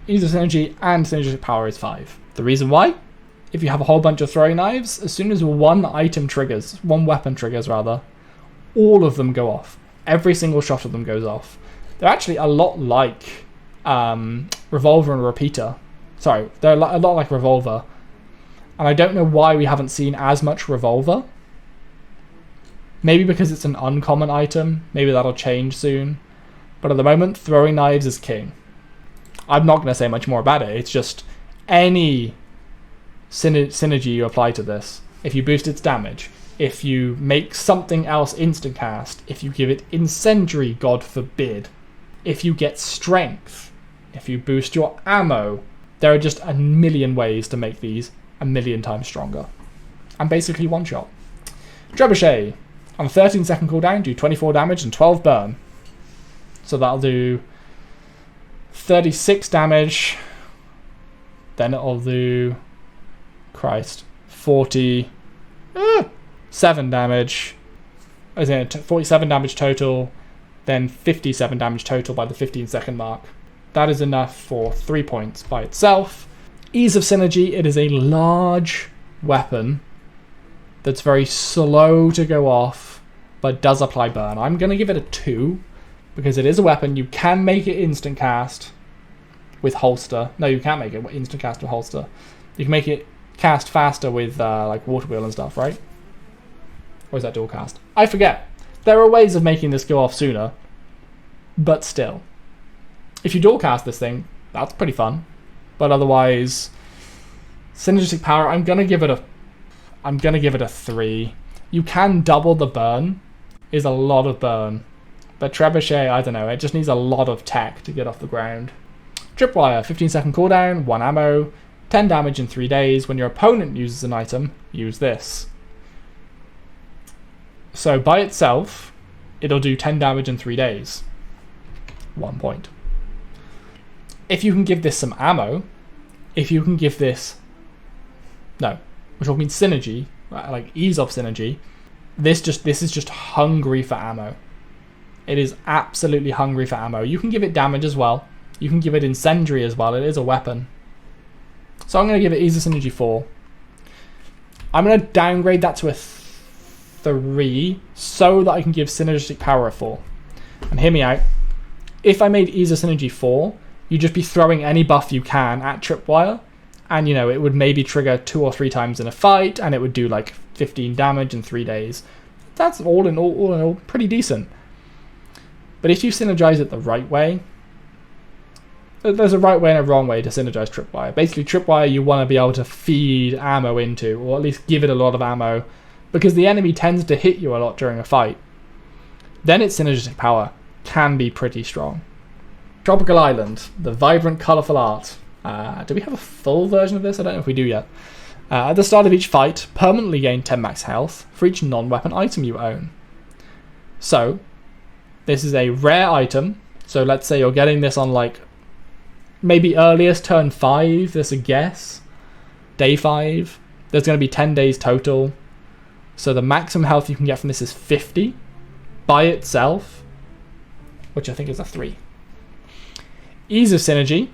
Ease of synergy and synergistic power is 5. The reason why? If you have a whole bunch of throwing knives, as soon as one weapon triggers, all of them go off. Every single shot of them goes off. They're actually a lot like Revolver and Repeater. Sorry, they're a lot like Revolver. And I don't know why we haven't seen as much Revolver. Maybe because it's an uncommon item. Maybe that'll change soon. But at the moment, throwing knives is king. I'm not going to say much more about it. It's just any synergy you apply to this. If you boost its damage, if you make something else instant cast, if you give it Incendiary, God forbid, if you get strength, if you boost your ammo, there are just a million ways to make these a million times stronger. And basically one shot. Trebuchet. On a 13-second cooldown, do 24 damage and 12 burn. So that'll do 36 damage. Then it'll do... 47 damage. 47 damage total, then 57 damage total by the 15-second mark. That is enough for 3 points by itself. Ease of synergy, it is a large weapon that's very slow to go off, but does apply burn. I'm going to give it a 2, because it is a weapon. You can make it instant cast. with holster. No, you can't make it instant cast with holster. You can make it cast faster with like water wheel and stuff, right? Or is that dual cast? I forget. There are ways of making this go off sooner, but still. If you dual cast this thing, that's pretty fun. But otherwise, synergistic power, I'm gonna give it a 3. You can double the burn, is a lot of burn. But Trebuchet, I don't know, it just needs a lot of tech to get off the ground. Tripwire, 15-second cooldown, 1 ammo, 10 damage in 3 days. When your opponent uses an item, use this. So by itself, it'll do 10 damage in 3 days. 1 point. If you can give this some ammo, if you can give this... No, we're talking synergy, like ease of synergy. This is just hungry for ammo. It is absolutely hungry for ammo. You can give it damage as well. You can give it incendiary as well. It is a weapon. So I'm going to give it ease of synergy 4. I'm going to downgrade that to a 3 so that I can give synergistic power a 4. And hear me out. If I made ease of synergy 4, you'd just be throwing any buff you can at Tripwire, and you know, it would maybe trigger 2 or 3 times in a fight, and it would do like 15 damage in 3 days. That's all in all pretty decent. But if you synergize it the right way, there's a right way and a wrong way to synergize Tripwire. Basically, Tripwire you want to be able to feed ammo into, or at least give it a lot of ammo, because the enemy tends to hit you a lot during a fight. Then its synergistic power can be pretty strong. Tropical Island, the vibrant, colourful art. Do we have a full version of this? I don't know if we do yet. At the start of each fight, permanently gain 10 max health for each non-weapon item you own. So, this is a rare item. So let's say you're getting this on like, maybe earliest turn 5, there's a guess. Day 5. There's going to be 10 days total. So the maximum health you can get from this is 50 by itself, which I think is a 3. Ease of synergy.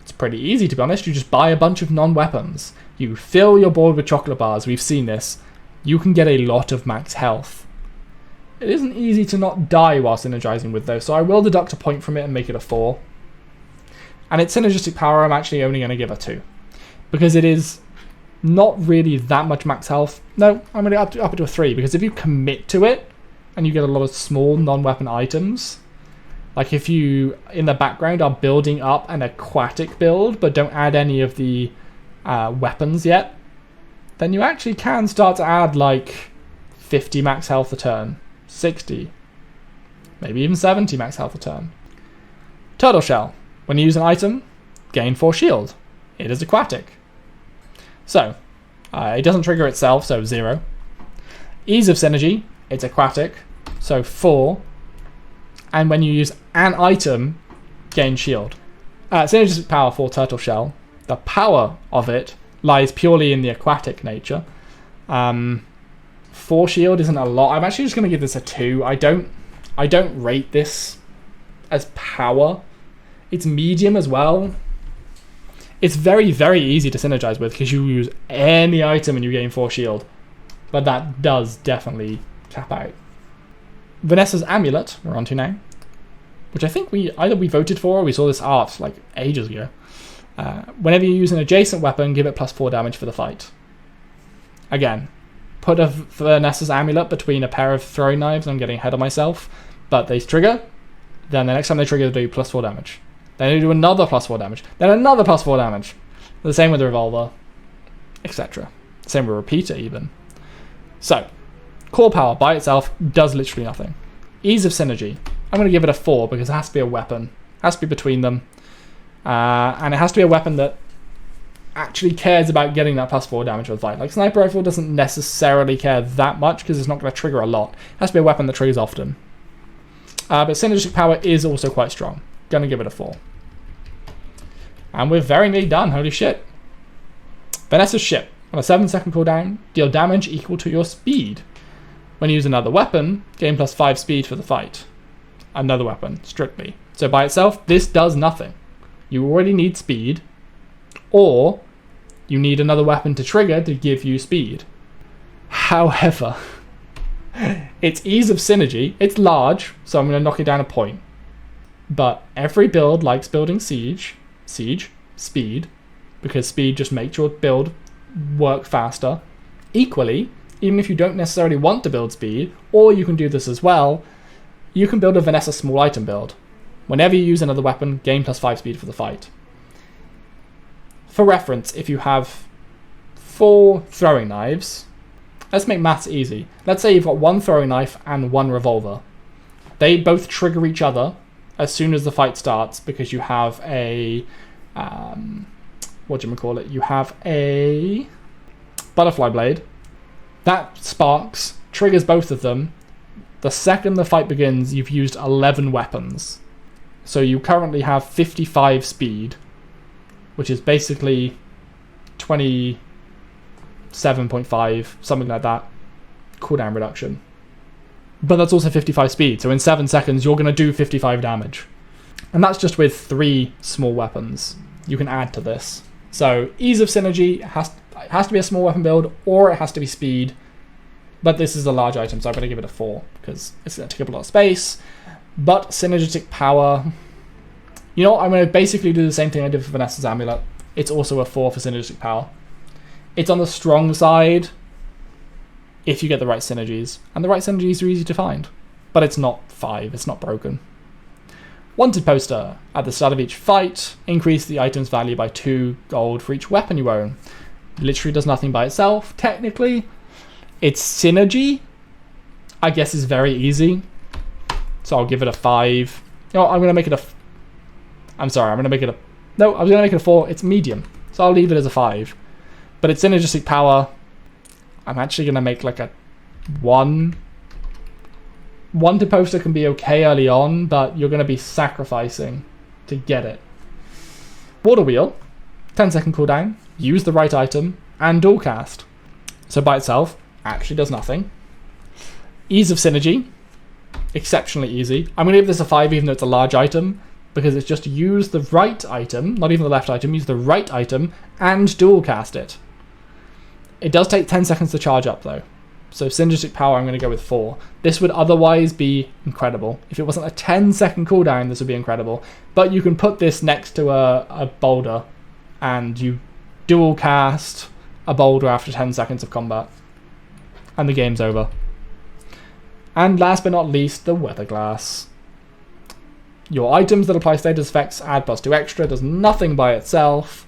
It's pretty easy, to be honest. You just buy a bunch of non-weapons. You fill your board with chocolate bars. We've seen this. You can get a lot of max health. It isn't easy to not die while synergizing with those, so I will deduct a point from it and make it a 4. And its synergistic power, I'm actually only going to give a 2. Because it is not really that much max health. No, I'm going to up it to a 3, because if you commit to it, and you get a lot of small non-weapon items, like if you, in the background, are building up an aquatic build, but don't add any of the weapons yet, then you actually can start to add like 50 max health a turn, 60, maybe even 70 max health a turn. Turtle Shell. When you use an item, gain 4 shield. It is aquatic. So, it doesn't trigger itself, so 0. Ease of synergy, it's aquatic, so 4. And when you use an item, gain shield. Synergistic power for Turtle Shell. The power of it lies purely in the aquatic nature. 4 shield isn't a lot. I'm actually just going to give this a 2. I don't rate this as power. It's medium as well. It's very, very easy to synergize with because you use any item and you gain 4 shield. But that does definitely tap out. Vanessa's Amulet, we're on to now, which I think we voted for or we saw this art like ages ago. Whenever you use an adjacent weapon, give it +4 damage for the fight. Again, put a Vanessa's Amulet between a pair of throwing knives. I'm getting ahead of myself, but they trigger. Then the next time they trigger, they do +4 damage. Then they do another +4 damage. Then another +4 damage. The same with the Revolver, etc. Same with Repeater even. So, core power by itself does literally nothing. Ease of synergy. I'm going to give it a 4 because it has to be a weapon. It has to be between them. And it has to be a weapon that actually cares about getting that +4 damage with fight. Like Sniper Rifle doesn't necessarily care that much because it's not going to trigger a lot. It has to be a weapon that triggers often. But synergistic power is also quite strong. Gonna give it a 4. And we're very nearly done, holy shit. Vanessa's Ship. On a 7-second cooldown, deal damage equal to your speed. When you use another weapon, gain +5 speed for the fight. Another weapon, strictly. So by itself, this does nothing. You already need speed, or you need another weapon to trigger to give you speed. However, its ease of synergy, it's large, so I'm going to knock it down a point. But every build likes building siege, speed, because speed just makes your build work faster. Equally, even if you don't necessarily want to build speed, or you can do this as well, you can build a Vanessa small item build. Whenever you use another weapon, gain +5 speed for the fight. For reference, if you have 4 throwing knives, let's make maths easy. Let's say you've got 1 throwing knife and 1 revolver. They both trigger each other as soon as the fight starts because you have a... You have a butterfly blade. That sparks, triggers both of them. The second the fight begins, you've used 11 weapons. So you currently have 55 speed, which is basically 27.5, something like that, cooldown reduction. But that's also 55 speed, so in 7 seconds you're going to do 55 damage. And that's just with 3 small weapons. You can add to this. So ease of synergy, it has to be a small weapon build, or it has to be speed. But this is a large item, so I'm going to give it a 4, because it's going to take up a lot of space. But synergetic power... You know what, I'm going to basically do the same thing I did for Vanessa's Amulet. It's also a 4 for synergetic power. It's on the strong side if you get the right synergies. And the right synergies are easy to find. But it's not 5, it's not broken. Wanted poster. At the start of each fight, increase the item's value by 2 gold for each weapon you own. Literally does nothing by itself, technically. Its synergy, I guess, is very easy. So I'll give it a 5. No, I'm going to make it a... I'm sorry, I'm going to make it a... No, I was going to make it a 4. It's medium. So I'll leave it as a 5. But its synergistic power, I'm actually going to make like a 1. Wanted poster can be okay early on, but you're going to be sacrificing to get it. Water wheel, 10-second cooldown, use the right item, and dual cast. So by itself, actually does nothing. Ease of synergy, exceptionally easy. I'm going to give this a 5 even though it's a large item, because it's just use the right item, not even the left item, use the right item, and dual cast it. It does take 10 seconds to charge up though. So synergistic power, I'm going to go with 4. This would otherwise be incredible. If it wasn't a 10-second cooldown, this would be incredible. But you can put this next to a Boulder, and you dual cast a Boulder after 10 seconds of combat. And the game's over. And last but not least, the Weather Glass. Your items that apply status effects add +2 extra, does nothing by itself.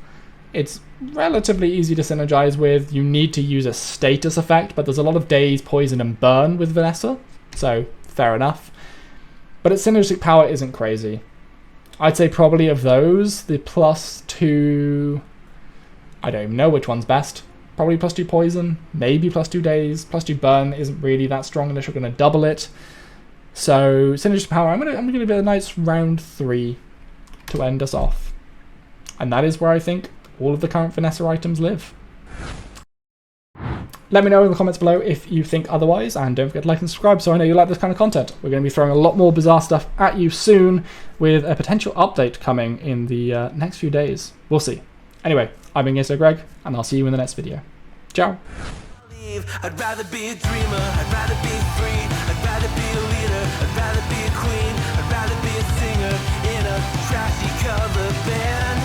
It's relatively easy to synergize with. You need to use a status effect, but there's a lot of daze, poison, and burn with Vanessa, so fair enough. But its synergistic power isn't crazy. I'd say probably of those, the +2... I don't even know which one's best. Probably +2 poison, maybe +2 daze, +2 burn isn't really that strong unless you're going to double it. So synergistic power, I'm gonna give it a nice round 3 to end us off. And that is where I think all of the current Vanessa items live. Let me know in the comments below if you think otherwise, and don't forget to like and subscribe so I know you like this kind of content. We're going to be throwing a lot more bizarre stuff at you soon, with a potential update coming in the next few days. We'll see. Anyway, I've been Greg, and I'll see you in the next video. Ciao!
I'd rather be a dreamer, I'd rather be free, I'd rather be a leader, I'd rather be a queen, I'd rather be a singer in a trashy cover band.